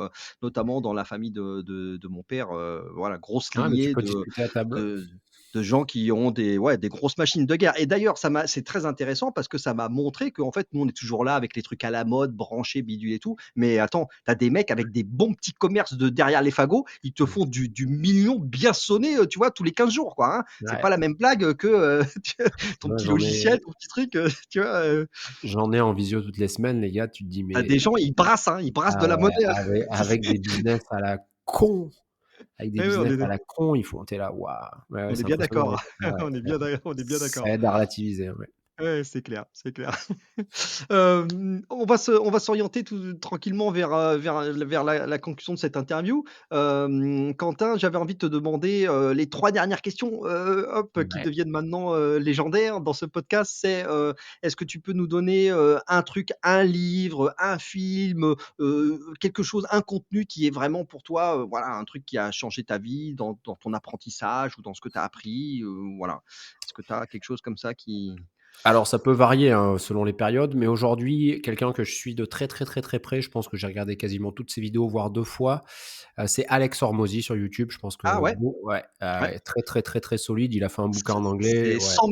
notamment dans la famille de mon père, voilà, grosse Ah mais tu lignée peux discuter à table. de de gens qui ont des grosses machines de guerre. Et d'ailleurs, c'est très intéressant parce que ça m'a montré qu'en fait, nous, on est toujours là avec les trucs à la mode, branchés, bidule et tout. Mais attends, tu as des mecs avec des bons petits commerces derrière les fagots, ils te Mmh. font du million bien sonné, tu vois, tous les 15 jours, quoi, hein. C'est Ouais, pas la même blague que, ton moi petit logiciel, ton petit truc, tu vois, j'en ai en visio toutes les semaines les gars, tu te dis: tu des «Mais» gens, ils brassent, hein, ils brassent ah de la ouais, monnaie, hein. avec des business à la con, avec des Eh oui, business à la con, il faut tu es là: «Waouh!» ouais, ouais, on est c'est bien impressionnant, d'accord. ouais. Ouais, On est ouais, bien on est bien ça d'accord. aide à relativiser, ouais. Ouais, c'est clair, c'est clair. On va s'orienter tout tranquillement vers la conclusion de cette interview. Quentin, j'avais envie de te demander, les 3 dernières questions, hop, qui Ouais. deviennent maintenant, légendaires dans ce podcast. Est-ce que tu peux nous donner, un truc, un livre, un film, quelque chose, un contenu qui est vraiment pour toi, voilà, un truc qui a changé ta vie dans ton apprentissage ou dans ce que tu as appris, voilà. Est-ce que tu as quelque chose comme ça qui Alors ça peut varier, hein, selon les périodes, mais aujourd'hui, quelqu'un que je suis de très, très, très, très près, je pense que j'ai regardé quasiment toutes ses vidéos, voire 2 fois, c'est Alex Hormozy sur YouTube. Je pense ah que ouais, beau ouais, ouais. très, très, très, très solide. Il a fait un bouquin en anglais, C'est ouais. 100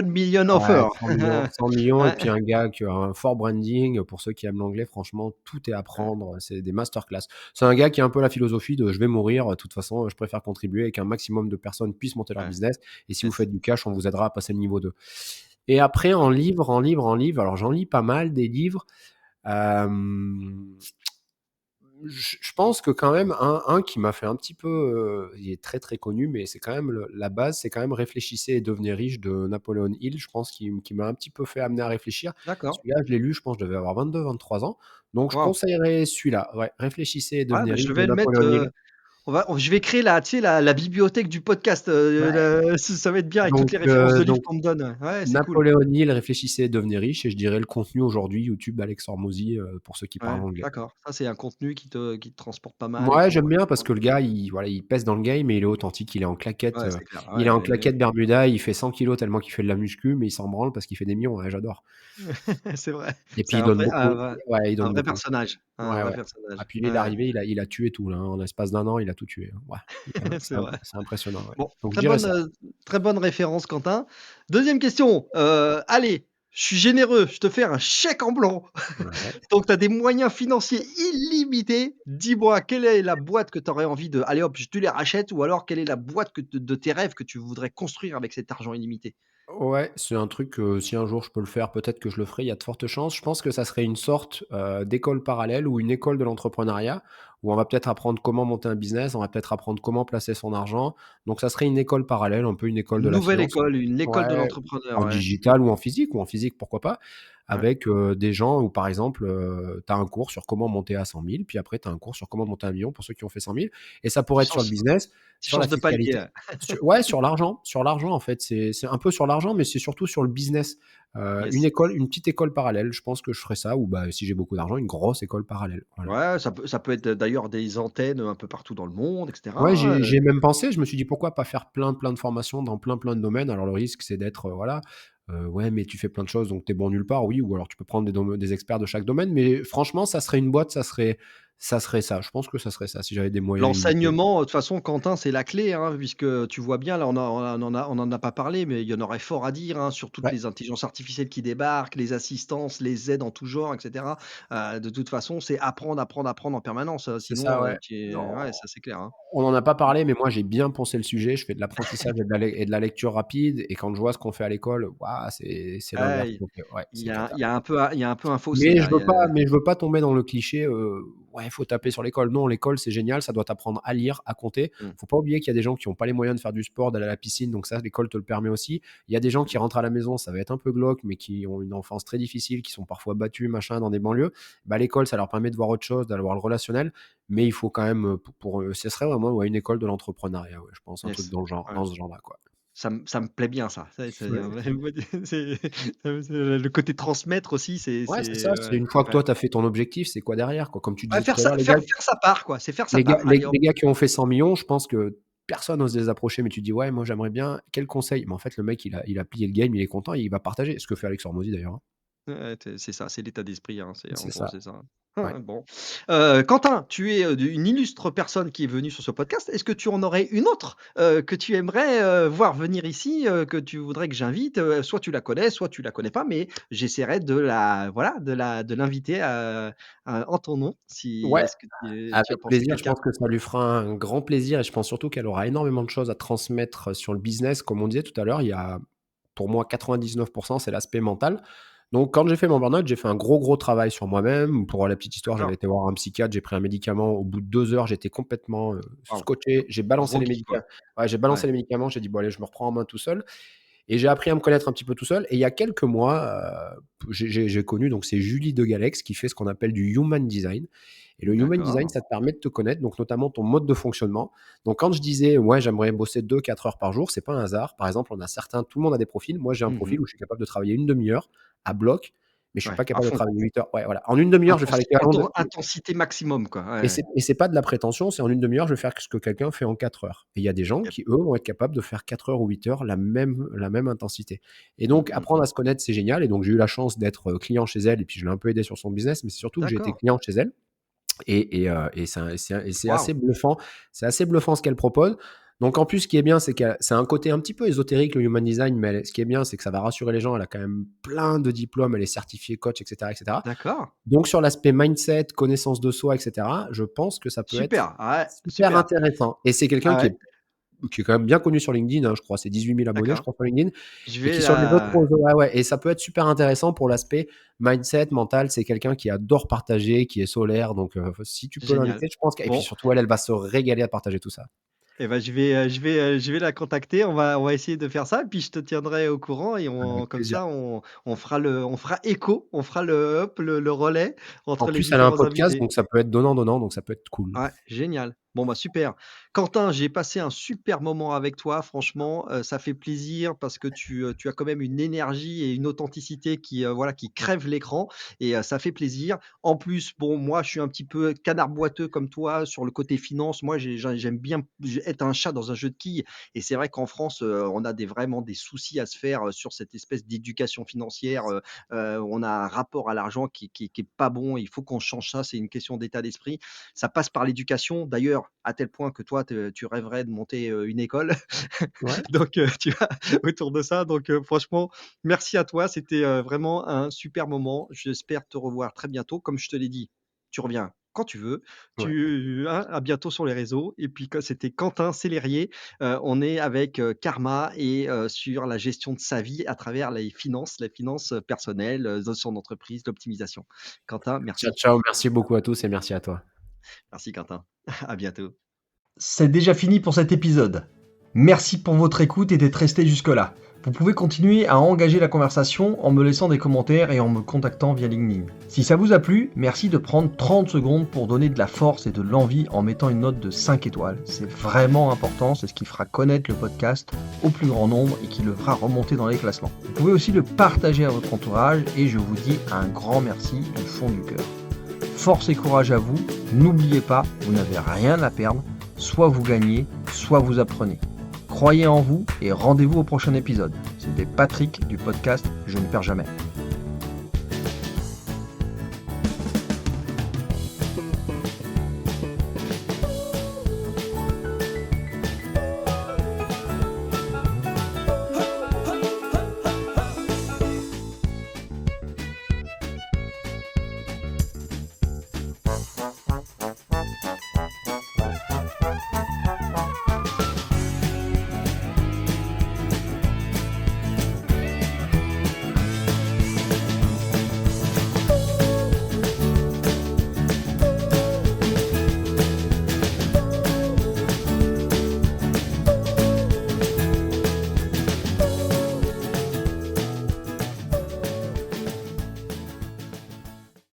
million Ouais, offers. 100 000 000 et Ouais, puis un gars qui a un fort branding. Pour ceux qui aiment l'anglais, franchement, tout est à ouais, prendre, c'est des masterclass. C'est un gars qui a un peu la philosophie de: «Je vais mourir, de toute façon, je préfère contribuer et qu'un maximum de personnes puissent monter leur ouais. business et si vous Yes. faites du cash, on vous aidera à passer le niveau 2». Et après en livre, alors j'en lis pas mal des livres, hem je pense que quand même un qui m'a fait un petit peu, il est très, très connu, mais c'est quand même le la base, c'est quand même «Réfléchissez et devenez riche» de Napoléon Hill. Je pense qu'il m'a un petit peu fait amener à réfléchir. D'accord. Celui-là, je l'ai lu, je pense, je devais avoir 22-23 ans. Donc je Waouh! conseillerais celui-là, ouais, «Réfléchissez et Ouais, devenez bah, riche» je de vais le mettre, Napoléon Hill. je vais créer tu sais, la bibliothèque du podcast, Ouais, ça va être bien avec toutes donc les références heu, de livres donc qu'on me donne. Ouais, c'est cool. Napoléon Hill, «Réfléchissez et devenez riche» et je dirais le contenu aujourd'hui, YouTube Alex Hormozy, pour ceux qui Ouais, parlent anglais. d'accord. Ça, c'est un contenu qui te transporte pas mal et Mouais, qui j'aime ouais, bien parce que le gars, il voilà, il pèse dans le game et il est authentique. ouais, c'est clair. Il est en Ouais, claquettes bermuda, il fait 100 kilogrammes tellement qu'il fait de la muscu, mais il s'en branle parce qu'il fait des millions, ouais, j'adore. c'est vrai. Et C'est puis il donne beaucoup, ouais, il un donne vrai beaucoup. personnage, un Ouais, vrai ouais. Ah personnage. puis lui, il est Ouais, arrivé, il a tué tout là, hein. En l'espace d'un an, il a tout tué, hein. Ouais, c'est vrai. c'est impressionnant, ouais. Bon, Donc je dirais ça. très bonne référence Quentin. Deuxième question, allez, je suis généreux, je te fais un chèque en blanc. Ouais. Donc tu as des moyens financiers illimités. Dis-moi, quelle est la boîte que tu aurais envie de allez hop, je te les rachète ou alors quelle est la boîte de tes rêves que tu voudrais construire avec cet argent illimité? Ouais, c'est un truc, si un jour je peux le faire, peut-être que je le ferai, il y a de fortes chances. Je pense que ça serait une sorte, d'école parallèle ou une école de l'entrepreneuriat, où on va peut-être apprendre comment monter un business, on va peut-être apprendre comment placer son argent. Donc ça serait une école parallèle, un peu une école de Une la nouvelle finance. école, une école de Ouais, l'entrepreneur, en ouais. digital ou en physique, pourquoi pas, Ouais. avec, des gens où par exemple, tu as un cours sur comment monter à 100 000, puis après tu as un cours sur comment monter à 1 000 000 pour ceux qui ont fait 100 000 et ça pourrait Petit être sur le change business, petit sur la change de palier, fiscalité. ouais. Ouais, sur l'argent en fait, c'est un peu sur l'argent, mais c'est surtout sur le business. Yes. Une petite école parallèle, je pense que je ferais ça ou bah, si j'ai beaucoup d'argent, une grosse école parallèle, voilà. Ouais, ça peut être d'ailleurs des antennes, un peu partout dans le monde et Ouais, cetera, j'ai même pensé, je me suis dit: «Pourquoi pas faire plein, plein de formations dans plein, plein de domaines?» Alors le risque, c'est d'être, voilà, «Ouais, mais tu fais plein de choses, donc tu es bon nulle part». Oui, ou alors tu peux prendre des experts de chaque domaine, mais franchement, ça serait une boîte, ça serait ça. Je pense que ça serait ça, si j'avais des moyens illimités. L'enseignement, de toute façon, Quentin, c'est la clé, hein, puisque tu vois bien, là, on en a pas parlé, mais il y en aurait fort à dire, hein, sur toutes Ouais, les intelligences artificielles qui débarquent, les assistances, les aides en tout genre, et cetera. De toute façon, c'est apprendre, apprendre, apprendre en permanence, c'est sinon, ça, ouais. ouais, ça, c'est clair, hein. On n'en a pas parlé, mais moi j'ai bien poncé le sujet. Je fais de l'apprentissage et de la lecture rapide et quand je vois ce qu'on fait à l'école, waouh, c'est Ah, l'inverse. Donc ouais, il c'est y a cata. il y a un peu un fossé là, Mais je veux pas tomber dans le cliché, ouais, il faut taper sur l'école. Non, l'école, c'est génial, ça doit t'apprendre à lire, à compter. mmh, Faut pas oublier qu'il y a des gens qui ont pas les moyens de faire du sport, d'aller à la piscine, donc ça, l'école te le permet aussi. Il y a des gens qui mmh, rentrent à la maison, ça va être un peu glauque, mais qui ont une enfance très difficile, qui sont parfois battus, machin, dans des banlieues. Bah, l'école, ça leur permet de voir autre chose, d'avoir le relationnel, mais il faut quand même, ce serait vraiment, ouais, une école de l'entrepreneuriat, ouais, je pense, un truc yes, ouais. dans ce genre-là, quoi. Ça me plaît bien ça. C'est Ouais. c'est le côté transmettre aussi, Ouais, c'est ça, c'est une fois que ouais. toi tu as fait ton objectif, c'est quoi derrière, quoi? Comme tu Ouais, disais tout à l'heure, faire sa part quoi, c'est faire sa part. Allez hop. les gars qui ont fait 100 000 000, je pense que personne ose les approcher, mais tu dis: «Ouais, moi j'aimerais bien, quel conseil?» Mais en fait, le mec, il a plié le game, il est content et il va partager. Ce que fait Alex Hormozy d'ailleurs, hein. Ouais, c'est ça, c'est l'état d'esprit, hein, c'est en C'est gros, ça, c'est ça. ouais. Bon, Quentin, tu es, une illustre personne qui est venue sur ce podcast. Est-ce que tu en aurais une autre, que tu aimerais, voir venir ici, que tu voudrais que j'invite? Soit tu la connais, soit tu la connais pas, mais j'essaierai de la voilà, de l'inviter, en ton nom. Si Ouais, est-ce que tu as avec pensé à plaisir, je quelqu'un? pense que ça lui fera un grand plaisir et je pense surtout qu'elle aura énormément de choses à transmettre sur le business. Comme on disait tout à l'heure, il y a pour moi 99 c'est l'aspect mental. Donc quand j'ai fait mon burn-out, j'ai fait un gros, gros travail sur moi-même. Pour la petite histoire, j'avais D'accord. été voir un psychiatre, j'ai pris un médicament. Au bout de 2 heures, j'étais complètement, Waouh, scotché. J'ai balancé les groggy quoi. médicaments. Ouais, j'ai Ouais. balancé les médicaments, j'ai dit: «Bon allez, je me reprends en main tout seul». Et j'ai appris à me connaître un petit peu tout seul. Et il y a quelques mois, j'ai connu, donc c'est Julie de Galex qui fait ce qu'on appelle du Human Design. Et le Human Design, D'accord. ça te permet de te connaître, donc notamment ton mode de fonctionnement. Donc quand je disais, ouais, j'aimerais bosser 2-4 heures par jour, c'est pas un hasard. Par exemple, on a certains, tout le monde a des profils. Moi, j'ai un Mmh. profil où je suis capable de travailler une demi-heure à bloc, mais je suis Ouais, pas à capable de fond. travailler 8 heures. Ouais, voilà. En une demi-heure, je vais faire l'équivalent de. Intensité maximum, quoi. Ouais, Et ouais. c'est pas de la prétention, c'est en une demi-heure, je vais faire ce que quelqu'un fait en 4 heures. Et il y a des gens Yep. qui, eux, vont être capables de faire 4 heures ou 8 heures la même intensité. Et Mmh, donc, mmh, apprendre mmh. à se connaître, c'est génial. Et donc, j'ai eu la chance d'être client chez elle, et puis je l'ai un peu aidé sur son business, mais c'est surtout que j'ai été D'accord. client chez elle. Et c'est Waouh! assez bluffant. C'est assez bluffant ce qu'elle propose. Donc, en plus, ce qui est bien, c'est que c'est un côté un petit peu ésotérique, le human design, mais ce qui est bien, c'est que ça va rassurer les gens. Elle a quand même plein de diplômes, elle est certifiée coach, etc., etc. D'accord. Donc, sur l'aspect mindset, connaissance de soi, etc., je pense que ça peut être Super. Ah ouais, super super. intéressant. Et c'est quelqu'un Ah ouais, qui est quand même bien connu sur LinkedIn, hein, je crois, c'est 18 000 abonnés, je d'accord. crois, sur LinkedIn, Je et qui vais, sur les autres réseaux, ouais, ouais, et ça peut être super intéressant pour l'aspect mindset, mental. C'est quelqu'un qui adore partager, qui est solaire, donc si tu peux génial. l'inviter, je pense et puis Bon, surtout, elle va se régaler à partager tout ça. et ben, je vais la contacter. On va essayer de faire ça, et puis je te tiendrai au courant, et on Avec comme plaisir. ça, on fera écho, on fera le hop, le relais En entre les plus, elle a un différents podcast, invités. donc ça peut être donnant-donnant, donc ça peut être cool. Ouais, génial. Bon, bah, super. Quentin, j'ai passé un super moment avec toi, franchement, ça fait plaisir parce que tu as quand même une énergie et une authenticité qui, voilà, qui crève l'écran, et ça fait plaisir. En plus, bon, moi, je suis un petit peu canard boiteux comme toi sur le côté finance. Moi, j'aime bien être un chat dans un jeu de quilles, et c'est vrai qu'en France, on a vraiment des soucis à se faire, sur cette espèce d'éducation financière, on a un rapport à l'argent qui est pas bon. Il faut qu'on change ça, c'est une question d'état d'esprit. Ça passe par l'éducation, d'ailleurs, à tel point que toi, tu rêverais de monter, une école. Ouais. Donc, tu vois, autour de ça. Donc, franchement, merci à toi. C'était, vraiment un super moment. J'espère te revoir très bientôt. Comme je te l'ai dit, tu reviens quand tu veux. Ouais. Hein, à bientôt sur les réseaux. Et puis, c'était Quentin Sellerier. On est avec, Karma, et sur la gestion de sa vie à travers les finances, personnelles, gestion d'entreprise, l'optimisation. Quentin, Ciao, merci. ciao, merci beaucoup à tous et merci à toi. Merci Quentin. À bientôt. C'est déjà fini pour cet épisode. Merci pour votre écoute et d'être resté jusque-là. Vous pouvez continuer à engager la conversation en me laissant des commentaires et en me contactant via LinkedIn. Si ça vous a plu, merci de prendre 30 secondes pour donner de la force et de l'envie en mettant une note de 5 étoiles. C'est vraiment important, c'est ce qui fera connaître le podcast au plus grand nombre et qui le fera remonter dans les classements. Vous pouvez aussi le partager à votre entourage, et je vous dis un grand merci du fond du cœur. Force et courage à vous, n'oubliez pas, vous n'avez rien à perdre, soit vous gagnez, soit vous apprenez. Croyez en vous et rendez-vous au prochain épisode. C'était Patrick du podcast Je ne perds jamais.